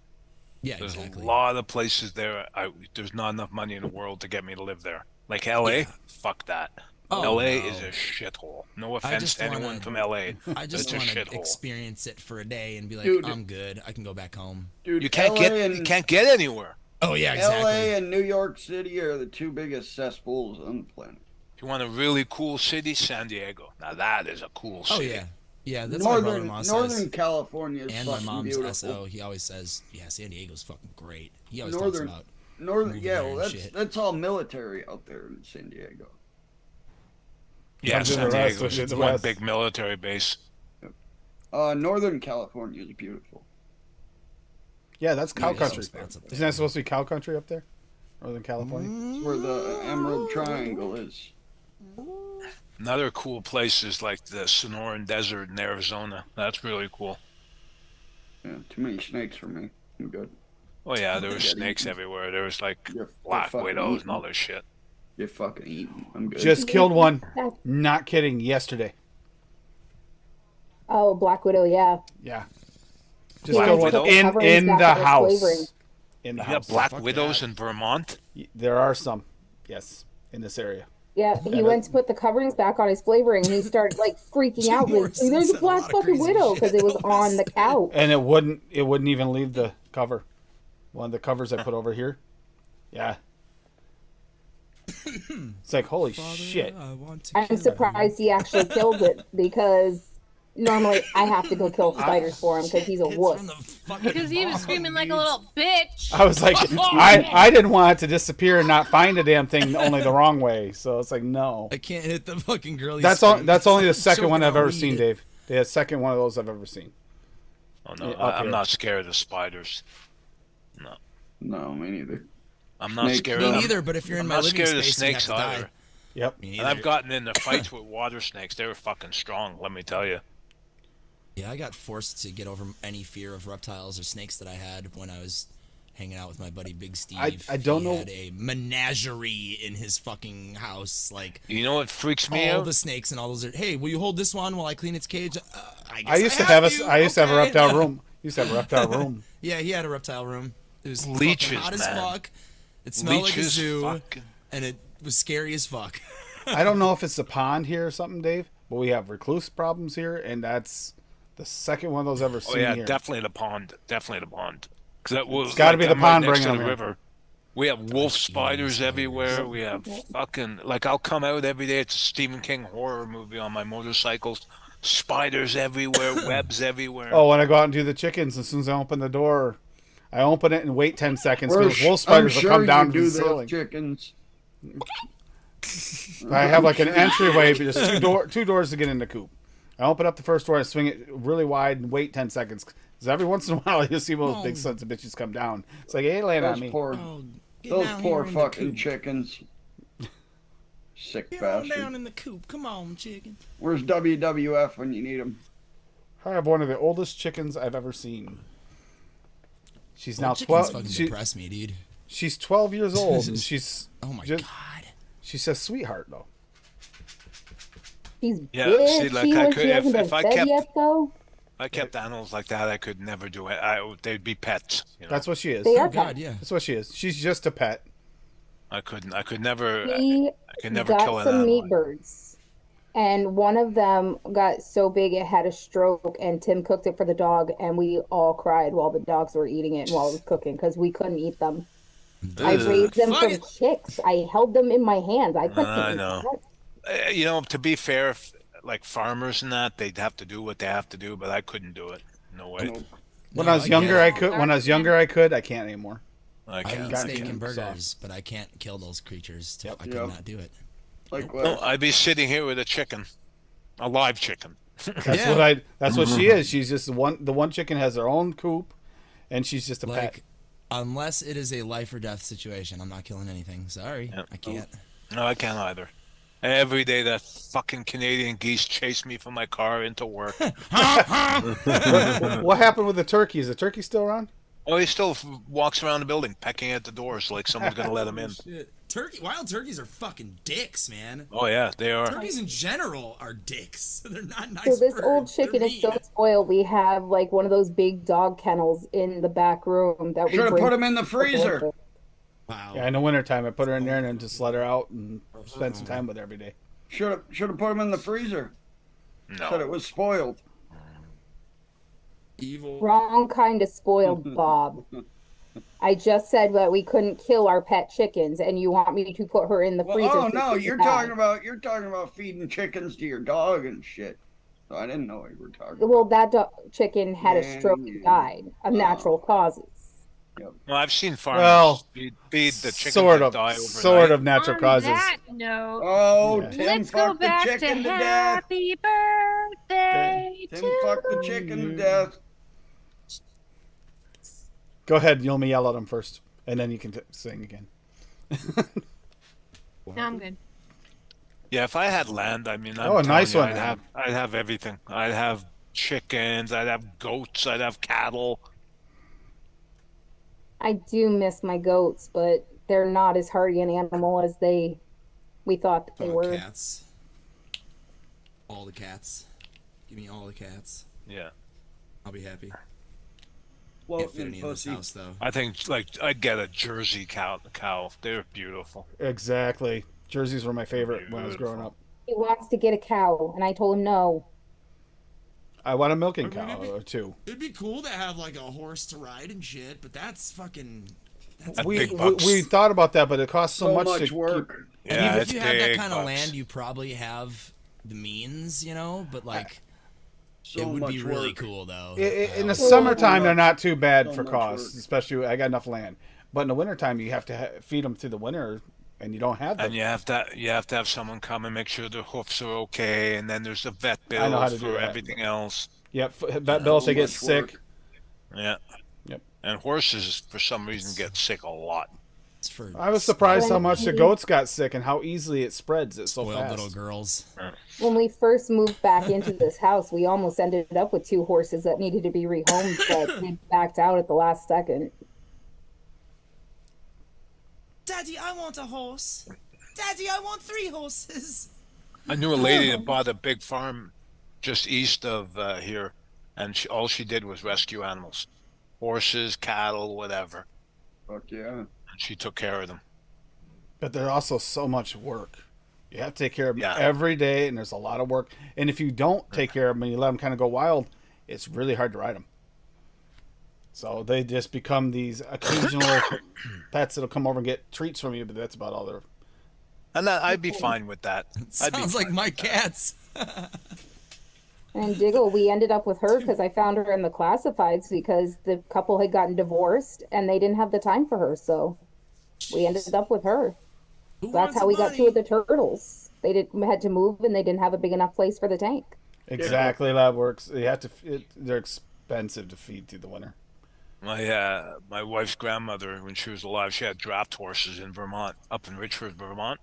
Yeah, there's exactly. a lot of places there. There's not enough money in the world to get me to live there. Like LA, fuck that. Oh, LA no. is a shithole. No offense to anyone from LA. I just want to shithole. experience it for a day and be like, Dude. I'm good. I can go back home. Dude, You can't get anywhere. Oh yeah, exactly. LA and New York City are the 2 biggest cesspools on the planet. If you want a really cool city, San Diego. Now that is a cool city. Oh yeah. Yeah, that's what my brother-in-law says. Northern California is and my fucking mom's beautiful. SO, he always says, yeah, San Diego's fucking great. He always talks about Northern, moving yeah, there well, and shit. that's all military out there in San Diego. Yeah, Comes in San the rest, Diego which is is the one rest. big military base. Northern California is beautiful. Yeah, that's cow Yeah, there's country. some spots up there. Isn't that supposed to be cow country up there? Northern California? It's where the Emerald Triangle is. Another cool place is like the Sonoran Desert in Arizona. That's really cool. Yeah, too many snakes for me. I'm good. Oh yeah, there were Yeah, snakes you- everywhere. There was like You're black fucking widows eating. and all this shit. You're fucking eating. I'm good. Just killed one. Not kidding. Yesterday. Oh, Black Widow, yeah. Yeah. He Just Black killed wants to one Widow? put in coverings back the on his house. flavoring. In the You house. got black Fuck widows that. in Vermont? There are some. Yes, in this area. Yeah, he went to put the coverings back on his flavoring, and he started like freaking out. Jim Like, Morrison there's said a a black lot of fucking crazy widow shit because it was on the couch. And it wouldn't even leave the cover. One of the covers I put over here. Yeah. It's like, holy shit. I'm surprised he actually killed it because normally I have to go kill spiders for him because he's a wuss. Because he was screaming like a little bitch. I was like, I didn't want it to disappear and not find the damn thing only the wrong way. So it's like, no. I can't hit the fucking girl. That's only the second one I've ever seen, Dave. The second one of those I've ever seen. Oh no, Yeah, up I'm here. not scared of spiders. No, me neither. I'm not Snakes. scared Me of neither, but if you're in I'm my not living scared of space, you have snakes to die. either. Yep. Me And I've neither. gotten into fights with water snakes. They were fucking strong, let me tell you. Yeah, I got forced to get over any fear of reptiles or snakes that I had when I was hanging out with my buddy Big Steve. I don't he know. had a menagerie in his fucking house. Like, You know what freaks me all out? the snakes and all those. Hey, will you hold this one while I clean its cage? I guess I used to have to. I used to have a Okay. reptile room. Used to have a reptile room. Yeah, he had a reptile room. It was Leeches, fucking hot as man. fuck. It smelled like a Leeches zoo, fucking- and it was scary as fuck. I don't know if it's the pond here or something, Dave, but we have recluse problems here, and that's the second one of those I've ever Oh seen yeah, here. definitely the pond. Definitely the pond. Because that was gotta be the I'm right pond next bringing to the them here. river. We have wolf spiders everywhere. We have fucking like I'll come out every day. It's a Stephen King horror movie on my motorcycles. Spiders everywhere, webs everywhere. Oh, when I go out and do the chickens, as soon as I open the door, I open it and wait 10 seconds We're because wolf I'm spiders will sure come down you from do the those ceiling. chickens. I have like an entryway, but there's two doors to get in the coop. I open up the first door, I swing it really wide, and wait 10 seconds. Because every once in a while, you'll see one of those big sons of bitches come down. It's like, hey, land on Those me. poor, Oh, get those down poor here in the fucking coop. chickens. Sick Get on bastard. down in the coop. Come on, chicken. Where's WWF when you need them? I have one of the oldest chickens I've ever seen. She's now Well, chickens 12. fucking depress me, dude. She's 12 years old, and she's Oh my just, god. she's a sweetheart though. She's Yeah, bitchy see, like, I when could- she hasn't if been I fed kept- yet, though. If I kept animals like that, I could never do it. They'd be pets. You know? That's what she is. They Oh are god, pets. yeah. That's what she is. She's just a pet. I couldn't. I could never. We I could never kill got an some animal. meat birds, and one of them got so big it had a stroke, and Tim cooked it for the dog, and we all cried while the dogs were eating it and while it was cooking because we couldn't eat them. I Ugh. raised them Fuck from it. chicks. I held them in my hands. I couldn't I eat know. that. You know, to be fair, like farmers and that, they'd have to do what they have to do, but I couldn't do it. No way. Nope. When No, I was get younger, it. I could. When I was younger, I could. I can't anymore. I I can't. eat Got steak it. and burgers, but I can't kill those creatures. Yep. I could Yep. not do it. Like No, what? I'd be sitting here with a chicken, a live chicken. That's Yeah. what I. That's what she is. She's just the one chicken has her own coop, and she's just a pet. Like, unless it is a life or death situation, I'm not killing anything. Sorry, Yep. I can't. No, I can't either. Every day that fucking Canadian geese chase me from my car into work. What happened with the turkey? Is the turkey still around? Oh, he still walks around the building, pecking at the doors like someone's gonna let him in. Shit. Wild turkeys are fucking dicks, man. Oh yeah, they are. Turkeys in general are dicks. They're not nice. So this birds. old They're chicken is so mean. spoiled. We have like one of those big dog kennels in the back room that we Should have bring put them in the freezer. Wow. Yeah, in the wintertime, I put her in there and then just let her out and spend some time with her every day. Should have put them in the freezer. Said it No. was spoiled. Evil. Wrong kind of spoiled, Bob. I just said that we couldn't kill our pet chickens, and you want me to put her in the Well, freezer. oh so no, she you're can talking have- about feeding chickens to your dog and shit. So I didn't know what you were talking Well, about. that chicken had a stroke and Yeah. died of natural causes. Well, I've seen farmers Well, feed the chickens Sort that of, die overnight. sort of natural On causes. that note, Oh, Yeah. Tim let's go fucked the back to chicken to death. happy birthday Tim to fucked the chicken to death. Go ahead, you'll me yell at him first, and then you can sing again. No, I'm good. Yeah, if I had land, I mean, I'm Oh, a telling nice you, one, I'd have everything. I'd have chickens. I'd have goats. I'd have cattle. I do miss my goats, but they're not as hardy an animal as we thought they Oh, were. cats. All the cats. Give me all the cats. Yeah, I'll be happy. Can't fit Floating any in this pussy. house though. I think like I'd get a Jersey cow. They're beautiful. Exactly. Jerseys were my favorite when I was growing up. He wants to get a cow, and I told him no. I want a milking Or cow maybe- or two. It'd be cool to have like a horse to ride and shit, but that's fucking. That's That's We, big we bucks. we thought about that, but it costs so, So much, much to work. keep. And Yeah, even if it's you have that big kind of bucks. land, you probably have the means, you know. But like, So it would much be really work. cool though. In the So summertime, much- they're not too bad so for much costs, work. especially I got enough land. But in the wintertime, you have to feed them through the winter, and you don't have them. And you have to have someone come and make sure the hoofs are okay, and then there's a vet I know how bill to do for that. everything else. Yep, that bill if they get much sick. work. Yeah. Yep. And horses, for some reason, get sick a lot. It's for I was surprised how When much the we- goats got sick and how easily it spreads it so spoiled fast. little girls. When we first moved back into this house, we almost ended up with 2 horses that needed to be rehomed, but we backed out at the last second. Daddy, I want a horse. Daddy, I want 3 horses. I knew a lady that bought a big farm just east of here, and all she did was rescue animals, horses, cattle, whatever. Fuck yeah. And she took care of them. But they're also so much work. You have to take care of them Yeah. every day, and there's a lot of work. And if you don't take care of them and you let them kind of go wild, it's really hard to ride them. So they just become these occasional pets that'll come over and get treats from you, but that's about all they're. And I'd be fine with that. I'd be Sounds like fine my with that. cats. And Diggle, we ended up with her because I found her in the classifieds because the couple had gotten divorced and they didn't have the time for her, so we ended up with her. Who That's wants how we got 2 money? of the turtles. They had to move and they didn't have a big enough place for the tank. Exactly, that works. You have to. They're expensive to feed through the winter. My wife's grandmother, when she was alive, she had draft horses in Vermont, up in Richford, Vermont.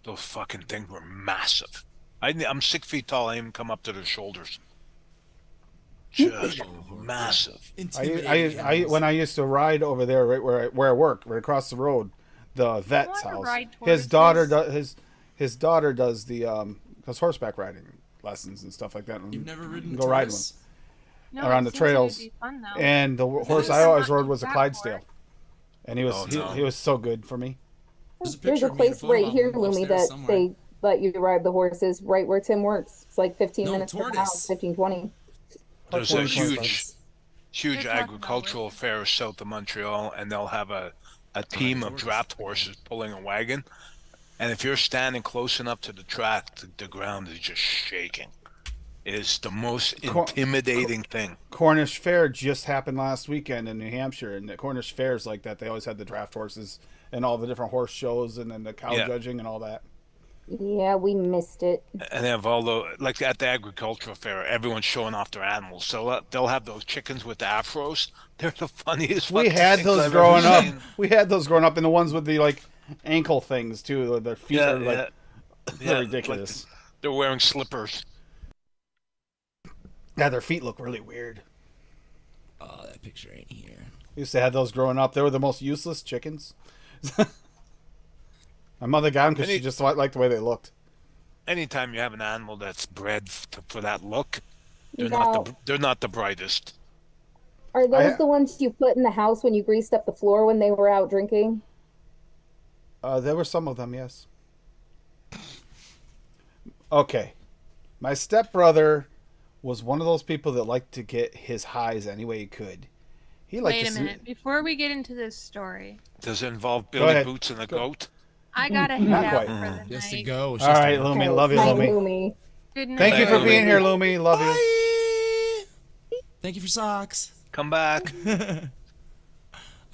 Those fucking things were massive. I'm 6 feet tall. I even come up to their shoulders. Just massive. I when I used to ride over there, right where I work, right across the road, the vet's wanna house. ride His daughter horses. does his daughter does the does horseback riding lessons and stuff like that. And You've never ridden go ride one. tortoise? No, Around it the seems like it'd trails. be fun, though. And the horse is I always not rode was a that Clydesdale, hard. and he was Oh, no. he was so good for me. There's a There's picture a of me in a place photo right album here, Lumi, upstairs that somewhere. they let you ride the horses right where Tim works. It's like 15 No, minutes from the tortoise. house, 15, 20. There's a Horse huge license. huge You're talking about agricultural horses. fair south of Montreal, and they'll have a team of tortoise. draft horses pulling a wagon. And if you're standing close enough to the track, the ground is just shaking. It is the most intimidating thing. Cornish Fair just happened last weekend in New Hampshire, and the Cornish Fairs like that. They always had the draft horses and all the different horse shows, and then the cow Yeah. judging and all that. Yeah, we missed it. And they have all the, like at the agricultural fair, everyone's showing off their animals. So they'll have those chickens with the afros. They're the funniest. We fucking had things those I've growing ever up. seen. We had those growing up, and the ones with the like ankle things too. Their feet Yeah, are like yeah. they're Yeah, ridiculous. They're wearing slippers. Yeah, their feet look really weird. Oh, that picture ain't here. We used to have those growing up. They were the most useless chickens. My mother got them because she just liked the way they looked. Anytime you have an animal that's bred for that look, they're Now, they're not the brightest. are those I- the ones you put in the house when you greased up the floor when they were out drinking? There were some of them, yes. Okay. My stepbrother was one of those people that liked to get his highs any way he could. He liked Wait to a see- minute. Before we get into this story, Does it involve Go Billy ahead. Boots and a goat? I gotta head Not out quite. for the She has to night. go. She All has to right, go. Lumi. Love you, Night, Lumi. Lumi. Good night. Thank you for Bye, being Lumi. here, Lumi. Love you. Bye. Thank you for socks. Come back. I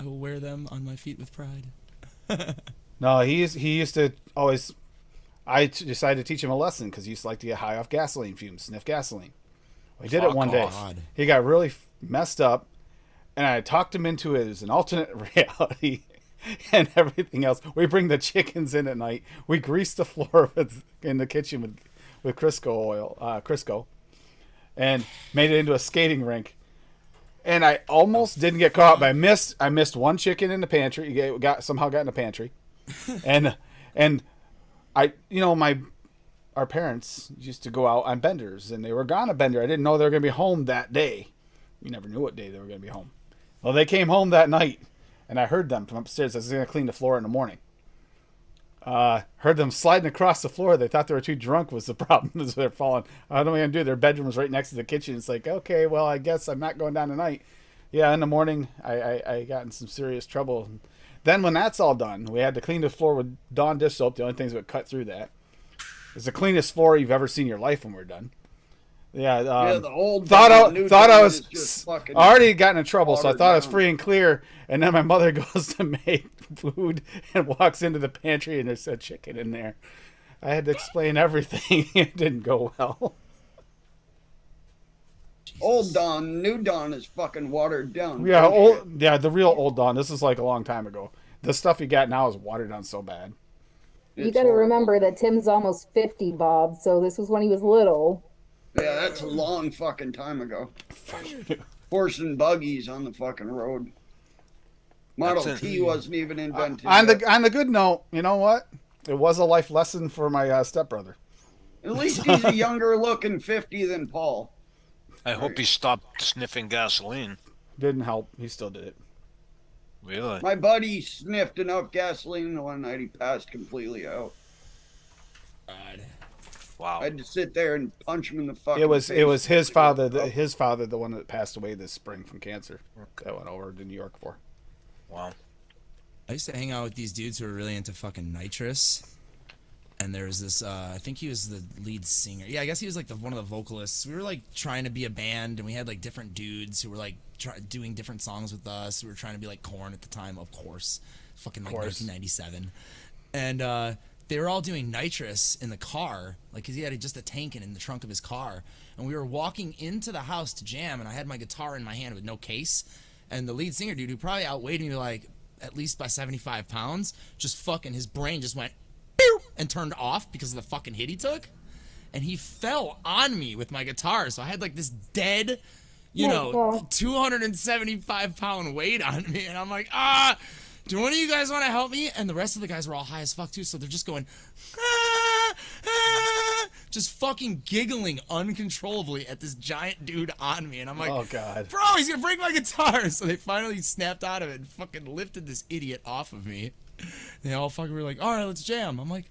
will wear them on my feet with pride. No, he used to always. Decided to teach him a lesson because he used to like to get high off gasoline fumes, sniff gasoline. We did it Fuck one day. off. He got really messed up, and I talked him into it as an alternate reality and everything else. We bring the chickens in at night. We grease the floor in the kitchen with Crisco oil, Crisco, and made it into a skating rink. And I almost didn't get caught, but I missed one chicken in the pantry. Somehow got in the pantry, and our parents used to go out on benders, and they were gone a bender. I didn't know they were going to be home that day. You never knew what day they were going to be home. Well, they came home that night, and I heard them from upstairs. I was going to clean the floor in the morning. Heard them sliding across the floor. They thought they were too drunk was the problem. As they're falling. I don't know what I'm going to do. Their bedroom was right next to the kitchen. It's like, okay, well, I guess I'm not going down tonight. Yeah, in the morning, I got in some serious trouble. Then when that's all done, we had to clean the floor with Dawn dish soap. The only things that would cut through that. It's the cleanest floor you've ever seen in your life when we're done. Yeah, Yeah, the old thought Dawn, the new I Dawn was is just fucking already gotten in trouble, so I watered thought I was down. free and clear. And then my mother goes to make food and walks into the pantry, and there's a chicken in there. I had to explain everything. It didn't go well. Old Dawn, new Dawn is fucking watered down. Yeah, Bullshit. the real old Dawn. This is like a long time ago. The stuff you got now is watered down so bad. You got to remember that Tim's almost 50, Bob. So this was when he was little. Yeah, that's a long fucking time ago. Horse and buggies on the fucking road. Model T wasn't even invented. On the good note, you know what? It was a life lesson for my stepbrother. At least he's a younger looking 50 than Paul. I hope he stopped sniffing gasoline. Didn't help. He still did it. Really? My buddy sniffed enough gasoline the one night he passed completely out. God. Wow. I had to sit there and punch him in the fucking It was face. his father, the one that passed away this spring from cancer. That went over to New York for. Wow. I used to hang out with these dudes who were really into fucking nitrous. And there was this, I think he was the lead singer. Yeah, I guess he was like one of the vocalists. We were like trying to be a band, and we had like different dudes who were like doing different songs with us. We were trying to be like Korn at the time, of course. Fucking like 1997. And they were all doing nitrous in the car, like, because he had just a tank in the trunk of his car. And we were walking into the house to jam, and I had my guitar in my hand with no case. And the lead singer dude, who probably outweighed me like at least by 75 pounds, just fucking, his brain just went and turned off because of the fucking hit he took, and he fell on me with my guitar. So I had like this dead, 275-pound weight on me, and I'm like, do one of you guys want to help me? And the rest of the guys were all high as fuck too, so they're just going, just fucking giggling uncontrollably at this giant dude on me, and I'm like, oh god, bro, he's gonna break my guitar. So they finally snapped out of it and fucking lifted this idiot off of me. They all fucking were like, all right, let's jam. I'm like,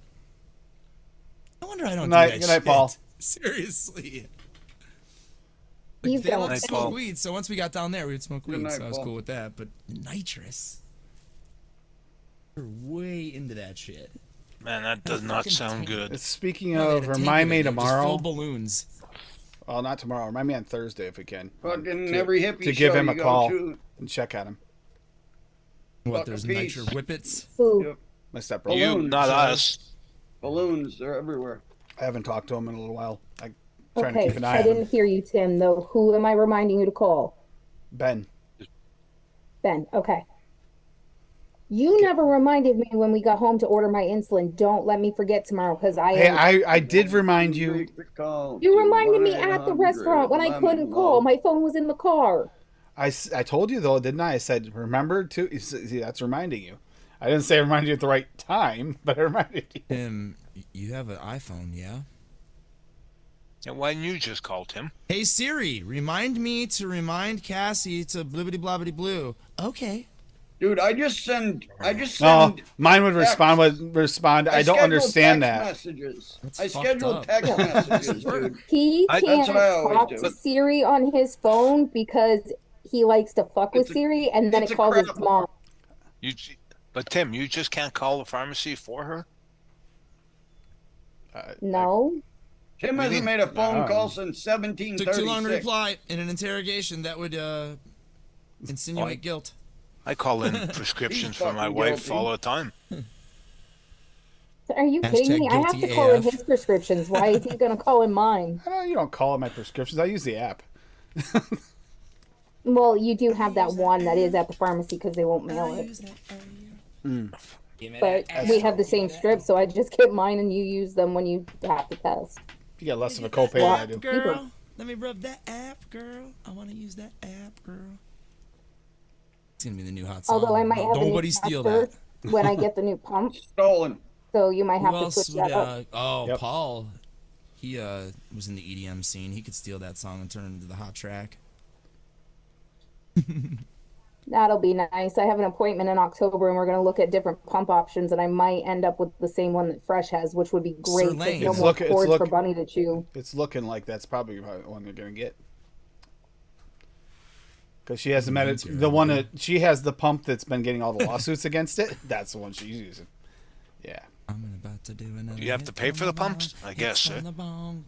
no wonder I don't do that Good night, shit. Paul. Seriously. He's They got don't a smoke Paul. weed, so once we got down there, we would smoke Good weed, night, so I was Paul. cool with that. But nitrous, we're way into that shit. Man, that does not fucking sound tank. good. Speaking No, they had of, a tank remind of it, me they would just tomorrow. fill balloons. Well, not tomorrow. Remind me on Thursday if we can. Fucking every hippie to give show him a you go call to. and check on him. What? Fucking There's peace. nitro whippets. Ooh. Yep. My stepbrother. You, Balloons, not uh, us. Balloons, they're everywhere. I haven't talked to him in a little while. I'm trying to Okay, keep an eye I on him. didn't hear you, Tim, though. Who am I reminding you to call? Ben. Ben, okay. You never reminded me when we got home to order my insulin. Don't let me forget tomorrow, because Hey, I did remind you. Make the call You to reminded me at the 1-800 restaurant when I lemon couldn't call. love. My phone was in the car. I told you though, didn't I? I said remember to. See, that's reminding you. I didn't say remind you at the right time, but I reminded you. Tim, you have an iPhone, yeah? And why didn't you just call Tim? Hey Siri, remind me to remind Cassie to blibbity blobbity blue. Okay. Dude, I just send. No, mine would text. respond. I don't schedule understand text that. Messages. That's I fucked schedule up. text messages, dude. He I- can't That's what I always talk do. to Siri on his phone because he likes to fuck with It's a- Siri, and then it's it a calls his crap. mom. But Tim, you just can't call the pharmacy for her? No. Tim hasn't made a phone call since 1736. Took too long to reply in an interrogation that would insinuate guilt. I call in prescriptions for my fucking wife guilty. all the time. Are you kidding Hashtag me? I have to guilty call in AF. his prescriptions. Why is he going to call in mine? You don't call it my prescriptions. I use the app. Well, you do have that one that is at the pharmacy because they won't mail it. But we have the same strip, so I just get mine and you use them when you have to test. You get less of a copay than I do. Girl, let me rub that app, girl. I want to use that app, girl. It's gonna be the new hot song. Although I might have a new Nobody steal tester that. when I get the new pump, Stolen. so you might Who have to else switch would? that up. Oh, Paul. He was in the EDM scene. He could steal that song and turn it into the hot track. That'll be nice. I have an appointment in October, and we're going to look at different pump options, and I might end up with the same one that Fresh has, which would be great. Sir Lane. No It's more look- it's cords look- for Bunny to chew. It's looking like that's probably the one you're gonna get. Because she has the one that she has the pump that's been getting all the lawsuits against it. That's the one she's using. Yeah. I'm about to do another. Do you have to pay for the pumps? I guess, eh?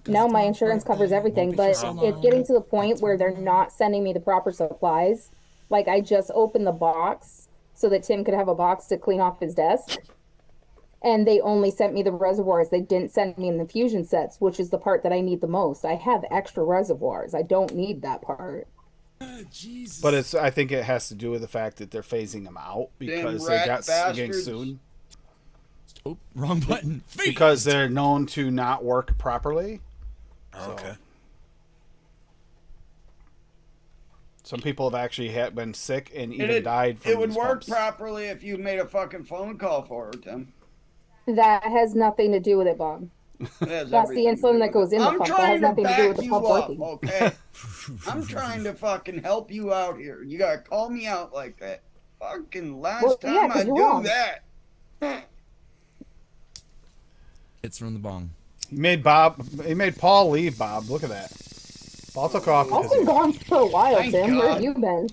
No, my insurance covers everything, but it's getting to the point where they're not sending me the proper supplies. Like, I just opened the box so that Tim could have a box to clean off his desk. And they only sent me the reservoirs. They didn't send me the infusion sets, which is the part that I need the most. I have extra reservoirs. I don't need that part. Jesus. But I think it has to do with the fact that they're phasing them out because they got getting sued. Oh, wrong button. Because they're known to not work properly. Okay. Some people have actually been sick and even died from It would these work pumps. properly if you made a fucking phone call for her, Tim. That has nothing to do with it, Bob. That's the insulin that goes in the pump. That has nothing to do with the pump working. Okay? I'm trying to fucking help you out here. You gotta call me out like that. Fucking last time I do that. It's from the bong. He made Paul leave, Bob. Look at that. Paul took off. I've been gone for a while, Thank Tim. Where God. have you been?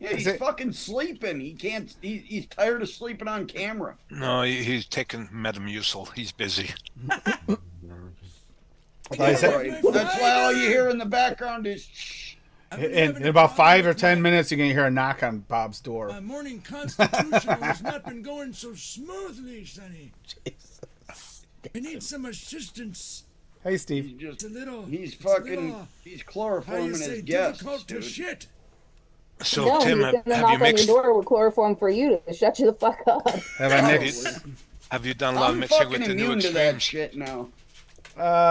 Yeah, he's fucking sleeping. He can't. He's tired of sleeping on camera. No, he's taking Metamucil. He's busy. That's why all you hear in the background is. Shh. In about 5 or 10 minutes, you're gonna hear a knock on Bob's door. My morning constitutional has not been going so smoothly, Sonny. I need some assistance. Hey, Steve. He's chloroforming his guests, difficult to dude. shit. So, No, Tim, he's gonna have knock you on mixed? your door with chloroform for you to shut you the fuck up. Have you done a lot of I'm mixing fucking with the new immune to that extremes? shit now.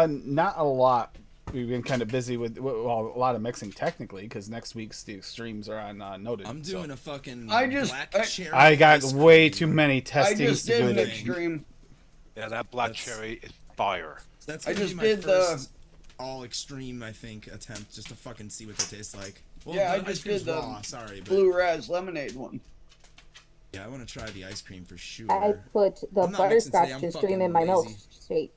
Not a lot. We've been kind of busy with a lot of mixing technically because next week's the extremes are on Noted. I'm doing a fucking black cherry. I got way too many I testings just to do did an it. extreme. Yeah, that black cherry is fire. That's I gonna just be my did first all extreme, I think, attempt just to fucking see what they taste like. Well, Yeah, I the ice just cream's did the raw, sorry, but Blue Raz lemonade one. yeah, I want to try the ice cream for sure. I put the I'm not mixing today, butterscotch I'm extreme in fucking my lazy. milkshake.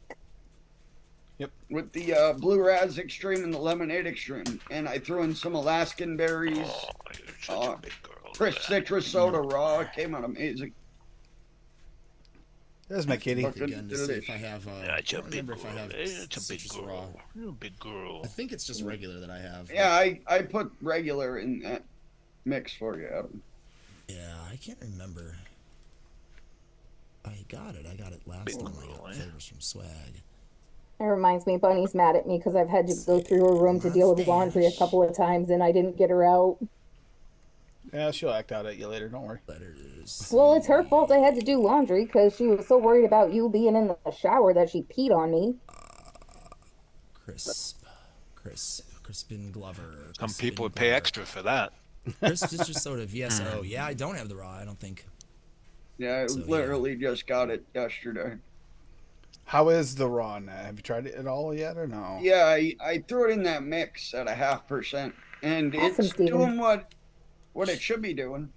With the Blue Raz extreme and the lemonade extreme, and I threw in some Alaskan berries. Oh, you're such a big girl. Crisp citrus soda raw. It came out amazing. There's my kitty. Again to see if I have. I It's a don't big remember if I girl. have It's a big citrus raw. girl. You're a big girl. I think it's just regular that I have. Yeah, I put regular in that mix for you, Adam. Yeah, I can't remember. I got it last time I got flavors from Swag. It reminds me, Bunny's mad at me because I've had to go through her room to deal with laundry a couple of times and I didn't get her out. Yeah, she'll act out at you later. Don't worry. Well, it's her fault I had to do laundry because she was so worried about you being in the shower that she peed on me. Crispin Glover. Some people would pay extra for that. Crisp citrus soda VSO. Yeah, I don't have the raw. I don't think. Yeah, I literally just got it yesterday. How is the raw now? Have you tried it at all yet or no? Yeah, I threw it in that mix at 0.5%, and Awesome, it's Steven. doing what it should be doing.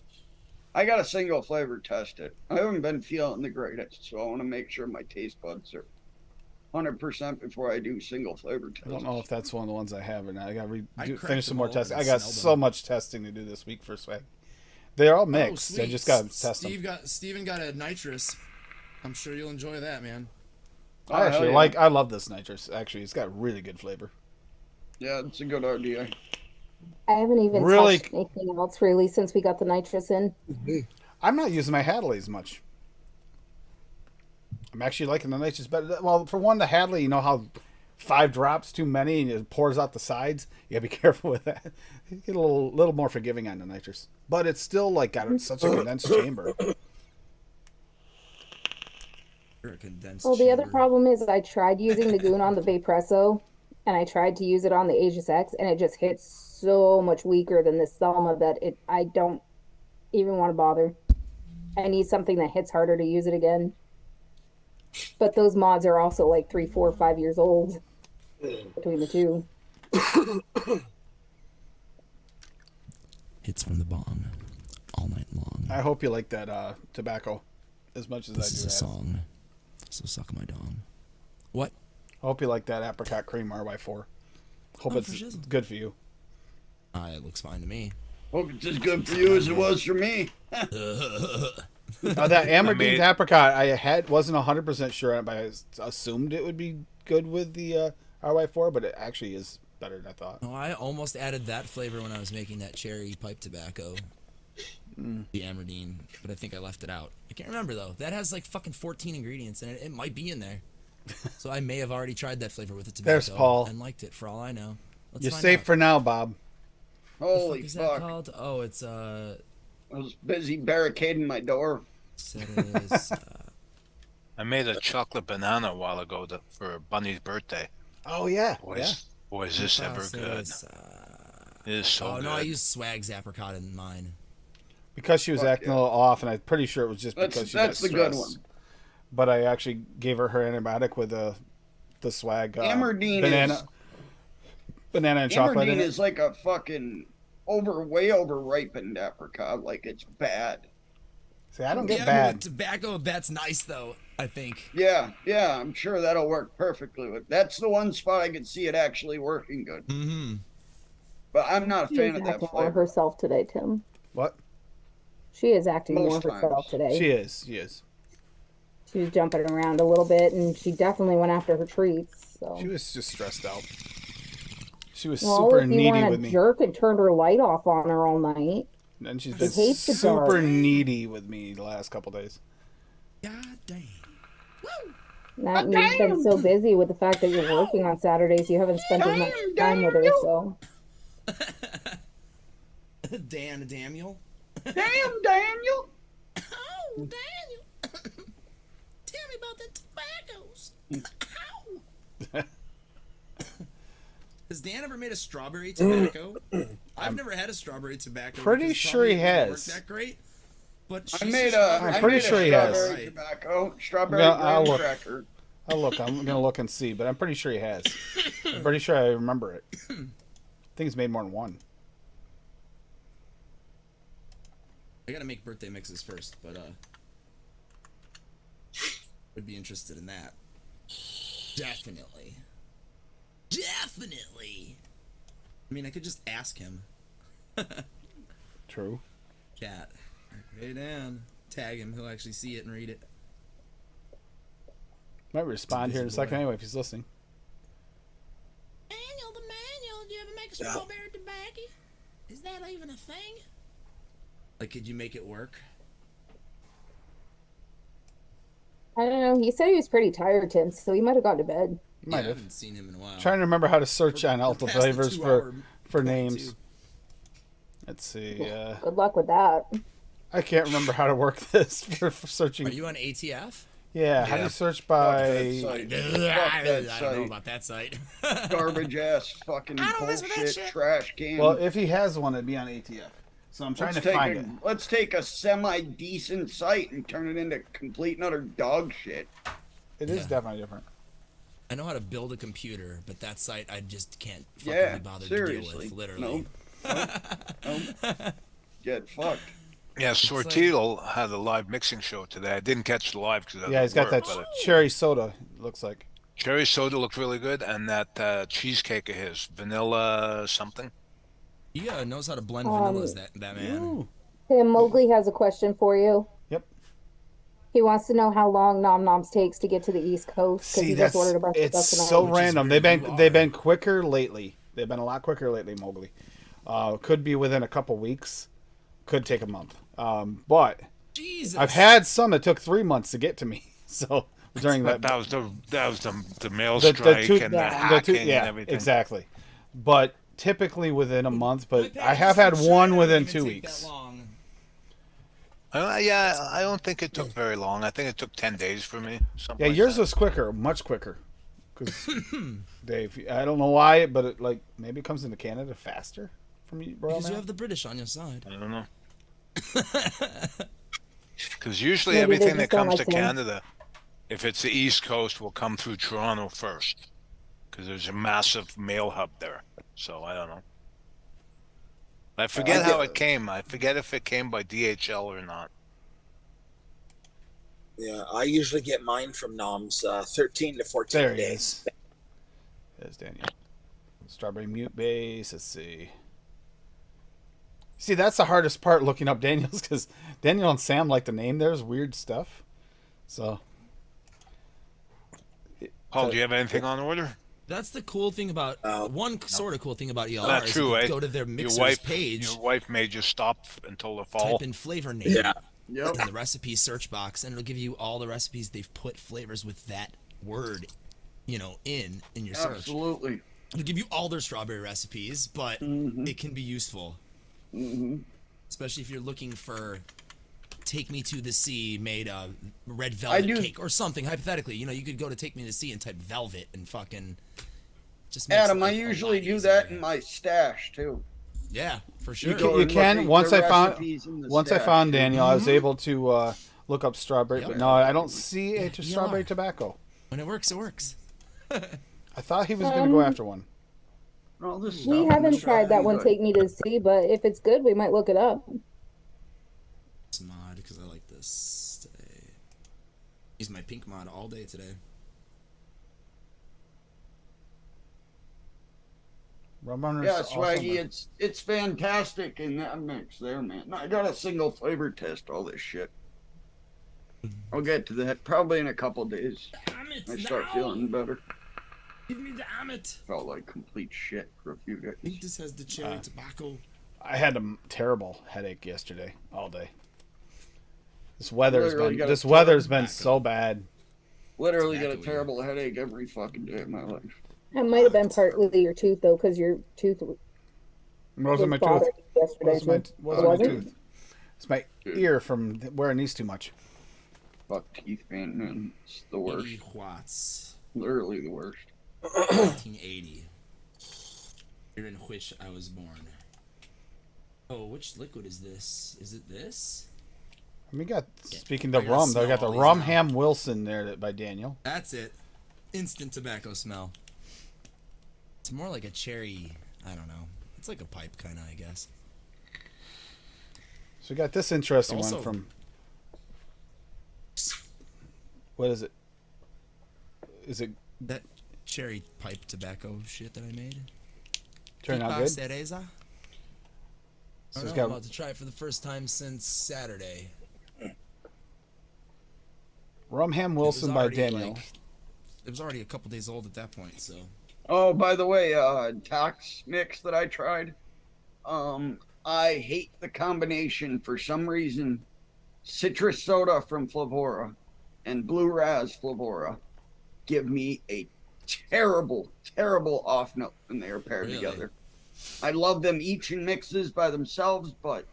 I got a single flavor test it. I haven't been feeling the greatest, so I want to make sure my taste buds are 100% before I do single flavor tests. I don't know if that's one of the ones I have or not. I got to cracked finish some them more all testing. and I got smelled so them. much testing to do this week for Swag. They're all mixed. I sweet. just got to test them. Steven got a nitrous. I'm sure you'll enjoy that, man. I actually I love this nitrous. Actually, it's got really good flavor. Yeah, it's a good idea. I haven't even Really? touched anything else really since we got the nitrous in. I'm not using my Hadley's much. I'm actually liking the nitrous better. Well, for one, the Hadley, you know how 5 drops too many and it pours out the sides? You gotta be careful with that. Get a little more forgiving on the nitrous. But it's still like got such a condensed chamber. Well, the other problem is I tried using the Goon on the Vapresso, and I tried to use it on the Aegis X, and it just hits so much weaker than this Selma that I don't even want to bother. I need something that hits harder to use it again. But those mods are also like 3, 4, 5 years old between the two. Hits from the bong all night long. I hope you like that tobacco as much as This I do. is a song. So suck my dong. What? I hope you like that apricot cream RY4. Hope Oh, it's for shizzle. good for you. It looks fine to me. Hope it's as good for you as it was for me. That Amardine apricot, I wasn't 100% sure on it, but I assumed it would be good with the RY4, but it actually is better than I thought. Oh, I almost added that flavor when I was making that cherry pipe tobacco. The Amardine, but I think I left it out. I can't remember though. That has like fucking 14 ingredients in it. It might be in there. So I may have already tried that flavor with the tobacco. There's Paul. And liked it for all I know. You're safe for now, Bob. Holy fuck is fuck. that called? Oh, it's I was busy barricading my door. said it is I made a chocolate banana a while ago for Bunny's birthday. Oh yeah, Boys, is this ever good? process, It is so oh good. no, I used Swag's apricot in mine. because she was Fuck acting yeah. a little off, and I'm pretty sure it was just because she That's got the good stressed. one. But I actually gave her antibiotic with the swag Amardine banana and chocolate in Amardine it. is like a fucking way over ripened apricot. Like it's bad. See, I don't get Yeah, bad. with tobacco, that's nice though. I think. Yeah, I'm sure that'll work perfectly with. That's the one spot I could see it actually working good. Mm-hmm. But I'm not a She fan is of that acting more flavor. herself today, Tim. What? She is acting Most more herself times. today. She is. She is. She was jumping around a little bit, and she definitely went after her treats. So. She was just stressed out. She was Well, super if you needy weren't with a me. jerk and turned her light off on her all night. And she's She been hates the super dark. needy with me the last couple days. God damn. That and you've been so busy with the fact that you're working on Saturdays, you haven't spent as much time with her. So Daniel. Damn, Daniel. Oh, Daniel. Tell me about the tobaccos. Ow. Has Dan ever made a strawberry tobacco? I've never had a strawberry tobacco. Pretty because sure he probably it wouldn't has. work that great. But I she's made strawberry- a. I'm pretty sure he has. strawberry tobacco, strawberry Yeah, I'll graham look. cracker. I'm gonna look and see, but I'm pretty sure he has. I'm pretty sure I remember it. I think he's made more than one. I gotta make birthday mixes first, but would be interested in that. Definitely. I mean, I could just ask him. True. Cat. Hey Dan. Tag him. He'll actually see it and read it. Might respond here in a busy second boy. anyway if he's listening. Manuel, the manual. Did you ever make a Yeah. strawberry tobacco? Is that even a thing? Like, could you make it work? I don't know. He said he was pretty tired, Tim, so he might have gone to bed. Might I have. haven't seen him in a while. Trying to remember how to search on We're Alta past the Flavors 2-hour for point, names. too. Let's see. Good luck with that. I can't remember how to work this for searching. Are you on ATF? Yeah, how do Yeah. you search Fuck by? that site. I Fuck that don't know site. about that site. Garbage ass fucking I don't mess with that bullshit shit. trash can. Well, if he has one, it'd be on ATF. So I'm trying to find it. Let's take a semi decent site and turn it into complete and utter dog shit. It is Yeah. definitely different. I know how to build a computer, but that site I just can't fucking Yeah, be bothered seriously. to deal with, literally. Nope. Get fucked. Yeah, Sortilo had a live mixing show today. I didn't catch the live because Yeah, he's got that cherry soda. It looks like. cherry soda looked really good, and that cheesecake of his, vanilla something. He knows how to blend vanillas, that man. Ooh. Tim, Mowgli has a question for you. Yep. He wants to know how long Nom Noms takes to get to the East Coast because See, he just ordered a bunch of it's stuff tonight. so Which is random. where They've you been are. quicker lately. They've been a lot quicker lately, Mowgli. Could be within a couple weeks. Could take a month. But Jesus. I've had some that took 3 months to get to me. So during But that, that was the mail the strike two- and the yeah. hacking yeah, and everything. exactly. But typically within a month. But My I have had packages one from within China 2 don't even take weeks. that long. Yeah, I don't think it took very long. I think it took 10 days for me. Something Yeah, like yours that. was quicker, much quicker. Because Dave, I don't know why, but it maybe it comes into Canada faster from you, bro. Because you have the British on your side. I don't know. Because usually Maybe they everything that just don't comes to like to- Canada, if it's the East Coast, will come through Toronto first. Because there's a massive mail hub there. So I don't know. I forget how it came. I forget if it came by DHL or not. Yeah, I usually get mine from Noms 13 to 14 There he days. is. There's Daniel. Strawberry mute base. Let's see. See, that's the hardest part looking up Daniel's because Daniel and Sam like to name theirs weird stuff. So. Paul, do you have anything on order? That's the cool thing about one sort of cool thing about ELR Not is true, you eh? can go to their Your mixers wife, page, your wife made you stop until the fall. type in flavor name Yeah. Yep. in the recipe search box, and it'll give you all the recipes they've put flavors with that word, in your search. Absolutely. It'll give you all their strawberry recipes, but it can be useful. Especially if you're looking for Take Me to the Sea made a red velvet cake or something, hypothetically. You know, you could go to Take Me to the Sea and type velvet and fucking just makes Adam, I life a usually lot do easier. that in my stash too. Yeah, for sure. go You and can. look at Once the I found recipes in the once I stash, found too. Daniel, I was able to look up strawberry. Yep. But no, I don't see a you strawberry are. tobacco. When it works, it works. I thought he was going to go after one. All this We stuff haven't is tried that one, good. Take Me to the Sea, but if it's good, we might look it up. This mod, because I like this today. Use my pink mod all day today. Rum Runner's Yeah, awesome. Swaggy, it's fantastic in that mix there, man. I got a single flavor test all this shit. I'll get to that probably in a couple days. I start feeling better. Give me the Amit. Felt like complete shit for a few days. This has the cherry tobacco. I had a terrible headache yesterday all day. This weather's been so bad. Literally get a Tobacco, yeah. terrible headache every fucking day of my life. It might have been partly your tooth, though, because your tooth It wasn't my tooth. bothering you yesterday, Wasn't my, too. wasn't my Wasn't? tooth. It's my ear from wearing these too much. Fuck teeth pain, man. It's the worst. 80 watts. Literally the worst. 1980. Year in which I was born. Oh, which liquid is this? Is it this? We got, speaking I of gotta rum, though, I got smell the all Rum these now. Ham Wilson there by Daniel. That's it. Instant tobacco smell. It's more like a cherry. I don't know. It's like a pipe, kind of, I guess. So we got this interesting Also- one from. What is it? Is it That cherry pipe tobacco shit that I made. turning out Pipa good? Cereza? So I it's don't know, got- I'm about to try it for the first time since Saturday. Rum Ham It was Wilson by already, Daniel. like, it was already a couple days old at that point, so. Oh, by the way, Tox mix that I tried. I hate the combination for some reason. Citrus soda from Flavora and Blue Raz Flavora give me a terrible, terrible off note when they are paired Really? together. I love them each in mixes by themselves, but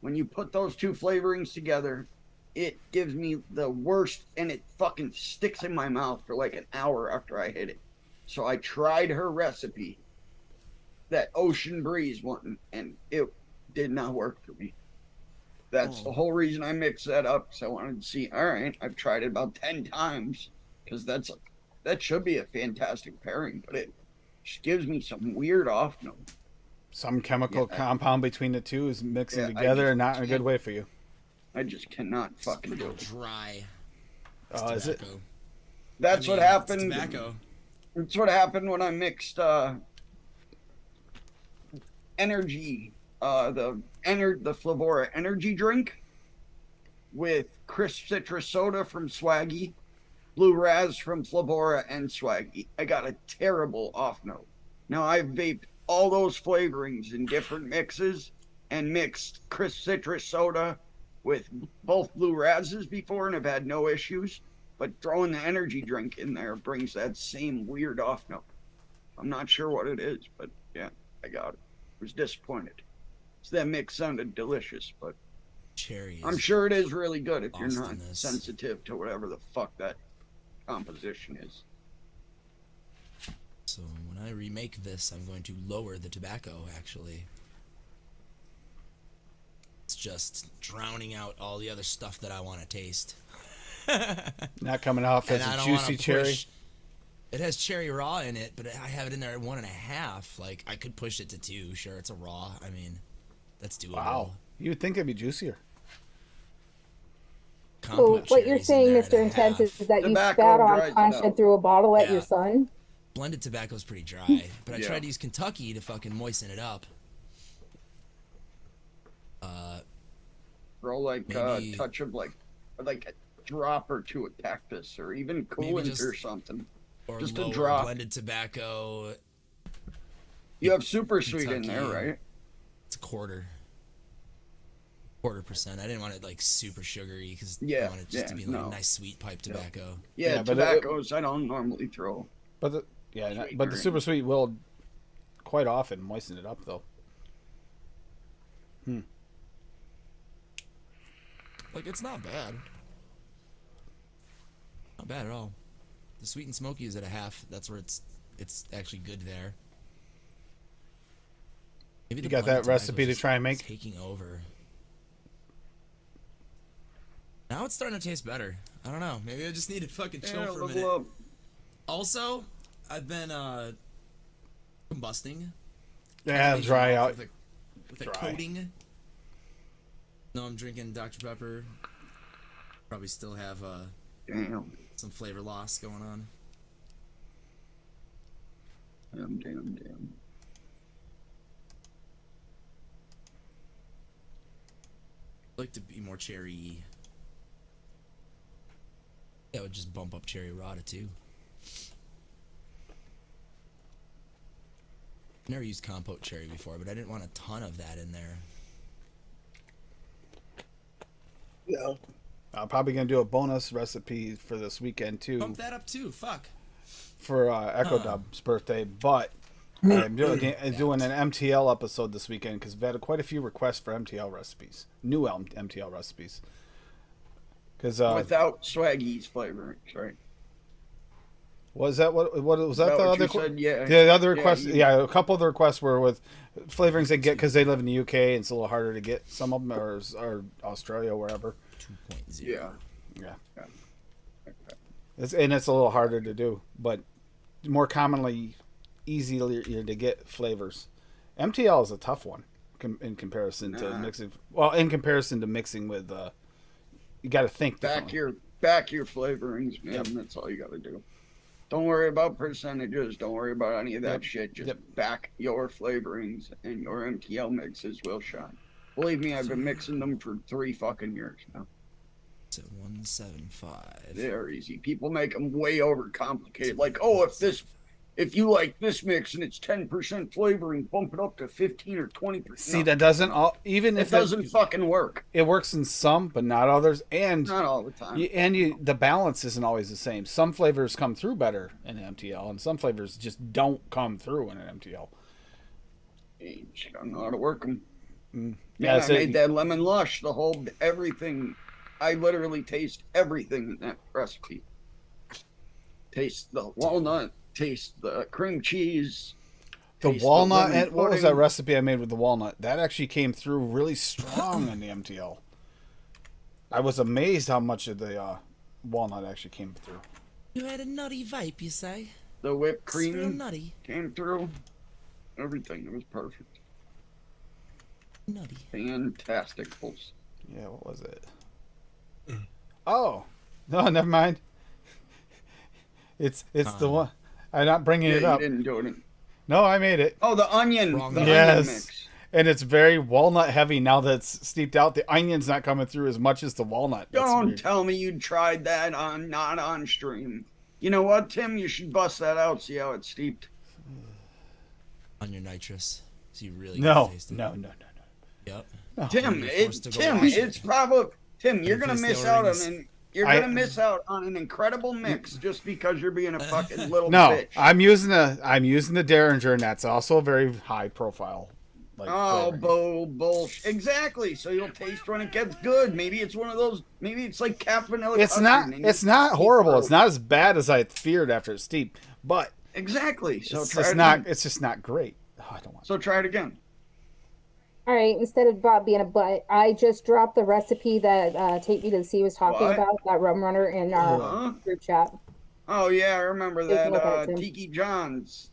when you put those two flavorings together, it gives me the worst, and it fucking sticks in my mouth for like an hour after I hit it. So I tried her recipe, that Ocean Breeze one, and it did not work for me. That's the whole reason I mixed that up, because I wanted to see, all right, I've tried it about 10 times, because that should be a fantastic pairing, but it just gives me some weird off note. Some chemical compound between the two is mixing Yeah, I together just and not in a good can't. way for you. I just cannot fucking do it. Dry. Oh, is it? Tobacco. That's I mean, what happened. it's tobacco. That's what happened when I mixed energy, the Flavora energy drink with crisp citrus soda from Swaggy, Blue Raz from Flavora, and Swaggy. I got a terrible off note. Now I've vaped all those flavorings in different mixes and mixed crisp citrus soda with both Blue Razes before and have had no issues. But throwing the energy drink in there brings that same weird off note. I'm not sure what it is, but yeah, I got it. I was disappointed. So that mix sounded delicious, but Cherry. I'm sure it is really good if you're lost not in this. sensitive to whatever the fuck that composition is. So when I remake this, I'm going to lower the tobacco, actually. It's just drowning out all the other stuff that I want to taste. Not coming off as And I a don't wanna juicy cherry. push- It has cherry raw in it, but I have it in there at 1.5. Like, I could push it to 2. Sure, it's a raw. I mean, that's doable. Wow. You would think it'd be juicier. So Compote what you're cherries in saying, there Mr. at Intense, 1.5. is that you Tobacco spat on dries it punch and out. threw a bottle at Yeah. your son? Blended tobacco's pretty dry, but I Yeah. tried to use Kentucky to fucking moisten it up. Throw like Maybe- a touch of like a drop or two of cactus or even coolant just- or something. Or Just a lower drop. blended tobacco. You have super sweet in there, Kentucky. right? It's a quarter percent. I didn't want it like super sugary because Yeah, I wanted it just to yeah, be like no. a nice sweet pipe tobacco. Yeah, Yeah, but tobaccos I don't normally throw. But the Sweetener but the super sweet will quite often moisten it up though. Like, it's not bad. Not bad at all. The sweet and smoky is at a half. That's where it's actually good there. Maybe You got that recipe to try and make? Taking over. Now it's starting to taste better. I don't know. Maybe I just need to fucking chill for a minute. Up. Also, I've been combusting. Yeah, dry out. With a coating. No, I'm drinking Dr. Pepper. Probably still have Damn. some flavor loss going on. Damn. I'd like to be more cherry. That would just bump up cherry rada too. Never used compote cherry before, but I didn't want a ton of that in there. Yeah. I'm probably gonna do a bonus recipe for this weekend too. Bump that up too. Fuck. For Echo Dub's birthday, but I'm doing an MTL episode this weekend because we've had quite a few requests for MTL recipes, new MTL recipes. Because without Swaggy's flavorings, right? Was that what was that the other? Said, yeah. The other request, a couple of the requests were with flavorings they get because they live in the UK and it's a little harder to get some of them, or Australia, or wherever. 2.0. Yeah. It's a little harder to do, but more commonly easier to get flavors. MTL is a tough one in comparison to mixing. Well, in comparison to mixing with, you got to think back your flavorings, man. Yep. That's all you got to do. Don't worry about percentages. Don't worry about any of that shit. Just back your flavorings, and your MTL mixes will shine. Believe me, I've been mixing them for 3 fucking years now. It's at 175. They're easy. People make them way overcomplicated. Like, oh, if you like this mix and it's 10% flavoring, bump it up to 15 or 20%. See, that doesn't even if it doesn't fucking work. It works in some, but not others, and not all the time. The balance isn't always the same. Some flavors come through better in an MTL, and some flavors just don't come through in an MTL. You just gotta know how to work them. Yeah, I made that lemon lush. Everything. I literally taste everything in that recipe. Taste the walnut. Taste the cream cheese. The walnut. And what was that recipe I made with the walnut? That actually came through really strong in the MTL. I was amazed how much of the walnut actually came through. You had a nutty vibe, you say? The whipped cream real nutty. Came through. Everything. It was perfect. Nutty. Fantastic. Yeah, what was it? Oh, no, never mind. It's the one. I'm not bringing it up. You didn't do it. No, I made it. Oh, the onion. Onion mix. And it's very walnut heavy now that it's steeped out. The onion's not coming through as much as the walnut. Don't tell me you tried that not on stream. You know what, Tim? You should bust that out. See how it's steeped. On your nitrous. So you really No. Yep. No. Tim, it's probably Tim. You're gonna miss out on miss out on an incredible mix just because you're being a fucking little bitch. I'm using the Derringer, and that's also a very high profile. Bullshit. Exactly. So you'll taste when it gets good. Maybe it's one of those. Maybe it's like vanilla. It's not. It's not horrible. It's not as bad as I feared after it's steeped. But exactly. So it's try just it not. again. It's just not great. Oh, I don't want. So try it again. All right, instead of Bob being a butt, I just dropped the recipe that Take Me to the Sea was talking about, that rum runner in our group chat. Oh, yeah, I remember that. Tiki John's.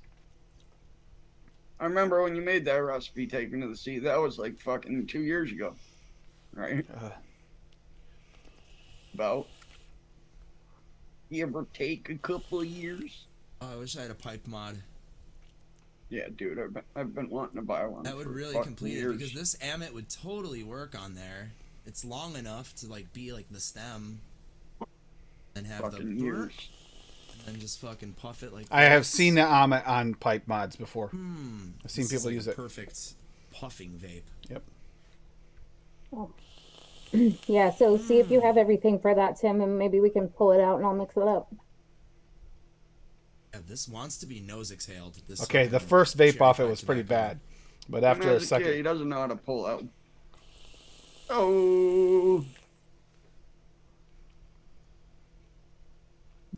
I remember when you made that recipe, Take Me to the Sea. That was like fucking 2 years ago. Right? About. You ever take a couple of years? Oh, I wish I had a pipe mod. Yeah, dude, I've been wanting to buy one. That would really complete it because this Amit would totally work on there. It's long enough to like be like the stem, and have fucking the years, and then just fucking puff it like. I have seen the Amit on pipe mods before. I've seen people use it. Perfect puffing vape. Yep. Oh. Yeah, so see if you have everything for that, Tim, and maybe we can pull it out and I'll mix it up. Yeah, this wants to be nose exhaled. This Okay, the fucking first vape cherry off it pipe was pretty tobacco. bad, but after a As kid, he second, doesn't know how to pull out. Oh,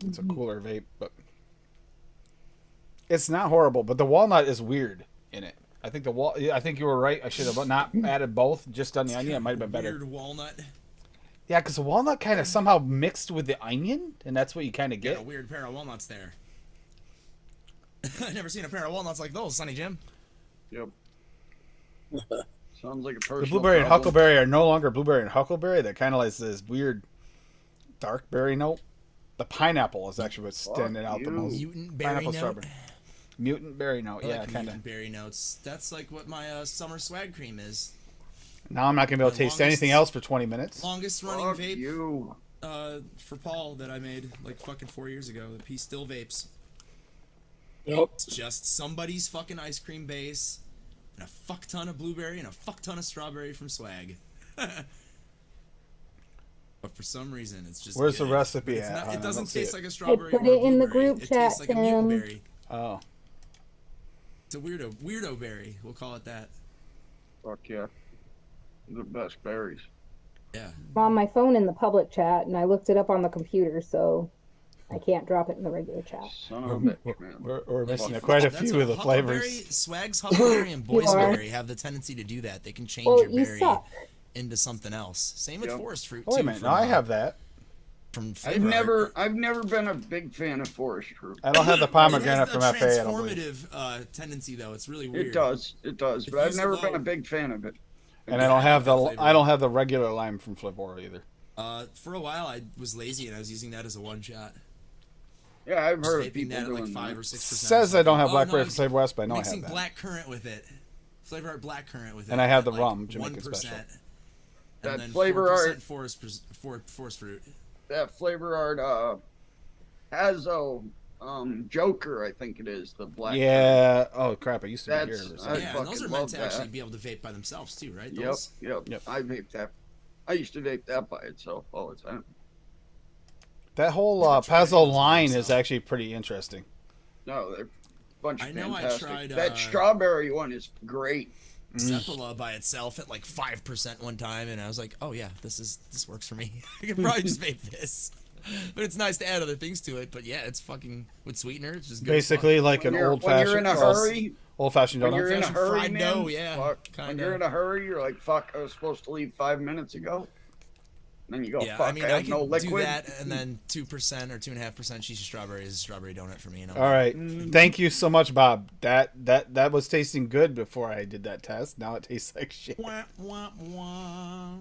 it's a cooler vape, but it's not horrible. But the walnut is weird in it. I think I think you were right. I should have not added both, just done the onion. It might have been better. Weird walnut. Yeah, because the walnut kind of somehow mixed with the onion, and that's what you kind of Get get. a weird pair of walnuts there. I never seen a pair of walnuts like those, Sonny Jim. yep. Sounds like a personal The blueberry and problem. huckleberry are no longer blueberry and huckleberry. They're kind of like this weird dark berry note. The pineapple is actually what's standing out the you. most. Mutant berry Pineapple note. strawberry. Mutant berry note, I yeah, like kind of. mutant berry notes. That's like what my summer swag cream is. Now I'm not gonna be able to The taste longest- anything else for 20 minutes. Longest running Fuck vape you. for Paul that I made like fucking 4 years ago. The P still vapes. Nope. It's just somebody's fucking ice cream base and a fuck ton of blueberry and a fuck ton of strawberry from swag. But for some reason, it's just. Where's the good. recipe But it's at? not- I it don't doesn't see taste it. like a strawberry. put or a it in the blueberry. group It chat, tastes like a Tim. mutant berry. Oh, It's a weirdo berry. We'll call it that. Fuck yeah. The best berries. Yeah. I'm on my phone in the public chat, and I looked it up on the computer, so I can't drop it in the regular chat. Son of a bitch, man. we're missing Fuck. quite a That's few of the Huckleberry- flavors. Swag's Huckleberry and You are. Boysenberry have the tendency to do that. They can change Well, your you berry suck. into something else. Same with Yep. forest fruit. Oh, wait a too, minute, from, no, I have that. From I've Flavor Art. never been a big fan of forest fruit. I don't have the It pomegranate has from the FA. I don't believe. transformative tendency though. It's really weird. It does, If but I've you never slow- been a big fan of it. And I don't have the flavor. I don't have the regular lime from Flavor either. For a while, I was lazy and I was using that as a one shot. Yeah, I've heard of Vaping people that at like doing 5 or that. 6%. Says I don't have Oh, blackberry no, from it's Flavor West, but I know I mixing have that. black currant with it. Flavor Art black currant with it. And I have at the like rum, Jamaican 1%, special. That And then Flavor 4% Art- forest fruit. That Flavor Art has Joker, I think it is, the black. Yeah. Oh crap! I used to be That's- here. I Yeah, and those fucking are love meant to that. actually be able to vape by themselves too, right? Yep, Those? yep, Yep. I vape that. I used to vape that by itself all the time. That whole tried Pazzo those by line is myself. actually pretty interesting. No, they're a bunch of I know I fantastic. tried, that strawberry one is great. Zeppela by itself at like 5% one time, and I was like, oh yeah, this works for me. I could probably just vape this. But it's nice to add other things to it. But yeah, it's fucking with sweetener. It's just good as fuck. Basically, like an When you're old-fashioned. in a hurry, Old-fashioned when donut. you're in a Old-fashioned hurry, fried man, dough, yeah, when kinda. you're in a hurry, you're like, fuck, I was supposed to leave 5 minutes ago. Then you go, Yeah, fuck, I mean, I I have can no liquid. do that, and then 2% or 2.5% Shisha strawberry is a strawberry donut for me. And I'm All right. Mm. Thank you so much, Bob. That was tasting good before I did that test. Now it tastes like shit. Wah, wah, wah.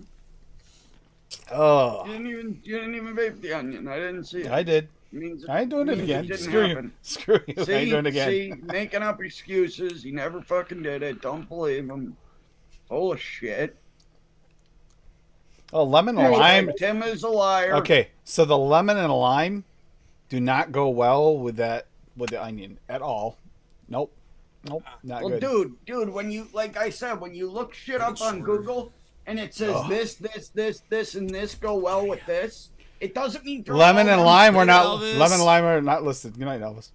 Oh, You didn't even vape the onion. I didn't see it. I did. Means I ain't doing it means again. didn't Screw you. happen. Screw you. See, I ain't doing it again. see, making up excuses. He never fucking did it. Don't believe him. Full of shit. Oh, lemon and lime. Tim is a liar. Okay, so the lemon and lime do not go well with the onion at all. Nope. Not Well, good. dude, when you, like I said, when you look shit up on Sure. Google and it says this, and this go well with this, it doesn't mean they're Lemon all and on- lime were not. Elvis. Lemon and lime are not listed. Good night, Elvis.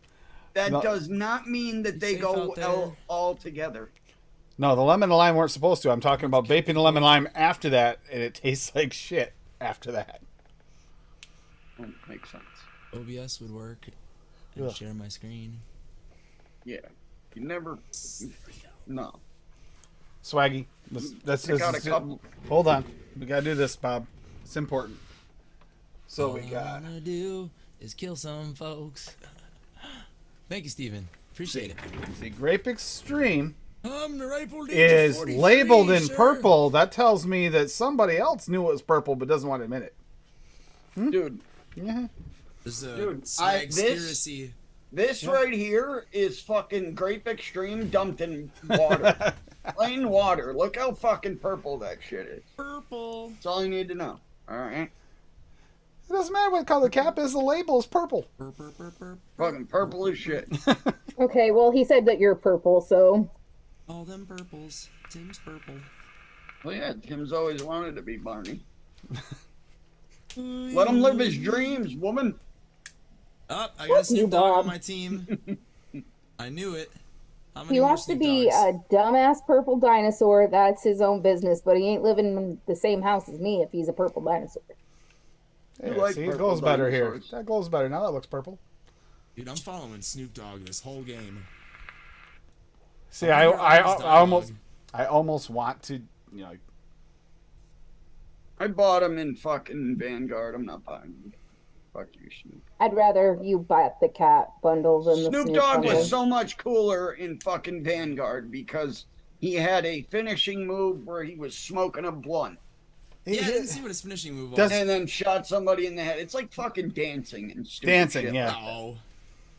That No. does not mean that they safe go out there? well all together. No, the lemon and lime weren't supposed to. I'm talking about vaping the lemon and lime after that, and it tastes like shit after that. Makes sense. OBS would work. And Ugh. share my screen. Yeah. You never. No. Swaggy. That's Pick out a couple. Hold on. We gotta do this, Bob. It's important. So All we I got. wanna do is kill some folks. Thank you, Steven. Appreciate it. The Grape Extreme I'm the Rifle Ninja is 43, labeled in sir. purple. That tells me that somebody else knew it was purple but doesn't want to admit it. Dude, Yeah. This is a Dude, swagspiracy. this right here is fucking Grape Extreme dumped in water. Plain water. Look how fucking purple that shit is. Purple. That's all you need to know. Alright? It doesn't matter what color the cap is. The label is purple. Burp, burp, burp, burp. Fucking purple as shit. Okay, well, he said that you're purple, so All them purples. Tim's purple. Well, yeah, Tim's always wanted to be Barney. Let him live his dreams, woman. Oh, I got a you, Snoop Dogg Bob. on my team. I knew it. How many He more wants to Snoop be Doggs? a dumbass purple dinosaur. That's his own business, but he ain't living in the same house as me if he's a purple dinosaur. You Yeah, like see, it purple glows better here. dinosaurs. That glows better. Now that looks purple. Dude, I'm following Snoop Dogg this whole game. See, I wonder how his dialogue- I almost want to, you know, I bought him in fucking Vanguard. I'm not buying him. Fuck you, Snoop. I'd rather you buy the cat bundle than the Snoop Snoop Dogg bundle. was so much cooler in fucking Vanguard because he had a finishing move where he was smoking a blunt Yeah, I didn't see what his finishing move was. Does- and then shot somebody in the head. It's like fucking dancing and stupid Dancing, shit. yeah. No.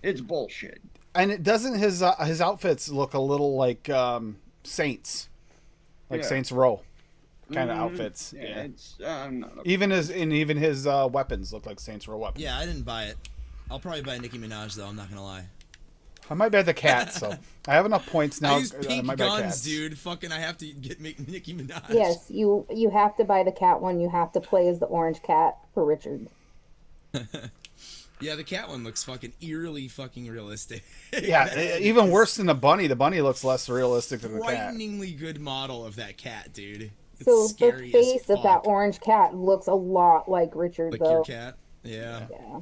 It's bullshit. and it doesn't his outfits look a little like Saints, like Yeah. Saints Row kind of Mhm. outfits. Yeah, Yeah. it's I'm not. Even his weapons look like Saints Row weapons. Yeah, I didn't buy it. I'll probably buy Nicki Minaj though. I'm not gonna lie. I might buy the cat, so I have enough points now. I use pink might buy guns, cats. dude. Fucking, I have to make Nicki Minaj. Yes, you have to buy the cat one. You have to play as the orange cat for Richard. Yeah, the cat one looks fucking eerily fucking realistic. Yeah, That even is worse than the bunny. The bunny looks less realistic than the cat. frighteningly good model of that cat, dude. It's So the scary face as of that fuck. orange cat looks a lot like Richard, Like though. your cat. Yeah. Yeah.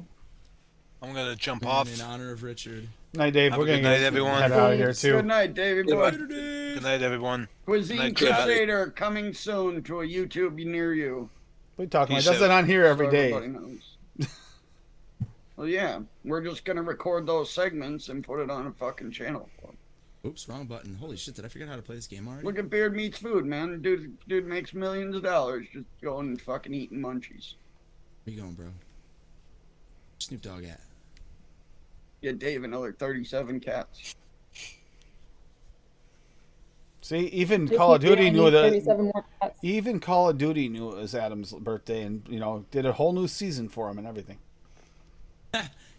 I'm gonna jump And off. in honor of Richard. Night, Dave. Have We're a good gonna night, everyone. head out of here Good too. night, David. Goodbye. Boy. Good night, everyone. Cuisine Night, chat. Crusader coming soon to a YouTube near you. What are you talking about? Peace It does it out. on here every So day. everybody knows. Well, yeah, we're just gonna record those segments and put it on a fucking channel. Oops, wrong button. Holy shit, did I forget how to play this game already? Look at Beard Meats Food, man. Dude makes millions of dollars just going and fucking eating munchies. Where you going, bro? Snoop Dogg at? Get Dave another 37 cats. See, even Just Call of keep doing Duty it, knew need that. 37 more cats. Even Call of Duty knew it was Adam's birthday, and did a whole new season for him and everything.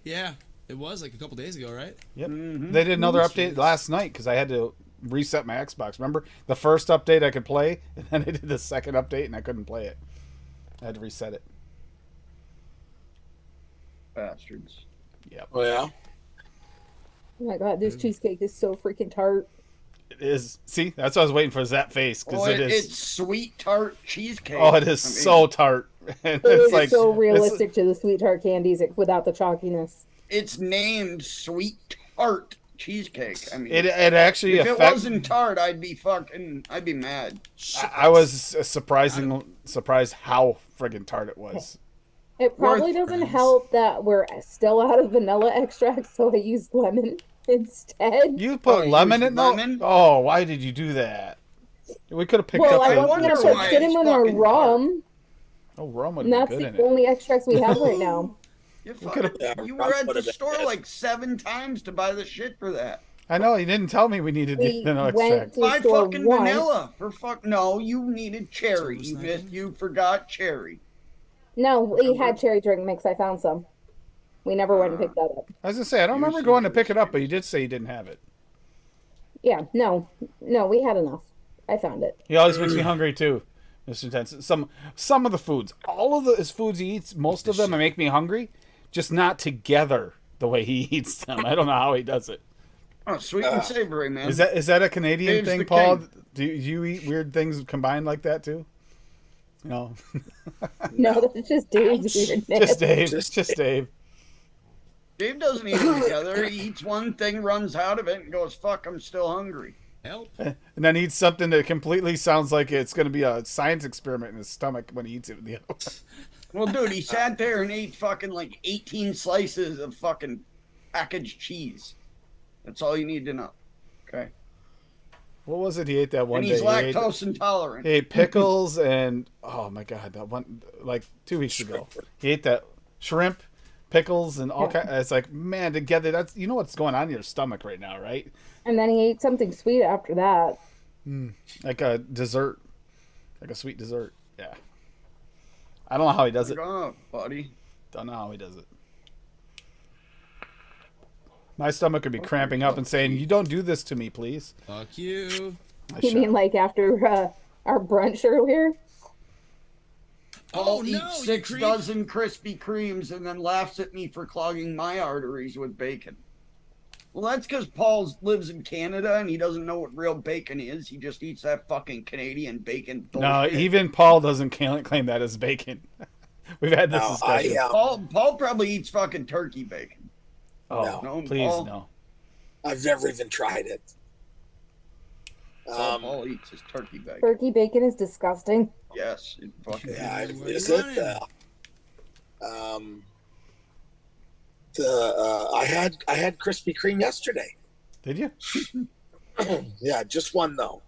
Yeah, it was like a couple days ago, right? Yep. Mhm. They did another Yes, update yes. last night because I had to reset my Xbox. Remember the first update I could play, and then I did the second update and I couldn't play it. I had to reset it. Bastards. Yep. Oh yeah. Oh my god, this cheesecake is so freaking tart. It is. See, that's what I was waiting for. Is that face? Because Oh, it is. it's sweet tart cheesecake. Oh, it is I mean, so tart. And It it's is like so it's- realistic to the sweet tart candies without the chalkiness. It's named sweet tart cheesecake. I mean, It actually if it affects. wasn't tart, I'd be mad. I was surprised how friggin' tart it was. It probably Worth doesn't friends. help that we're still out of vanilla extract, so I used lemon instead. You put you lemon used in though? lemon? Oh, why did you do that? We could have picked Well, up I the. wasn't wonder gonna why put it's cinnamon or fucking rum, Oh, rum would and be that's good the in it. only extracts we have right now. You, could've- fucking, Yeah, you Rob were at put the it in store bed. like 7 times to buy the shit for that. I know, you didn't tell me we needed We the no went extract. to the Buy store fucking once. vanilla. For fuck no, you needed cherry. So You was that? you forgot cherry. No, we had cherry drink mix. I found some. We never went and picked that up. I was gonna say I don't You're remember so going to good. pick it up, but you did say you didn't have it. Yeah, no, we had enough. I found it. He always makes me hungry too, Mr. Intense. Some of the foods, all of his foods he eats, most of them make me hungry, just not together the way he eats them. I don't know how he does it. Oh, sweet and savory, man. Is that a Canadian Dave's thing, the Paul? king. Do you eat weird things combined like that too? No, No, that's just Dave's weirdness. just Dave. Just Dave. Dave doesn't eat them together. He eats one thing, runs out of it, and goes, "Fuck, I'm still hungry." Help. And then eats something that completely sounds like it's going to be a science experiment in his stomach when he eats it with the other one. Well, dude, he sat there and ate fucking like 18 slices of fucking packaged cheese. That's all you need to know. Okay. What was it he ate that one And day? he's He ate- lactose intolerant. He ate pickles and oh my god, that one like 2 weeks ago. He ate that shrimp, pickles, and all kind. It's like man, together that's what's going on in your stomach right now, right? And then he ate something sweet after that. Like a dessert, like a sweet dessert. Yeah. I don't know how he does it. Like, oh, buddy. Don't know how he does it. My stomach could be cramping up and saying, "You don't do this to me, please." Fuck you. I You shall. mean like after our brunch earlier? Paul no, eats you 6 creep. dozen Krispy Kremes and then laughs at me for clogging my arteries with bacon. Well, that's because Paul lives in Canada and he doesn't know what real bacon is. He just eats that fucking Canadian bacon bullshit. No, even Paul doesn't claim that as bacon. We've had this discussion. Paul probably eats fucking turkey bacon. Oh, No, please, Paul? no. I've never even tried it. Paul eats his turkey bacon. Turkey bacon is disgusting. Yes. It fucking Yeah, What is are you it? running? I had Krispy Kreme yesterday. Did you? Yeah, just one though.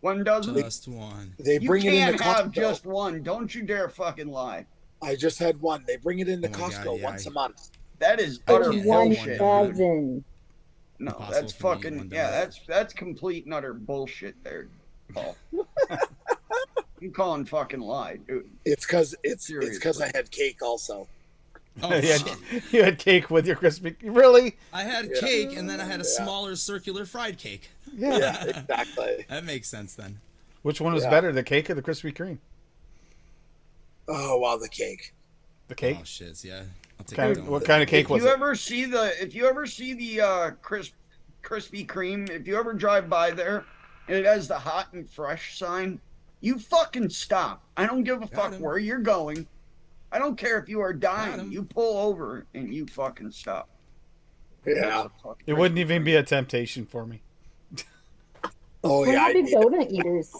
One dozen? Just one. They You bring it in the can't have Costco. just one. Don't you dare fucking lie. I just had one. They bring it in the Oh my God, Costco yeah, once a month. That is I utter can't have One bullshit. one dozen. No, Impossible that's for me to eat fucking one yeah. dozen. That's complete and utter bullshit there, Paul. You calling fucking lie, dude. It's because Seriously. I had cake also. Oh, you, shit. you had cake with your Krispy. Really? I had cake and then I had a smaller circular fried cake. Yeah, exactly. That makes sense then. Which one was Yeah. better, the cake or the Krispy Kreme? Oh wow, the cake. The cake? Oh shit, yeah. I'll take Kind that of, one. what kind of cake If was you it? ever see the Krispy Kreme, if you ever drive by there and it has the hot and fresh sign, you fucking stop. I don't give a fuck him. where you're going. I don't care if you are dying. him. You pull over and you fucking stop. Yeah. It wouldn't even be a temptation for me. Oh We're yeah, not big donut eaters.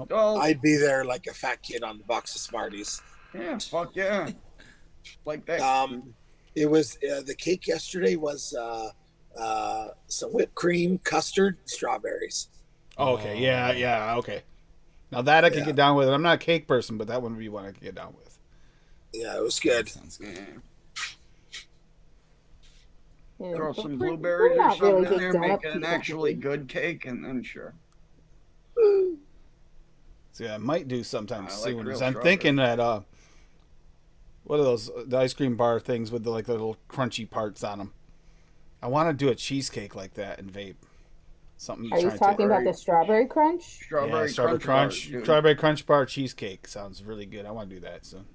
Oh, I'd be there like a fat kid on the box of Smarties. yeah, fuck yeah. Like that. It was the cake yesterday was some whipped cream, custard, strawberries. Oh, okay, yeah, okay. Now that I could Yeah. get down with. I'm not a cake person, but that wouldn't be one I could get down with. Yeah, it was good. Sounds good. Yeah. Yeah, Throw but some we're blueberries or not something really in big there, donut make it an people. actually good cake, and then sure. So yeah, I might do sometime I like soon. real I'm thinking that what are those the ice cream bar things with the like little crunchy parts on them? I want to do a cheesecake like that and vape. Something. Are you trying talking to, about the strawberry crunch? Strawberry, strawberry crunch, bars, dude. strawberry crunch bar cheesecake sounds really good. I want to do that soon.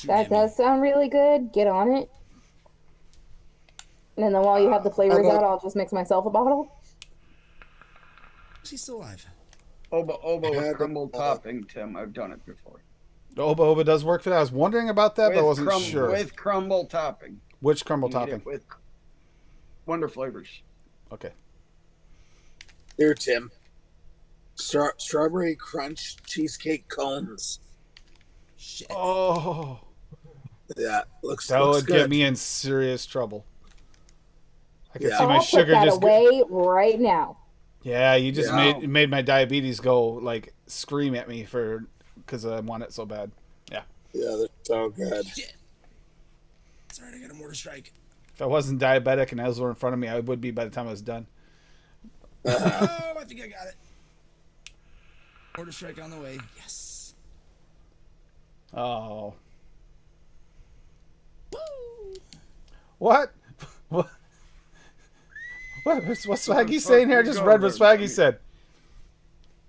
That does sound really good. Get on it. And then while you have the flavors about- out, I'll just mix myself a bottle. She's still alive. Oba Yeah, with the- crumble topping, Tim. I've done it before. The Oba Oba does work for that. I was wondering about that, but I wasn't sure. With crumble topping. Which crumble You eat topping? it with Wonder Flavors. Okay. Here, Tim. Strawberry crunch cheesecake cones. Shit. Oh, Yeah, looks that looks would good. get me in serious trouble. I can Yeah. see my I'll put sugar that just. away right now. Yeah, you just Yeah. made my diabetes go like scream at me because I want it so bad. Yeah. Yeah, they're so good. Shit. It's alright, I got a mortar strike. If I wasn't diabetic and those were in front of me, I would be by the time I was done. Oh, I think I got it. Mortar strike on the way. Yes. Oh. Woo! What? What? What's Swaggy the saying fuck here? I you just go read what there, Swaggy buddy? said.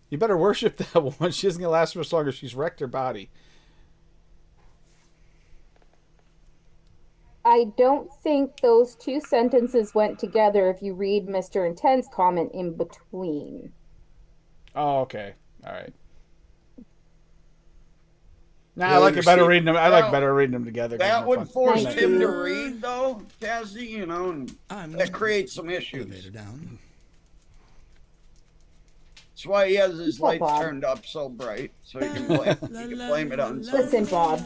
You better worship that woman. She isn't going to last much longer. She's wrecked her body. I don't think those two sentences went together if you read Mr. Intense comment in between. Oh, okay. All right. Nah, Yeah, I like you're it better seeing- reading them. I like Well, better reading them together. 'cause That they're would fun. force Thank him you. to read, though, Cassie, you know, and I'm that creates some issues. elevator down. That's why he has his Oh, lights Bob. turned up so bright, so he can blame it on something. Listen, Bob,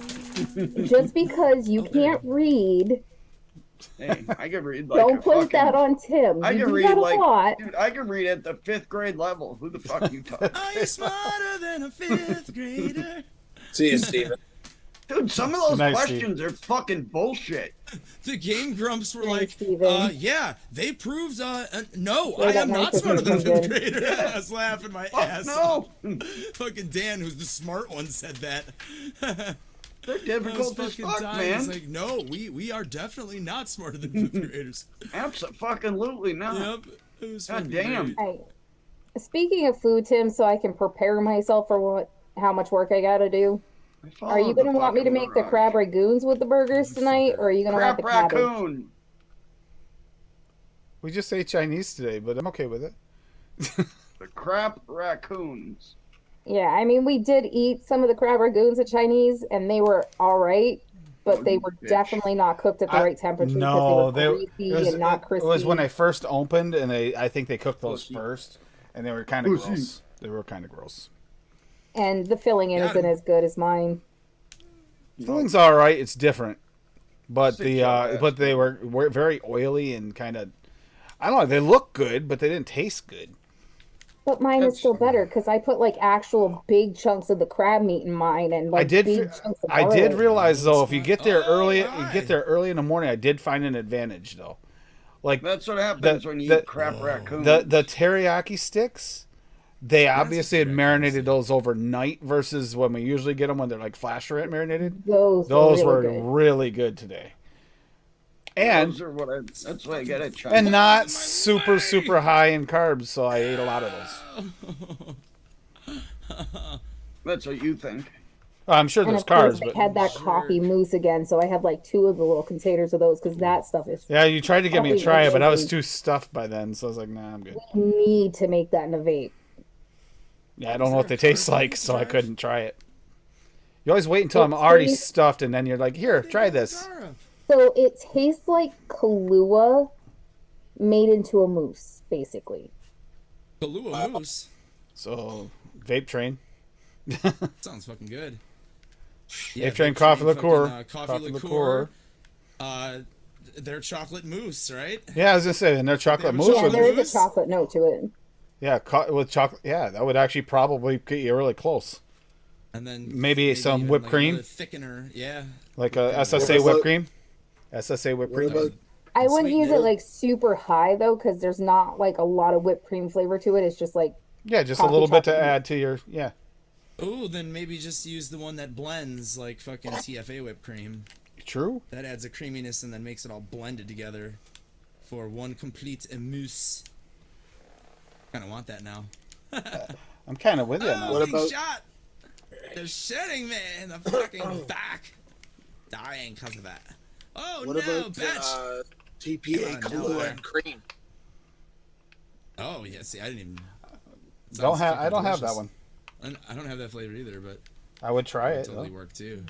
just because you can't read, Hey, I can read like don't a put fucking, that on Tim. I You can do read that a like, lot. dude, I can read at the 5th grade level. Who the fuck you talking? Are you smarter than a 5th grader? See you, Steven. Dude, some of those Nice, questions are fucking bullshit. The Game Grumps were Thanks, like, Steven. yeah, they proved, no, Yeah, I that am not microphone smarter than a is 5th good. grader. I was laughing my Fuck ass no. off. Fucking Dan, who's the smart one, said that. They're I was difficult as fucking fuck, dying. man. It's like, no, we are definitely not smarter than 5th graders. Absolutely not. Yep. It was God fucking damn. great. Hey, speaking of food, Tim, so I can prepare myself for how much work I gotta do. I Are you followed the gonna want me to fucking make the mirage. crab ragoons with the burgers tonight, or are you gonna want Crap the cabbage? raccoon. We just ate Chinese today, but I'm okay with it. The crap raccoons. Yeah, I mean, we did eat some of the crab ragoons at Chinese, and they were all right, but they you were bitch. definitely not cooked at the right temperature because No, they were greasy and not crispy. It was when I first opened, and I think they cooked those Pussy. first, and they were kind of Pussy. gross. They were kind of gross. And the filling in isn't as good as mine. Filling's all right. It's different, but Sit your ass but they were very oily and kind of. I don't know. They look good, but they didn't taste good. But mine is still better because I put like actual big chunks of the crab meat in mine, and like big chunks of I garlic. did realize though, if you get there early, right. you get there early in the morning. I did find an advantage though. Like That's what happens when you eat crap raccoons. the teriyaki sticks, they obviously had marinated those overnight versus when we usually get them when they're like flash marinated. Those were really good. really good today. And Those are what that's what I get at China. and not super high in carbs, so I ate a lot of those. That's what you think. I'm sure And there's of course, carbs, I but had that coffee mousse again, so I had like 2 of the little containers of those because that stuff is. yeah, you tried to get me to Coffee try it, but I was amazing. too stuffed by then, so I was like, nah, I'm good. We need to make that in a vape. Yeah, I don't know what they taste like, so I couldn't try it. You always wait until I'm It already tastes- stuffed, and then you're like, here, try this. So it tastes like Kahlua made into a mousse, basically. Kahlua mousse. So, vape train. Sounds fucking good. Vape train coffee liqueur. Coffee liqueur. Their chocolate mousse, right? Yeah, I was gonna say, and their chocolate have a mousse. Yeah, chocolate With, there is mousse? a chocolate note to it. yeah, with chocolate. Yeah, that would actually probably get you really close. And then Maybe some even, whipped like, cream? another thickener. Yeah. Like a SSA What about- whipped cream. SSA whipped What cream. about I wouldn't Sweeten use it. it like super high though, because there's not like a lot of whipped cream flavor to it. It's just like Yeah, just a coffee little bit to chocolate. add to your. Yeah. Oh, then maybe just use the one that blends like fucking TFA whipped cream. True. That adds a creaminess and then makes it all blended together for one complete mousse. Kind of want that now. I'm kind of with you Oh, now. What big about- shot! They're shooting me in the fucking back. Dying because of that. Oh what no, about bitch! TPA Come on, Kahlua no. and cream? Oh yeah, see, I didn't even. Don't Sounds have. I fucking don't have that delicious. one. I don't have that flavor either, but I would try it it. would totally though. work too.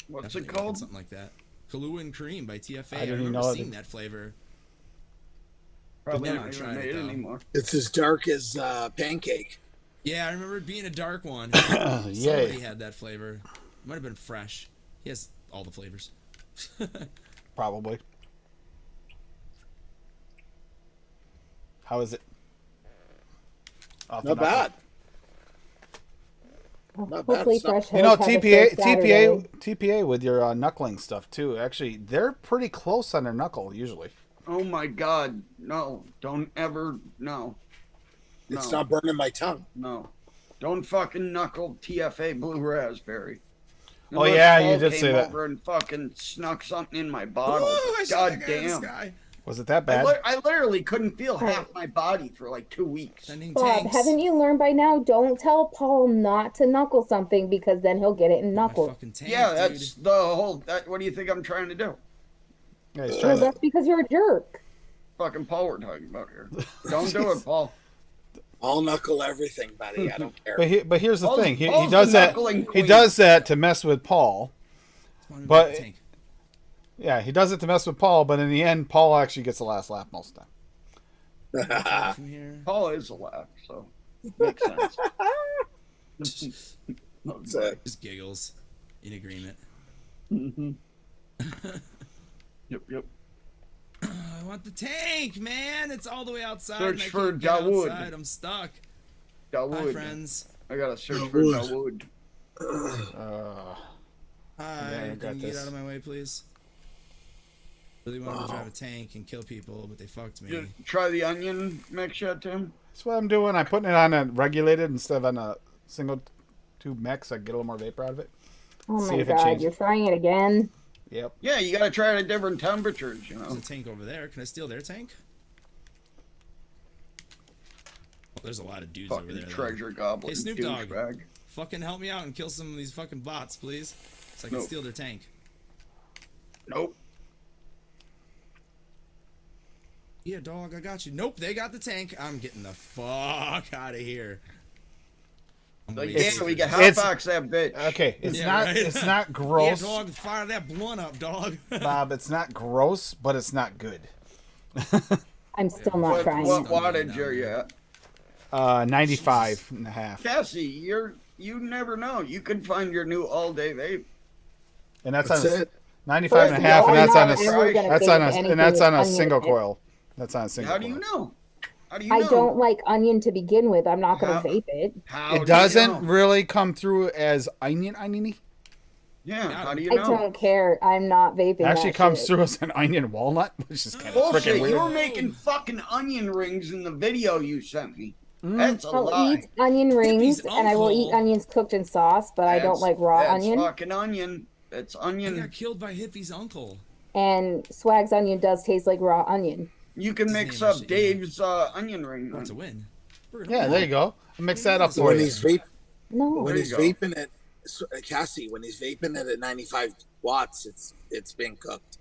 What's Definitely it making called? Something like that. Kahlua and cream by TFA. I I, didn't even remember know seeing it. that flavor. Probably never not even tried it, made it though. anymore. It's as dark as pancake. Yeah, I remember it being a dark one. Yay. Somebody had that flavor. Might have been fresh. He has all the flavors. Probably. How is it? Off Not the knuckle. bad. Not bad. hopefully It's not- fresh. You know, Hills have a TPA, show Saturday. TPA with your knuckling stuff too. Actually, they're pretty close on their knuckle usually. Oh my God! No! Don't ever! No! It's No. not burning my tongue. No! Don't fucking knuckle TFA blue raspberry. Oh, Unless yeah, you Paul did came say that. over and fucking snuck something in my bottle. Ooh, I shot God that guy in the damn! sky. Was it that bad? I literally couldn't feel half my body for like 2 weeks. Sending Bob, tanks. haven't you learned by now? Don't tell Paul not to knuckle something because then he'll get it in My knuckles. fucking tank, Yeah, dude. that's the whole. What do you think I'm trying to do? Yeah, he's No, trying to- that's because you're a jerk. Fucking Paul, we're talking about here. Don't do it, Paul. I'll knuckle everything, buddy. I don't care. but here's the Paul's- thing. He Paul's does the that. knuckling He queen. does that to mess with Paul. Come on, but- tank. Yeah, he does it to mess with Paul. But in the end, Paul actually gets the last laugh most of the time. From here. Paul is a laugh, so makes sense. That's it. Just giggles. In agreement. Yep. I want the tank, man. It's all the way outside. Search and I for can't get Dawood. outside. I'm stuck. Hi, Dawood. friends. I gotta search for Dawood. Dawood. Hi. Yeah, I got Can you get this. out of my way, please? Really wanted to drive a tank and kill people, but they fucked me. You try the onion mix yet, Tim? That's what I'm doing. I'm putting it on a regulated instead of on a single tube mix. I get a little more vapor out of it. Oh See my if it God, changes. you're trying it again. Yep. Yeah, you gotta try it at different temperatures, you know. There's a tank over there. Can I steal their tank? Oh, there's a lot of dudes over Fucking there. though. treasure goblin Hey, Snoop Dogg. douchebag. Fucking help me out and kill some of these fucking bots, please. So I can steal their tank. Nope. Yeah, dog, I got you. Nope, they got the tank. I'm getting the fuck out of here. Like, yeah, we can hotbox that bitch. Okay, it's Yeah, not right? it's not gross, Yeah, dog, fire that blunt up, dog. Bob. It's not gross, but it's not good. I'm still not trying. What wattage are you at? 95 and a half. Cassie, you never know. You could find your new all-day vape. And that's That's on it. 95 and a First of half, all, and that's I'm on not a ever gonna that's vape on a anything and that's on a with single onion in it. coil. That's on a single How do coil. you know? How do you know? I don't like onion to begin with. I'm not going How- to vape it. How It do doesn't you know? really come through as oniony. Yeah, how do you I know? don't care. I'm not vaping. It actually that comes shit. through as an onion walnut, which is kind of Bullshit, freaking you were weird. making fucking onion rings in the video you sent me. That's a I'll lie. eat onion rings Hippie's and I will eat uncle. onions cooked in sauce, but I don't like raw That's onion. fucking onion. That's I onion. got killed by Hippie's uncle. And Swag's onion does taste like raw onion. You can His mix name up is- yeah. Dave's onion ring. That's a win. We're gonna Yeah, win. there you go. I'll mix that up So for when you. he's vape, No. when There he's you go. vaping at Cassie, when he's vaping it at 95 watts, it's been cooked.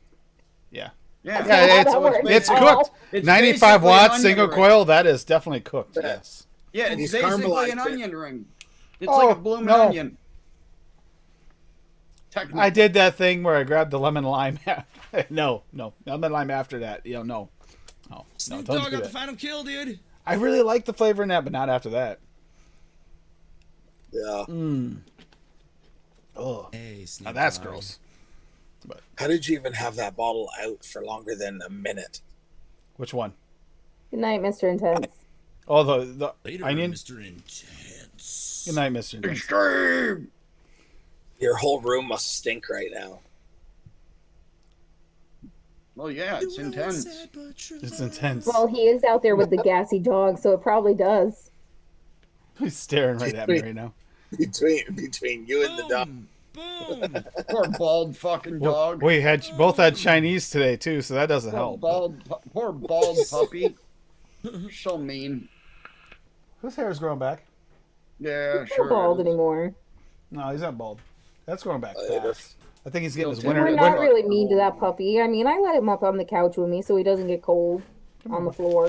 Yeah. Yeah, Yeah, That works. it's Oh. cooked. It's 95 basically an watts, onion single ring. coil, that is definitely cooked. Yes. Yeah, it's He's basically caramelized an it. onion ring. It's Oh, like a blooming no. onion. Technically. I did that thing where I grabbed the lemon lime. no, lemon lime after that. No, no, Snoop don't Dogg do got the that. final kill, dude. I really like the flavor in that, but not after that. Yeah. Oh, Hey, Snoop now that's Dogg. gross. How did you even have that bottle out for longer than a minute? Which one? Good night, Mr. Intense. Oh, the Later, onion. Mr. Intense. Good night, Mr. Intense. Extreme. Your whole room must stink right now. Well, yeah, it's intense. It's intense. Well, he is out there with the gassy dog, so it probably does. He's staring right at me right now. Between you and the dog. Boom. Poor bald fucking dog. We both had Chinese today too, so that doesn't help. Poor bald puppy. So mean. Whose hair is growing back? Yeah, He's sure. not bald is. anymore. No, he's not bald. That's growing back Later. fast. I think he's getting his Still winter. We're tender. not really mean to that puppy. I mean, I let him up on the couch with me so he doesn't get cold on the floor.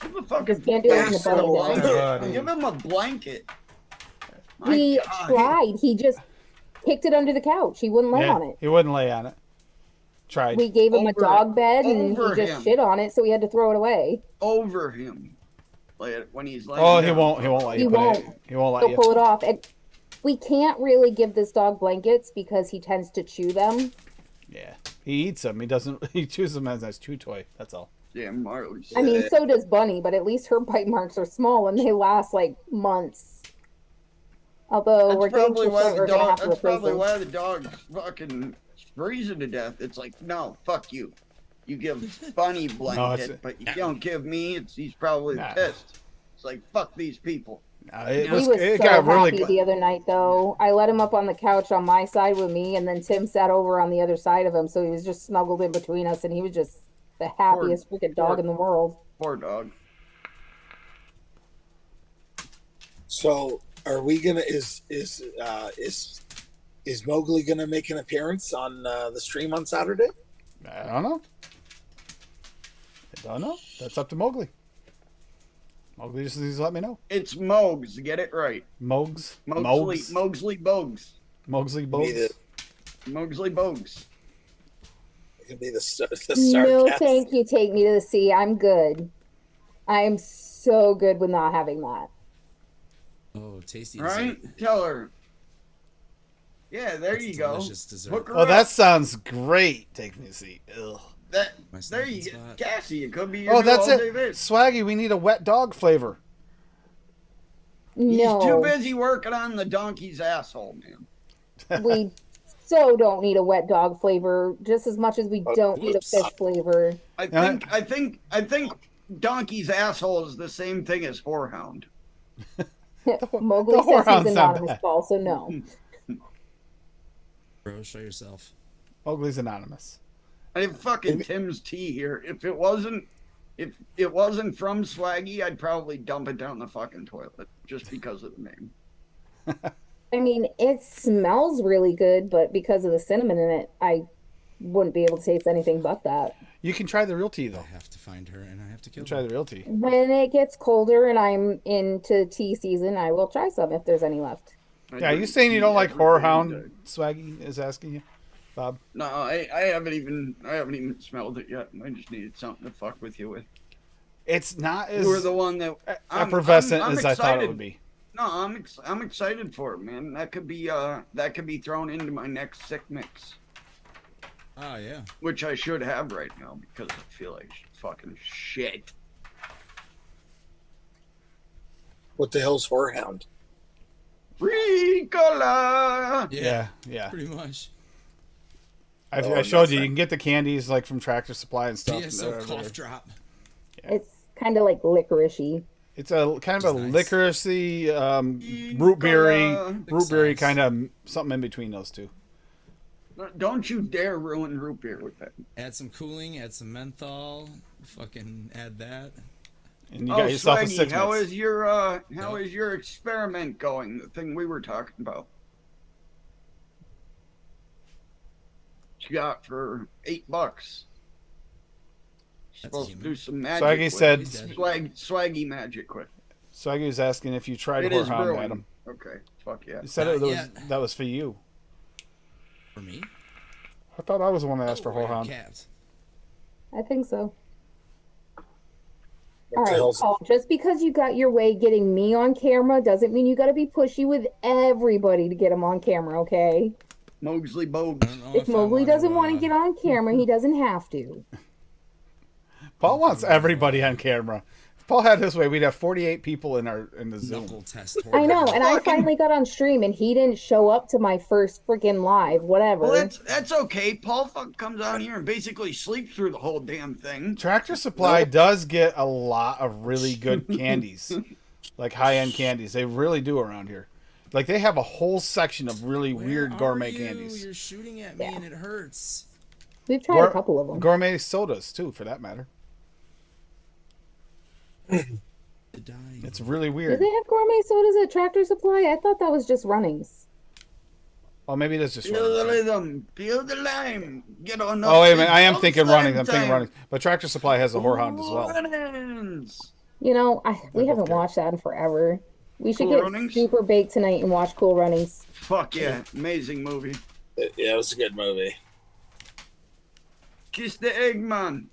Give a fucking Just can't do it in the bastard a bunny blanket. bed. Give him a blanket. My He God. tried. He just kicked it under the couch. He wouldn't lay Yeah, on it. he wouldn't lay on it. Tried. We gave him a Over- dog bed and over he just him. shit on it, so we had to throw it away. Over him. Like, when he's laying Oh, he down. won't. He won't let He you. Put won't. it. He won't let He'll you. pull it off. And we can't really give this dog blankets because he tends to chew them. Yeah, he eats them. He doesn't. He chews them as a chew toy. That's all. Yeah, Marley. I mean, so does Bunny, but at least her bite marks are small and they last like months. Although That's we're getting to probably the why point the we're gonna dog. have to That's replace probably him. why the dog's fucking freezing to death. It's like, no, fuck you. You give Bunny blanket, but you don't give me. He's probably Nah. pissed. It's like, fuck these people. It He was it so got happy really. the other night, though. I let him up on the couch on my side with me, and then Tim sat over on the other side of him, so he was just snuggled in between us, and he was just the happiest freaking dog in the world. Poor dog. So are we gonna is Mowgli gonna make an appearance on the stream on Saturday? I don't know. I don't know. That's up to Mowgli. Mowgli just needs to let me know. It's Mogs. Get it right. Mogs. Mowgli Mogs. Bogues. Mowgli Be Bogs. the, Mowgli Bogues. it can be the star No, cast. thank you. Take me to the sea. I'm good. I'm so good with not having that. Oh, tasty Right? dessert. Tell her. Yeah, there That's you a go. delicious dessert. Hook her Oh, up. that sounds great. Take me to see. Ugh. That. My There you snacking go. spot. Cassie, it could be your Oh, new that's all-day it. vape. Swaggy, we need a wet dog flavor. He's No, too busy working on the donkey's asshole, man. we so don't need a wet dog flavor, just as much as we don't need a whoops. fish flavor. I think donkey's asshole is the same thing as whorehound. Mowgli The says whorehound's he's not anonymous, bad. Paul, so no. Bro, show yourself. Mowgli's anonymous. I have fucking Tim's tea here. If it wasn't If it wasn't from Swaggy, I'd probably dump it down the fucking toilet just because of the name. I mean, it smells really good, but because of the cinnamon in it, I wouldn't be able to taste anything but that. You can try the real tea I though. have to find her and I have to You kill can try her. the real tea. When it gets colder and I'm into tea season, I will try some if there's any left. I Yeah, you drink saying you tea don't like every Horror day. Hound? Swaggy is asking you, Bob. No, I haven't even smelled it yet. I just needed something to fuck with you with. It's not as You were the one that effervescent I'm as I thought it excited. would be. No, I'm excited for it, man. That could be thrown into my next sick mix, Oh yeah. which I should have right now because I feel like fucking shit. What the hell's Whorehound? Ricola. Yeah. Pretty much. I showed you. You can get the candies like from Tractor Supply and stuff. VSO cough drop. It's kind of like licoricey. It's a kind of a Nice. licoricey, root beery, Ricola. root beery Nice. kind of something in between those two. Don't you dare ruin root beer with that. Add some cooling, add some menthol, fucking add that. And you got yourself a Swaggy, six how mix. is your experiment going? The thing we were talking about. What you got for $8? Supposed to human. do some magic. Swaggy with said- it. Swaggy magic with. Swaggy was asking if you tried It is Horehound, brewing. Adam. Okay, fuck yeah. You said Not it was, yet. that was for you. For me? I thought I was the one that asked for Oh, I got Horehound. capped. I think so. All What the right, hell's Paul, just because you got your way getting me on camera doesn't mean you got to be pushy with everybody to get them on camera, okay? Mosley I Bogues. don't know If I Mowgli want doesn't want to get on camera, he doesn't have to. Paul wants everybody on camera. If Paul had his way, we'd have 48 people in the Zoom. knuckle test. I know, and I Fucking- finally got on stream and he didn't show up to my first freaking live, whatever. Well, that's okay. Paul comes on here and basically sleeps through the whole damn thing. Tractor Supply does get a lot of really good candies, like high-end candies. They really do around here. Like they have a whole section of really Where weird are gourmet you? candies. You're shooting at me Yeah. and it hurts. We've tried a couple of them. Gourmet sodas too, for that matter. Dying. It's really Do weird. they have gourmet sodas at Tractor Supply? I thought that was just Runnings. Well, maybe it is just Feel the running. rhythm. Feel the lime. Get on up. Oh wait a minute, I am All thinking the running. same I'm thinking time. running. But Tractor Supply has a Horehound as well. Runnings. You know, we both haven't good. watched that in forever. We should Cool get Runnings? super baked tonight and watch Cool Runnings. Fuck yeah. Amazing movie. Yeah, it was a good movie. Kiss the egg, man.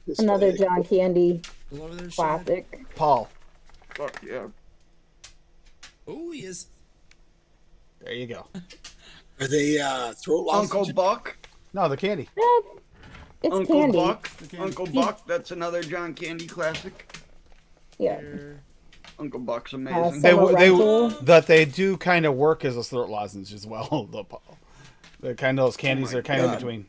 This Another way. John Candy All over there, Shad. classic. Paul, Fuck yeah. Oh, he is. there you go. Are they throat Uncle lozenges? Buck. No, the candy. It's Uncle candy. Buck. Uncle Buck. That's another John Candy classic. Yeah. There. Uncle Buck's amazing. They- rental. That they do kind of work as a throat lozenge as well. The Paul. They're kind of those candies my are kind of in God. between.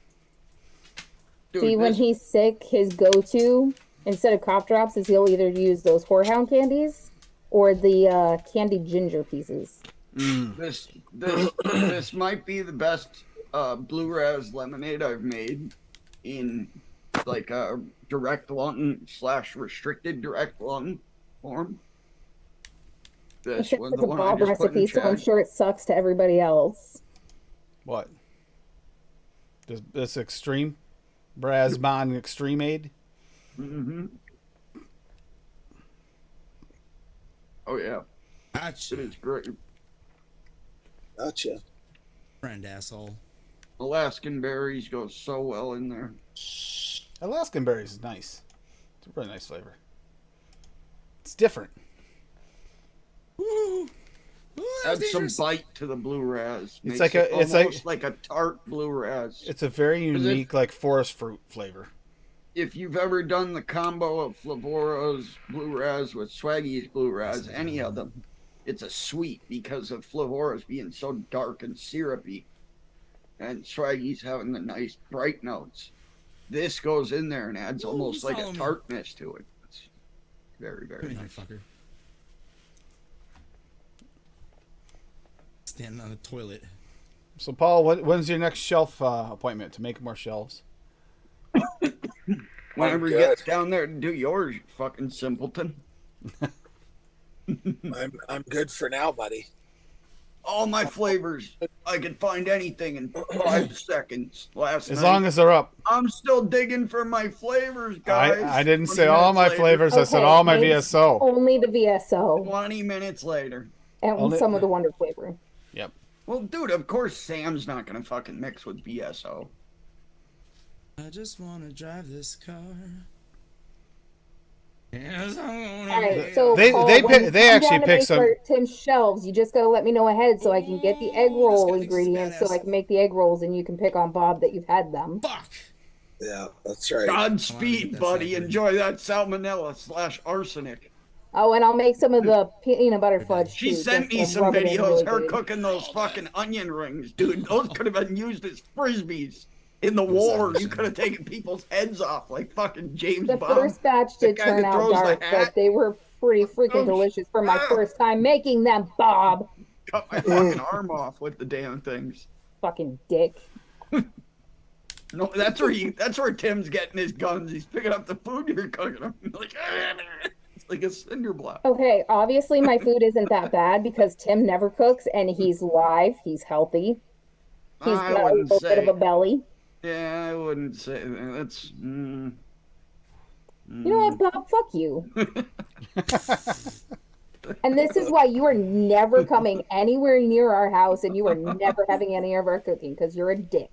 Dude, See, when this- he's sick, his go-to instead of cough drops is he'll either use those Whorehound candies or the candied ginger pieces. this might be the best blue raz lemonade I've made in like a direct lung / restricted direct lung form. This Except was it's the a one I Bob just put in recipe, so I'm chat. sure it sucks to everybody else. What? This extreme, Brasbon Extreme Aid. Mm-hmm. Oh yeah, it Gotcha. is great. Gotcha. Friend asshole. Alaskan berries go so well in there. Alaskan berries is nice. It's a really nice flavor. It's different. Woo! Ooh, that was Add some dangerous. bite to the blue raz. Makes like it it's like- almost like a tart blue raz. It's a very Is it- unique, like forest fruit flavor. If you've ever done the combo of Flavora's Blue Raz with Swaggy's Blue Raz, any of them, it's a sweet because of Flavora's being so dark and syrupy, and Swaggy's having the nice bright notes. This goes in there and adds Ooh, almost like follow a me. tartness to it. It's very, Come very in here, nice. fucker. Standing on the toilet. So, Paul, when's your next shelf appointment to make more shelves? Whenever he gets down there to do yours, you fucking simpleton. I'm good for now, buddy. All my flavors. I could find anything in 5 seconds last night. As long as they're up. I'm still digging for my flavors, guys. I didn't say all my flavors. I said Okay, all my it's VSO. Only the VSO 20 minutes later. and Only- some of the Wonder flavor. Yep. Well, dude, of course Sam's not gonna fucking mix with VSO. I just want to drive this car. All right, so They- Paul, they when pick- you they come actually down to pick make some- for Tim's shelves. You just gotta let me know ahead so I can get the egg roll this guy's ingredients so badass. I can make the egg rolls and you can pick on Bob that you've had them. Fuck. Yeah, that's right. Godspeed, that buddy. salad. Enjoy that salmonella / arsenic. Oh, and I'll make some of the peanut butter fudge. She too, sent just me to some rub it in videos. really Her good. cooking those fucking onion rings, dude. Those could have been used as frisbees in the war. You could have taken people's heads off like fucking James The Bond. first batch The did guy turn that out throws the dark, hat. but they were pretty freaking Oh, delicious for my ah. first time making them, Bob. Cut my fucking arm off with the damn things. Fucking dick. No, that's where Tim's getting his guns. He's picking up the food you're cooking him. Like, it's like a cinder block. Okay, obviously my food isn't that bad because Tim never cooks and he's live. He's healthy. He's I got a wouldn't little bit of say. a belly. Yeah, I wouldn't say that's. You know what, Bob? Fuck you. And this is why you are never coming anywhere near our house and you are never having any of our cooking because you're a dick.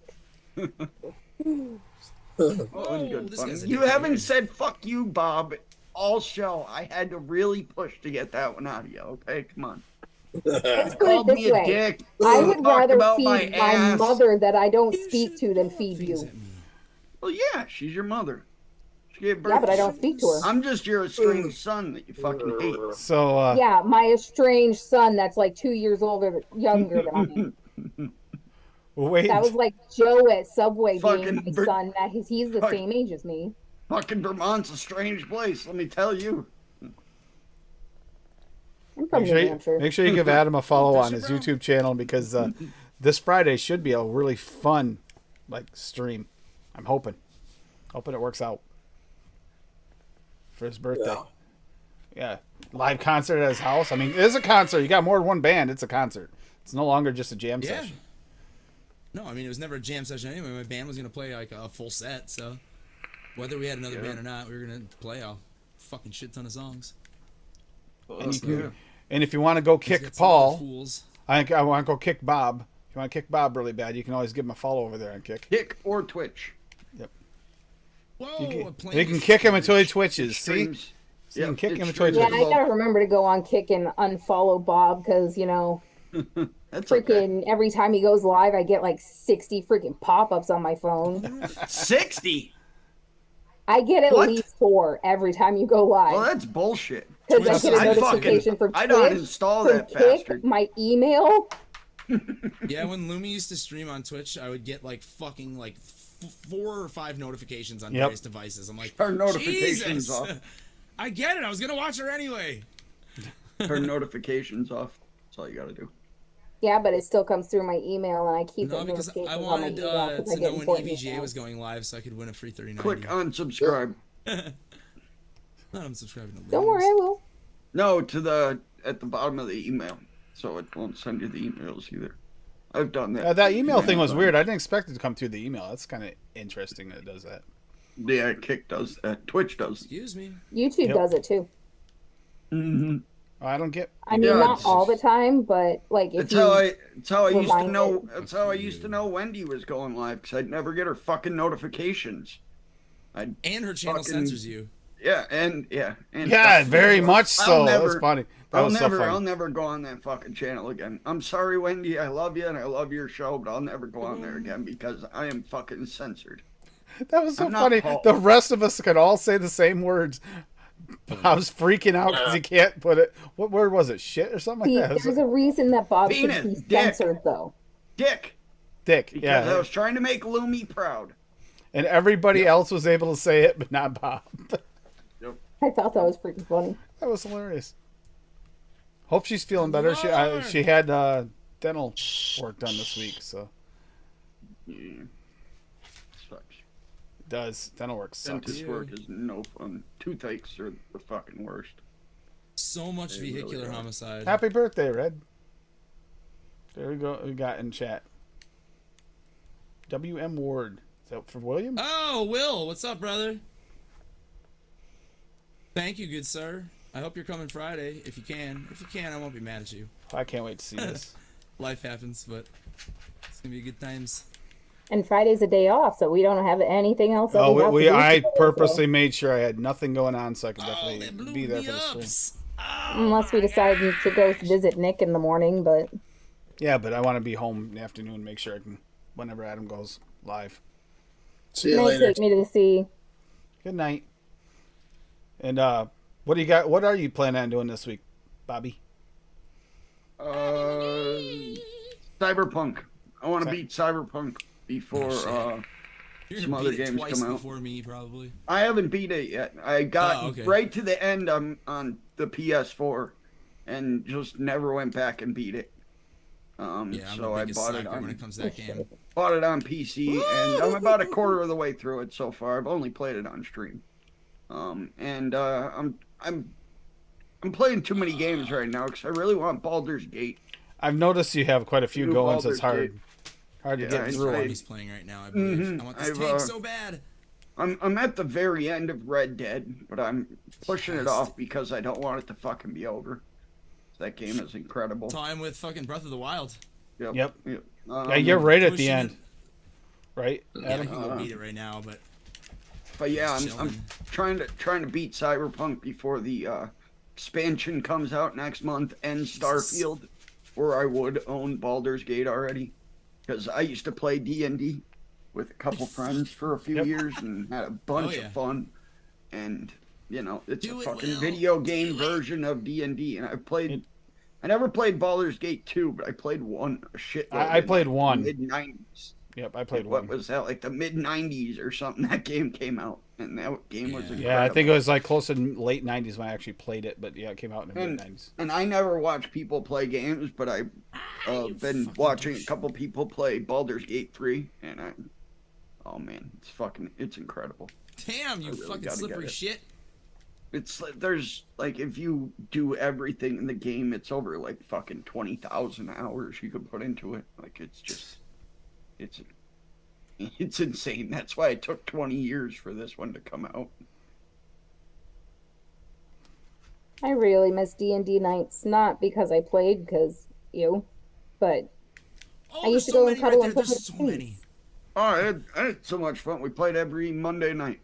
Oh, this guy's a You dick haven't here. said fuck you, Bob, all show. I had to really push to get that one out of you. Okay, come on. Let's put Called it me this a way. dick. I would talked rather about feed my my ass. mother that I don't You speak to should than throw feed things you. at me. Well, yeah, she's your mother. She gave birth Yeah, but to I you. don't speak to her. I'm just your estranged son that you fucking hate. So, Yeah, my estranged son that's like 2 years younger than I am. wait. That was like Joe at Subway Fucking being my Ver- son. That he's the Fuck. same age as me. Fucking Vermont's a strange place, let me tell you. I'm from New Hampshire. Make sure you give Adam a follow on Pressure, his bro. YouTube channel because this Friday should be a really fun stream. I'm hoping it works out for his birthday. Yeah, live concert at his house. I mean, it is a concert. You got more than one band. It's a concert. It's no longer just a jam Yeah. session. No, I mean, it was never a jam session anyway. My band was going to play like a full set, so whether we had another band or not, we were going to play a fucking shit ton of songs. And, and if you want to go kick Get some other Paul, fools. I want to go kick Bob. If you want to kick Bob really bad, you can always give him a follow over there and kick. Kick or Twitch. Whoa, You playing can this kick him shit. until he twitches. See? Streams. You can kick it him until he streams Yeah, twitches. as I well. gotta remember to go on Kick and unfollow Bob because That's okay. freaking every time he goes live, I get like 60 freaking pop-ups on my phone. 60. I get at What? least 4 every time you go Well, live that's bullshit. because I Twitch get a is- notification for I'd Twitch, uninstall from that Kick, bastard. my email. Yeah, when Lumi used to stream on Twitch, I would get like fucking like 4 or 5 notifications on Yep. various devices. I'm like, Turn notifications Jesus! off. I get it. I was gonna watch her anyway. Turn notifications off. That's all you gotta do. Yeah, but it still comes through my email, and I keep No, those because notifications I on my wanted email because I to get know when important EVGA emails. was going live, so I could win a free 3090. Click unsubscribe. Not unsubscribing to Don't worry, I will. No, at the bottom of the email, so it won't send you the emails either. I've done that. That email thing was weird. I didn't expect it to come through the email. That's kind of interesting that it does that. Yeah, Kick does that. Twitch does. Excuse me. YouTube Yep. does it too. Mm-hmm. Oh, I don't get. I mean, Yeah, not it's- all the time, but like if That's you, how I. That's how I used to remind know. it. That's how I used to know Wendy was going live because I'd never get her fucking notifications. And her channel Fucking- censors you. Yeah, and yeah, and Yeah, very much I'll so. never- That's funny. That I'll was never, so I'll funny. never go on that fucking channel again. I'm sorry, Wendy. I love you and I love your show, but I'll never go on there again because I am fucking censored. That was so I'm not funny. Paul. The rest of us could all say the same words. Bob's freaking out because he can't put it. What word was it? Shit or something see, like that? It there's was a reason that Bob Penis, should be dick. censored, though. Dick, Dick. because Yeah. I was trying to make Lumi proud. And everybody else was able to say it, but not Bob. I thought that was freaking funny. That was hilarious. Hope she's feeling better. She had dental work done this week, so Yeah. Sucks. does. Dental work sucks. Dentist work is no fun. Toothaches are the fucking worst. So much They really vehicular are. homicide. Happy birthday, Red. There we go. We got in chat. W.M. Ward. Is that for William? Oh, Will, what's up, brother? Thank you, good sir. I hope you're coming Friday, if you can. If you can, I won't be mad at you. I can't wait to see this. Life happens, but it's gonna be good times. And Friday's a day off, so we don't have anything else. That Oh, have to do I today, purposely so. made sure I had nothing going on so I could That definitely blew be there me for the up. stream. Unless we decide to go visit Nick in the morning, but Yeah, but I want to be home in the afternoon and make sure I can, whenever Adam goes live. See you may later. take me to the sea. Good night. And what do you got? What are you planning on doing this week, Bobby? Cyberpunk. I want to beat Cyberpunk before You're some gonna other beat it games twice come out. before me, probably. I haven't beat it yet. I got okay. right to the end on the PS4 and just never went back and beat it. Yeah, I'm So the I biggest bought it sucker when it on comes to that game. PC, and I'm about a quarter of the way through it so far. I've only played it on stream, and I'm playing too many games right now because I really want Baldur's Gate. I've noticed you have quite a few New going, so it's Baldur's hard to Yeah, get I- through. I- He's playing right now, I believe. I want this I've, tank so bad. I'm at the very end of Red Dead, but I'm pushing it off because I don't want it to fucking be over. That game is incredible. Time with fucking Breath of the Wild. Yep. Yeah, Yeah, you're right at the pushing end, it. right, Yeah, I Adam? can go beat it right now, but But yeah, I'm chilling. trying to beat Cyberpunk before the expansion comes out next month, and Starfield, where I would own Baldur's Gate already, because I used to play D&D with a couple friends for a few Yep. years and had a bunch yeah. of fun, and you know it's Do a it, fucking Will. video game Do it. version of D&D, and I never played Baldur's Gate 2, but I played one a shit. I played one. mid '90s. Yep, I played What one. was that, like the mid '90s or something? That game came out, and that game was incredible. Yeah, I think it was like close to late '90s when I actually played it, but yeah, it came out in the mid '90s. And I never watch people play games, but I've been watching a couple people play Baldur's Gate 3, and oh man, it's incredible. damn, you really fucking gotta slippery get it. shit. It's there's like if you do everything in the game, it's over like fucking 20,000 hours you could put into it. Like it's insane. That's why it took 20 years for this one to come out. I really miss D&D nights, not because I played, because but Oh, I used there's to so go many and cuddle right and there. play There's with so kids. many. Oh, I had so much fun. We played every Monday night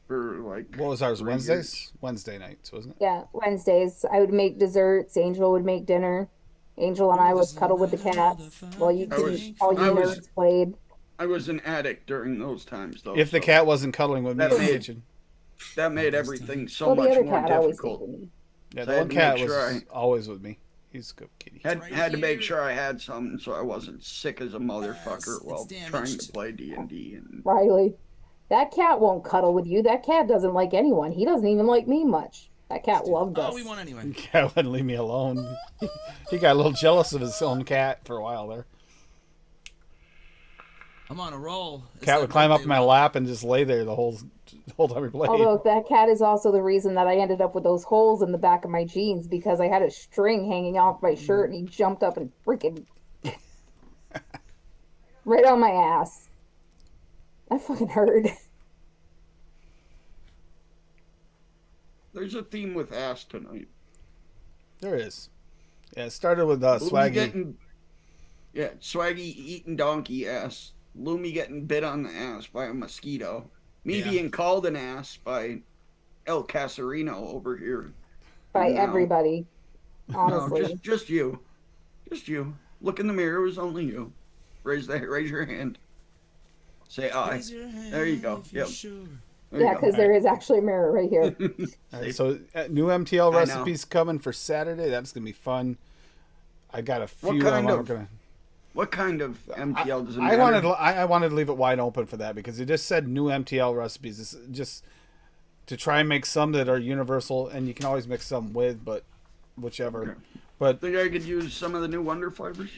for like. What was ours? 3 Wednesdays? years. Wednesday nights, wasn't it? Yeah, Wednesdays I would make desserts. Angel would make dinner. Angel and I would cuddle with the cats while you all you nerds played. I was an addict during those times, though. If the so cat wasn't cuddling with me That in the made- kitchen. that made everything so Well, the much other more cat always stayed difficult. with me. Yeah, So the I one had to cat make was sure always with me. He's a good kitty. Had Right to make here. sure I had something so I wasn't sick as a motherfucker Yes, while it's trying damaged. to play D&D. And Riley, that cat won't cuddle with you. That cat doesn't like anyone. He doesn't even like me much. That cat loved us. Oh, we won anyway. The cat wouldn't leave me alone. He got a little jealous of his own cat for a while there. I'm on a roll. It's Cat that would climb up birthday in my month. lap and just lay there the whole time we played. Although that cat is also the reason that I ended up with those holes in the back of my jeans because I had a string hanging off my shirt and he jumped up and freaking right on my ass. I fucking hurt. there's a theme with ass tonight. There is. Yeah, it started with Loomy Swaggy. Swaggy eating donkey ass. Loomy getting bit on the ass by a mosquito. Me Yeah. being called an ass by El Casarino over here. By No. everybody. No, Honestly. just you. Just you. Look in the mirror, it was only you. Raise your hand. Say aye. Raise your hand There you go. if you're Yep. sure. There you Yeah, go. because there is actually a mirror right here. All right, so new MTL I know. recipes coming for Saturday. That's gonna be fun. I got a What few. kind I'm of gonna. What kind of MTL does it I matter? wanted to leave it wide open for that because it just said new MTL recipes. It's just to try and make some that are universal, and you can always mix some with, but whichever. Okay. But Think I could use some of the new Wonder flavors?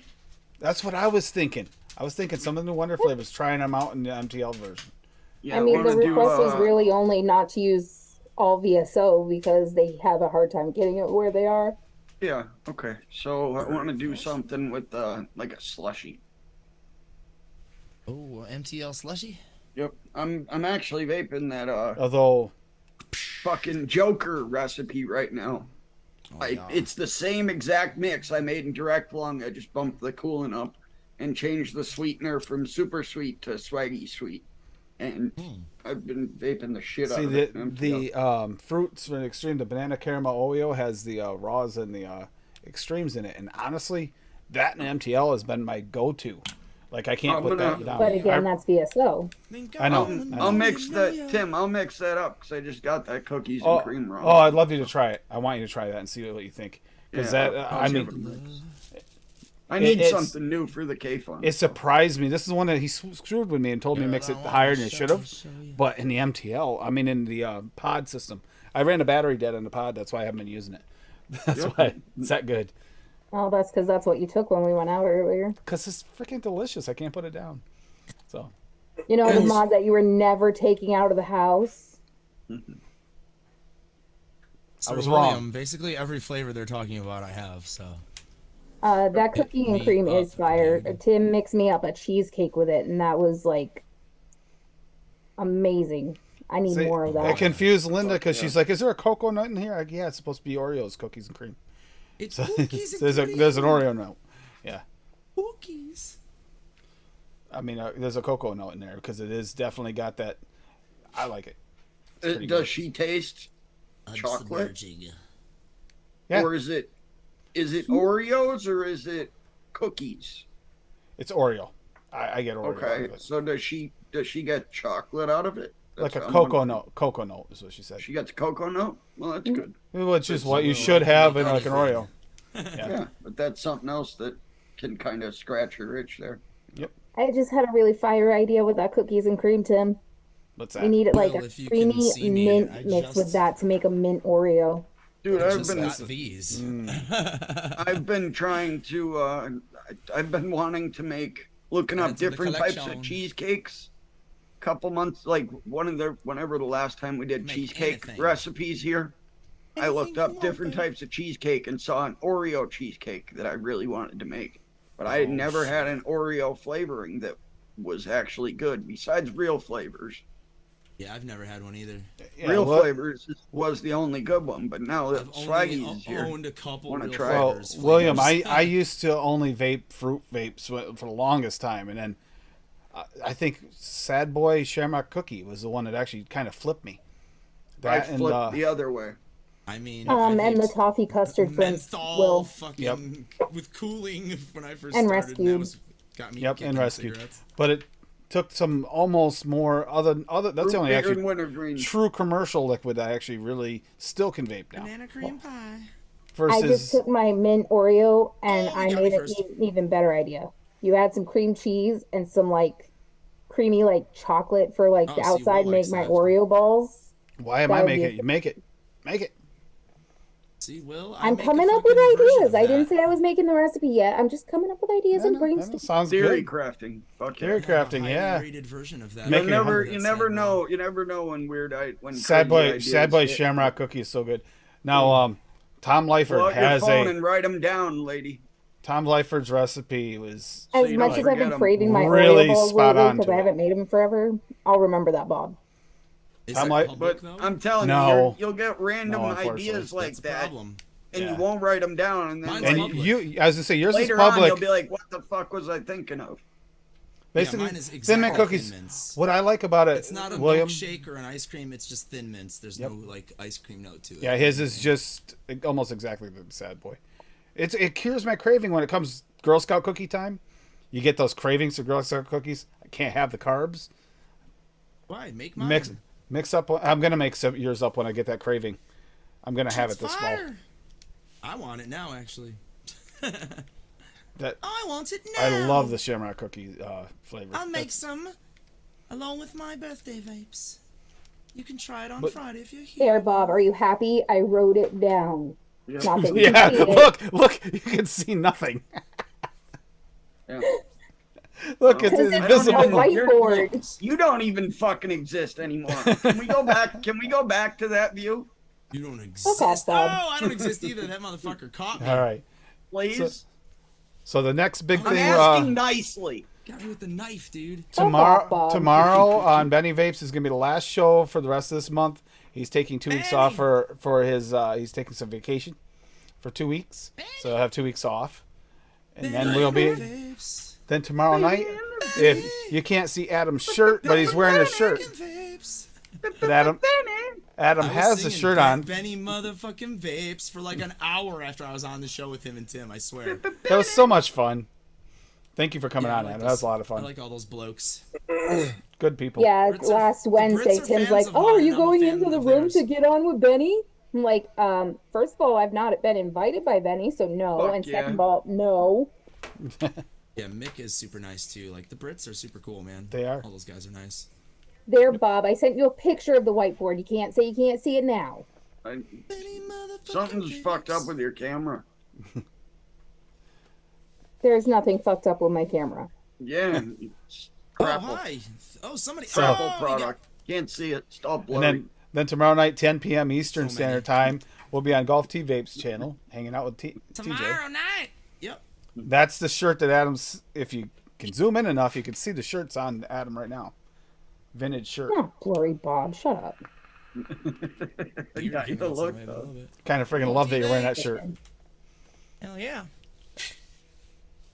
that's what I was thinking. I was thinking some of the new Wonder flavors, trying them out in the MTL version. Yeah, I mean, the wanna do, request was really only not to use all VSO because they have a hard time getting it where they are. Yeah, okay. So I want to do something with like a slushy. Oh, MTL slushy. Yep. I'm actually vaping that Although, fucking Joker recipe right now. Oh, yeah. It's the same exact mix I made in direct lung. I just bumped the coolant up and changed the sweetener from super sweet to swaggy sweet. And I've been vaping the shit out of it. the fruits from extreme, the banana caramel Oreo has the raws and the extremes in it, and honestly, that and MTL has been my go-to. Like I can't put that down. But again, that's VSO. I know. I'll mix that, Tim. I'll mix that up because I just got that cookies and cream raw. Oh, I'd love you to try it. I want you to try that and see what you think. Because I mean, I need something new for the K-Fun. It surprised me. This is one that he screwed with me and told me to mix it higher than it should have. But in the MTL, I mean in the pod system, I ran a battery dead on the pod. That's why I haven't been using it. That's why it's that good. Oh, that's because that's what you took when we went out earlier. Because it's freaking delicious. I can't put it down. So, you know, the mod that you were never taking out of the house. So I was William, wrong. Basically, every flavor they're talking about, I have. So that cookie and cream is fire. Tim mixed me up a cheesecake with it, and that was like amazing. I need more of that. I confused Linda because she's like, "Is there a cocoa nut in here?" Like, yeah, it's supposed to be Oreos, cookies and cream. It's cookies and cream. There's an Oreo note. Yeah. Cookies. I mean, there's a cocoa note in there because it is definitely got that. I like it. Does she taste chocolate? Yeah. Or is it Oreos or is it cookies? It's Oreo. I get Oreo. Okay. So does she get chocolate out of it? Like a cocoa note. Cocoa note is what she said. She got the cocoa note? Well, that's good. Which is what you should have in like an Oreo. Yeah, but that's something else that can kind of scratch your itch there. Yep. I just had a really fire idea with that cookies and cream, Tim. What's that? We needed like a creamy mint mix with that to make a mint Oreo. Dude, I've been trying to. I've been wanting to looking up different types of cheesecakes. Couple months, like whenever the last time we did cheesecake recipes here, I looked up different types of cheesecake and saw an Oreo cheesecake that I really wanted to make, but I had never had an Oreo flavoring that was actually good besides real flavors. Yeah, I've never had one either. Yeah, real flavors was the only good one, but now that Swaggy's is here, owned a couple. Want to real try flavors. William, I used to only vape fruit vapes for the longest time, and then I think Sad Boy Shamrock Cookie was the one that actually kind of flipped me. I flipped the other way. I mean, and the toffee custard menthol fucking with cooling when I first and started. rescued. That was, got me and rescued. Cigarettes. But it took some almost more other. That's the only actually true commercial liquid I actually really still can vape now. Banana cream pie. I just took my mint Oreo and I made an even better idea. You add some cream cheese and some like creamy like chocolate for like the outside. Make my Oreo balls. Why am I making it? You make it. Make it. See, Will, I'm coming up with ideas. I didn't say I was making the recipe yet. I'm just coming up with ideas and brainstorming. Sounds theory good. crafting. Fuck theory crafting, yeah. Version of that. You never know when Sad Boy Shamrock Cookie is so good. Now, Tom Lyford has your phone and write them down, lady. Tom Lyford's recipe was as much as I've been craving my really Oreo balls spot on because I haven't made them forever. I'll remember that, Bob. But I'm telling you, you'll get random ideas like that, and you won't write them down, and then as I say, yours later is public. On, you'll be like, "What the fuck was I thinking of?" Basically, mine is Thin Mint cookies. Mints. What I like about it, it's not a William, milkshake or an ice cream. It's just Thin Mints. There's no like ice cream note to it. Yeah, his is just almost exactly the Sad Boy. It cures my craving when it comes Girl Scout cookie time. You get those cravings for Girl Scout cookies. I can't have the carbs. Why make mine? Mix up. I'm gonna make yours up when I get that craving. I'm gonna have it this fall. I want it now, actually. I want it now. I love the Shamrock cookie flavor. I'll make some along with my birthday vapes. You can try it on Friday if you're here. There, Bob. Are you happy? I wrote it down. Yeah, look, you can see nothing. Yeah. Look, it's Because it's invisible. on the whiteboard. You don't even fucking exist anymore. Can we go back? Can we go back to that view, You don't exist. off, Bob. Oh, I don't exist either. That motherfucker caught me. All right. please? So the next big I'm thing asking nicely. Got me with the knife, dude. off, Bob. tomorrow on Benny Vapes is gonna be the last show for the rest of this month. He's taking 2 weeks off for his he's taking some vacation for 2 weeks. So he'll have 2 weeks off. And then we'll be Vapes. then tomorrow night if you can't see Adam's shirt, but he's wearing a shirt. Vapes. But Adam I was has the singing shirt on. Benny motherfucking Vapes for like an hour after I was on the show with him and Tim, I swear. That was so much fun. Thank you for coming Yeah, I on, like Adam. That was a lot of I fun. like all those blokes. Good people. Yeah, Brits are- last the Wednesday, Brits are Tim's fans like, of "Oh, are mine. you I'm a going fan into the of room theirs." to get on with Benny?" I'm like, first of all, I've not been invited by Benny, so no. Fuck And yeah. second of all, no. Yeah, Mick is super nice too. Like the Brits are super cool, man. They are. All those guys are nice. There, Bob, I sent you a picture of the whiteboard. You can't say you can't see it now. Benny motherfucking Something's Vapes. fucked up with your camera. There's nothing fucked up with my camera. Yeah. It's Oh, crapple. hi. Oh, somebody. Crapple oh, product. Can't see it. Stop And blurring. then tomorrow night, 10 p.m. Eastern So Standard many. Time, we'll be on Golf T Vapes channel, hanging out with Tomorrow TJ. night. Yep. That's the shirt that Adam's. If you can zoom in enough, you can see the shirts on Adam right now. Vintage shirt. Oh, blurry Bob, shut up. You're Yeah, giving the it look, some, I though. love it. Kind of freaking love that you're wearing that shirt. Hell yeah.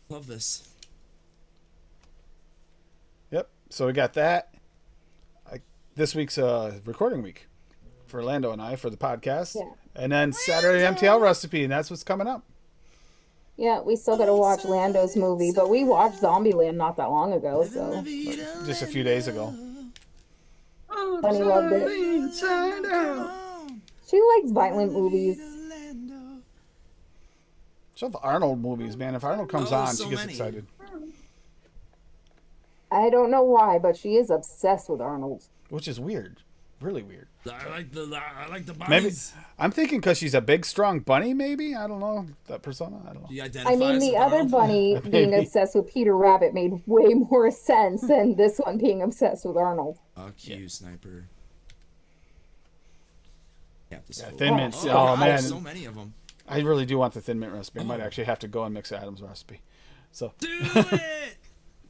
Love this. Yep. So we got that. This week's recording week for Lando and I for the podcast. Yeah. And then Saturday MTL recipe, and that's what's coming up. Yeah, we still gotta watch Lando's movie, but we watched Zombieland not that long ago, so Just a few days ago. Bunny loved it. Inside out. She likes violent movies. So the Arnold movies, man. If Arnold comes Oh, on, so she gets many. excited. I don't know why, but she is obsessed with Arnold. Which is weird. Really weird. I like the Maybe bunnies. I'm thinking because she's a big, strong bunny. Maybe I don't know that persona. I don't know. She I identifies mean, the with other Arnold. bunny being Maybe. obsessed with Peter Rabbit made way more sense than this one being obsessed with Arnold. Fuck you, sniper. Yeah, this Yeah, fool. Thin Mints. Oh, Oh, God, man, so many of them. I really do want the Thin Mint recipe. I might Oh. actually have to go and mix Adam's recipe. So Do it.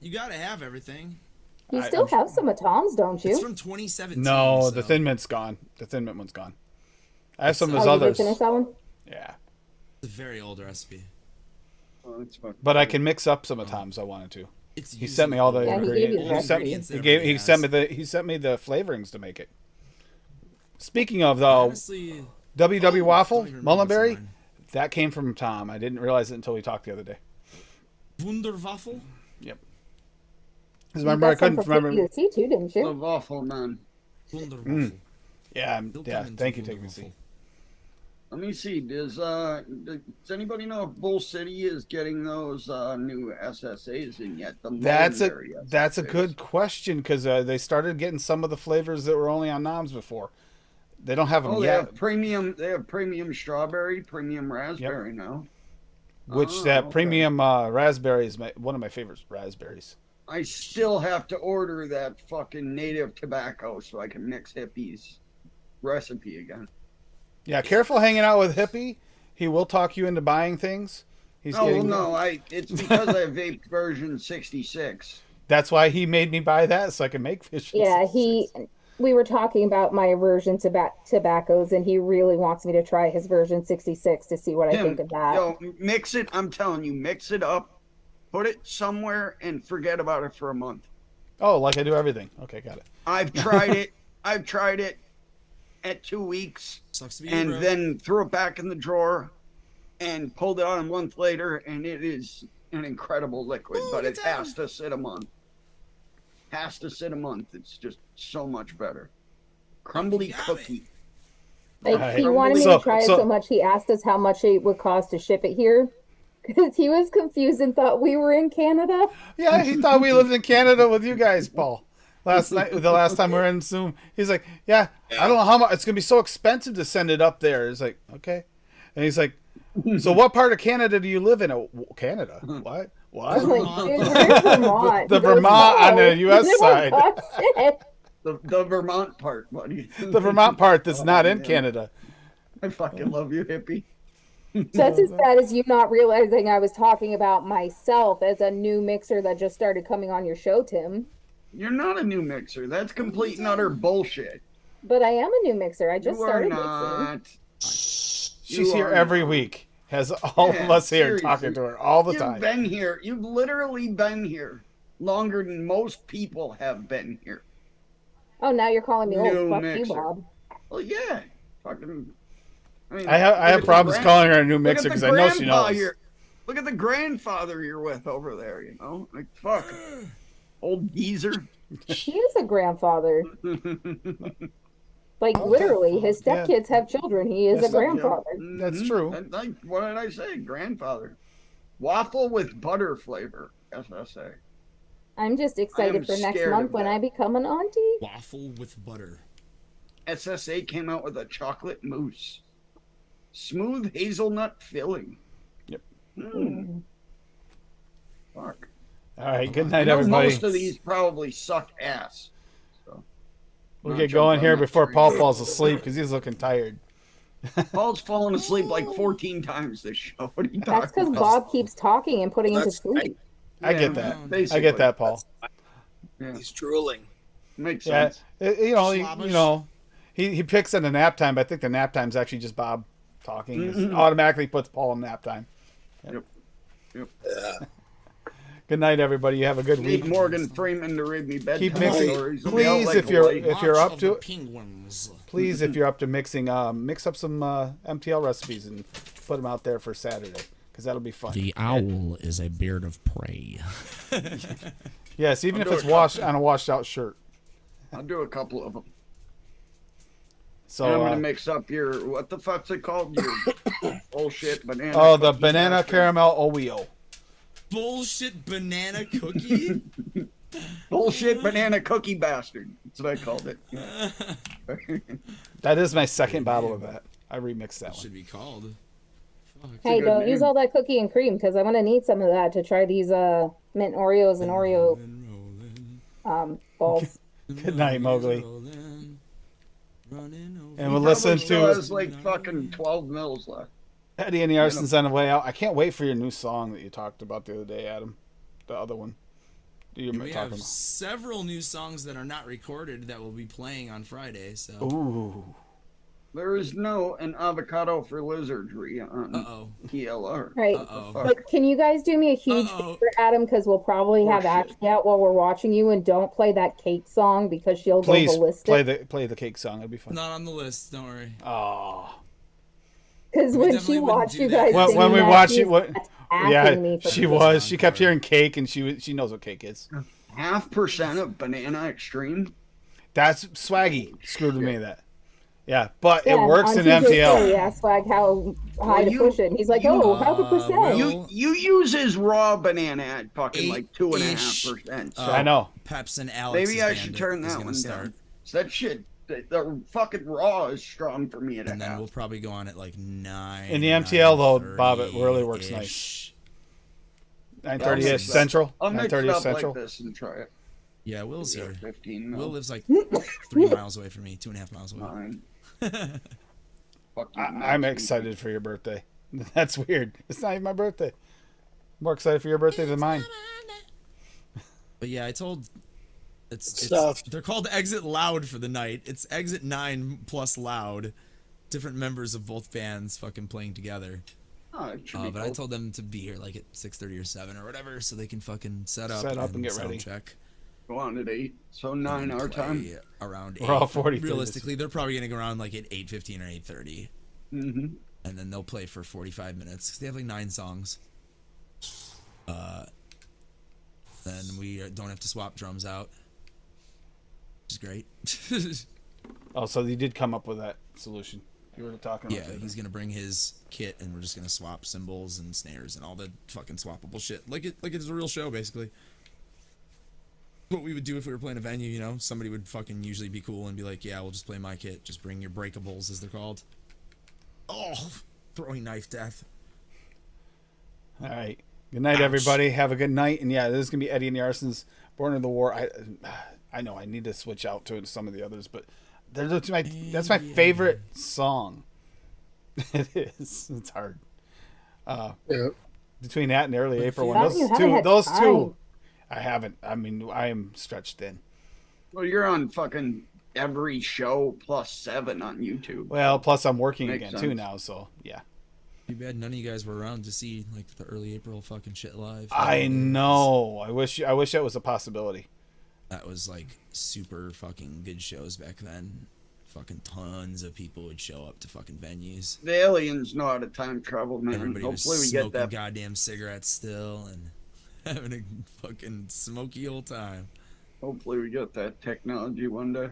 You gotta have everything. You still have some of Tom's, don't It's you? from 2017. no, the so- Thin Mint's gone. The Thin Mint one's gone. I have some of Oh, his you did others. finish that one? Yeah, It's a very old recipe. Oh, it's fucking- but I can mix up some of Tom's. I wanted to. It's He sent me all the Yeah, he gave you the ingredients. He sent, ingredients he that gave, everybody he sent me has. he sent me the flavorings to make it. Speaking of though, Honestly, WW oh, Waffle don't even remember what's in Mullenberry, mine. that came from Tom. I didn't realize it until we talked the other day. Wunderwaffel. Yep. Because You remember, I got some couldn't for remember. PUC too, didn't you? Love awful, man. Wunderwaffel. Yeah, I'm- He'll yeah. come into Thank you, take me Wunderwaffel. see. Let me see. Does anybody know if Bull City is getting those new SSAs in yet? The That's a Mullenberry that's a SSAs. good question because they started getting some of the flavors that were only on Noms before. They don't have them Oh, they yet. have premium. They have premium strawberry, premium raspberry now. Which Oh, that okay. premium raspberry is one of my favorite raspberries. I still have to order that fucking native tobacco so I can mix hippies recipe again. Yeah, careful hanging out with Hippie. He will talk you into buying things. He's Oh well, getting. no, it's because I vaped version 66. That's why he made me buy that so I can make fish. Yeah, we were talking about my version tobaccos, and he really wants me to try his version 66 to see what I think of that. Yo, mix it. I'm telling you, mix it up, put it somewhere, and forget about it for a month. Oh, like I do everything. Okay, got it. I've tried it. I've tried it at 2 weeks, Sucks to be you, and bro. then threw it back in the drawer, and pulled it out a month later, and it is an incredible liquid. Ooh, but good it has time. to sit a month. Has to sit a month. It's just so much better. Crumbly got it. cookie. Like, he Right. wanted me So- to try it so- so much, he asked us how much it would cost to ship it here. Because he was confused and thought we were in Canada. Yeah, he thought we lived in Canada with you guys, Paul. Last night, the last time we were in Zoom, he's like, "Yeah, I don't know how much. It's gonna be so expensive to send it up there." It's like, okay, and he's like, "So what part of Canada do you live in?" Oh, Canada? What? What? I'm like, dude, we're in Vermont. The He goes, Vermont on "No." the U.S. side. Oh, shit. The Vermont part, buddy. The Vermont part that's not in man. Canada. I fucking love you, hippie. That's as bad as you not realizing I was talking about myself as a new mixer that just started coming on your show, Tim. You're not a new mixer. That's complete and utter bullshit. But I am a new mixer. I just You are started mixing. not. She's You here are every not. week. Has all of Yeah, us here seriously. talking to her all the You've time. been here. You've literally been here longer than most people have been here. Oh, now you're calling me New old. Fuck mixer. you, Bob. Well, yeah. Fucking. mean, I have problems calling her a new look mixer at the because I know she grandpa knows. Look at the grandfather you're with over there, you know? Like, fuck. Old geezer. He is a grandfather. Like, literally, his stepkids have children. He is a grandfather. That's true. Like, what did I say? Grandfather. Waffle with butter flavor, SSA. I'm just excited for next scared month of when that. I become an auntie. Waffle with butter. SSA came out with a chocolate mousse. Smooth hazelnut filling. Yep. Fuck. All right. Good I night, know everybody. most of these probably suck ass. So We'll not get jumping going on here that before train. Paul falls asleep because he's looking tired. Paul's fallen asleep like 14 times this show. What are you That's talking because about? Bob keeps talking and putting him to That's sleep. I Yeah, get that. I basically. get that, Paul. Yeah, He's drooling. makes Yeah, sense. you know, he picks in the nap time, but I think the nap time's actually just Bob talking. It automatically puts Paul in nap time. Yep. Good night, everybody. You have a good Need week. Morgan Freeman to read me bedtime Keep mixing, stories. It'll be out please. like If a you're light. if you're up to it, Penguins. please, if you're up to mixing, mix up some MTL recipes and put them out there for Saturday because that'll be fun. The owl is a beard of prey. Yes, even I'll if do it's a washed on a washed out shirt. I'll do a couple of them. So And I'm gonna mix up your what the fuck's it called? Your bullshit banana. oh, the cookie banana bastard. caramel Oreo. Bullshit banana cookie. Bullshit banana cookie bastard. That's what I called it. That is my second bottle of that. I remixed that one. Should be called. Fuck. Hey, good don't name. use all that cookie and cream because I'm gonna need some of that to try these mint Oreos and Oreo balls. Good night, Mowgli. And we'll He listen probably still to has like fucking 12 mils left. Eddie and the Arsons on the way out. I can't wait for your new song that you talked about the other day, Adam. The other one. You were We talking have about. several new songs that are not recorded that will be playing on Friday. So. Ooh. There is no an avocado for lizardry on Uh-oh. ELR. Right. Uh-oh. But can you guys do me a huge Uh-oh. favor, Adam? Because we'll probably have Bullshit. Ashley out while we're watching you, and don't play that cake song because she'll Please go ballistic. play the cake song. It'd be fun. Not on the list. Don't worry. Oh. Because We when definitely she wouldn't watched do you that. guys When singing we that, watch she it, was attacking yeah, me for she that. was. She kept hearing cake, and she knows what cake is. 0.5% of banana extreme. That's swaggy. Screwed with me that. Yeah, but Yeah, it works on in TJ MTL. Story, asked Swag how high to you- push it. And he's like, oh, how the percent? well- You use his raw banana at fucking like 8-ish. 2.5%. So I know. Peps and Alex. maybe I should turn that one down. So that shit, the fucking raw is strong for me at a And then half. we'll probably go on at like 9. In the MTL though, Bob, it really works 9:30-ish. 9:30 I'll ish mix it up. Central. I'll mix it 9:30 up Central. like this and try it. Yeah, Will's Yeah, here. 15 mil. Will lives like 3 miles away from me, 2.5 miles away. Fine. Fuck you, I'm Max. excited for your birthday. That's weird. It's not even my birthday. More excited for your birthday than mine. But yeah, I told. It's Stuff. they're called Exit Loud for the night. It's Exit 9 plus Loud. Different members of both bands fucking playing together. Oh, it should be But I cool. told them to be here like at 6:30 or 7 or whatever, so they can fucking set up and get sound ready. check. Go on at 8. So 9 our Play time. around 8. We're all 40 Realistically, they're probably gonna go around like at 8:15 or 8:30, Mm-hmm. and then they'll play for 45 minutes. They have like 9 songs. Then we don't have to swap drums out, which is great. Oh, so you did come up with that solution. You were talking Yeah, about that. he's gonna bring his kit, and we're just gonna swap cymbals and snares and all the fucking swappable shit, like it's a real show, basically. What we would do if we were playing a venue, you know, somebody would fucking usually be cool and be like, "Yeah, we'll just play my kit. Just bring your breakables, as they're called." Oh, throwing knife death. All right. Good night, everybody. Have a good night. And yeah, this is gonna be Eddie and the Arsons, Born in the War. I know I need to switch out to some of the others, but that's my favorite song. It is. It's hard. Yeah. Between that and early April, Thought you haven't had those time. two, I haven't. I mean, I am stretched thin. Well, you're on fucking every show plus 7 on YouTube. Well, plus I'm working Makes again too sense. now, so yeah. Too bad none of you guys were around to see like the early April fucking shit live. I know. I wish that was a possibility. That was like super fucking good shows back then. Fucking tons of people would show up to fucking venues. The aliens know how to time travel, man. Everybody Hopefully was we get smoking that. goddamn cigarettes still and having a fucking smoky old time. Hopefully we get that technology one day.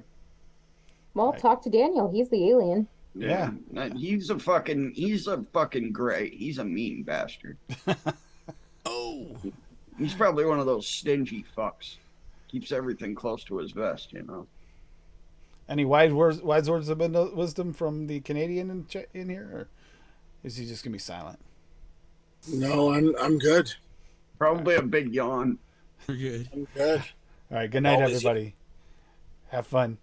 Well, talk to Daniel. He's the alien. Yeah. He's a fucking gray. He's a mean bastard. Oh, He's probably one of those stingy fucks. Keeps everything close to his vest, you know. Any wise words of wisdom from the Canadian in here, or is he just gonna be silent? No, I'm good. Probably a big yawn. we're good. I'm good. All right. Good night, Always. everybody. Have fun.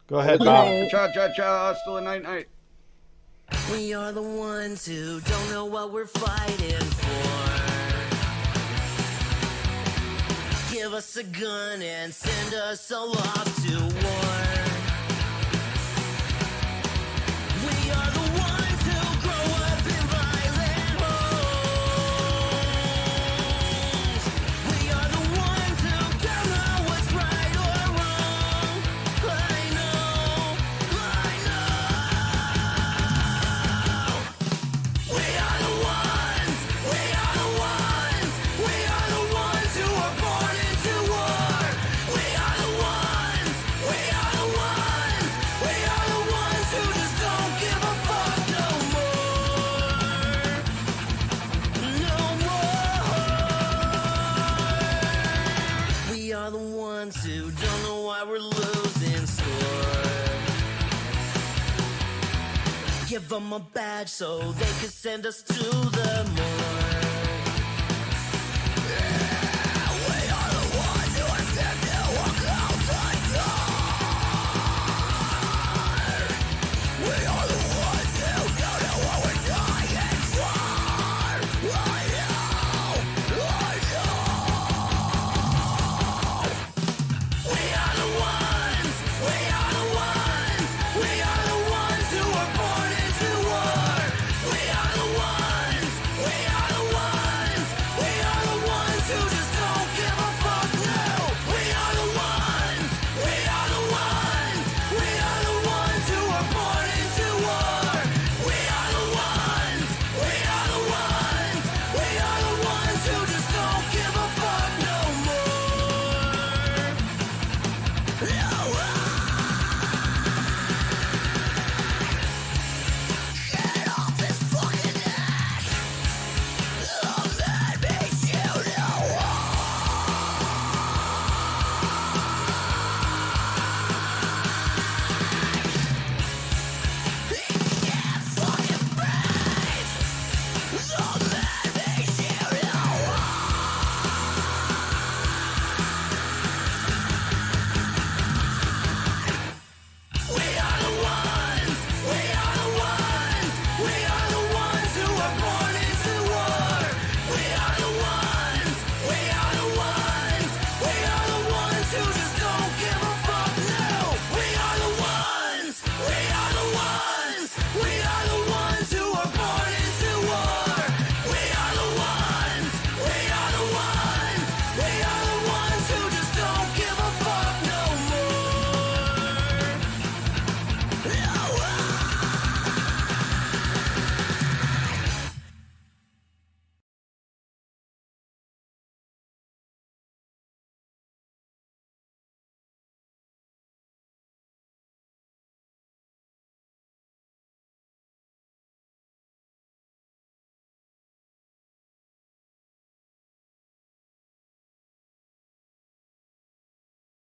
Go ahead, Good Bob. night. Cha cha cha. Still a night. We are the ones who don't know what we're fighting for. Give us a gun and send us all off to war. We are the ones who grow up in violent homes. We are the ones who don't know what's right or wrong. I know. We are the ones who are born into war. We are the ones who just don't give a fuck no more. No more. We are the ones who don't know why we're losing score. Give them a badge so they can send us to the moon.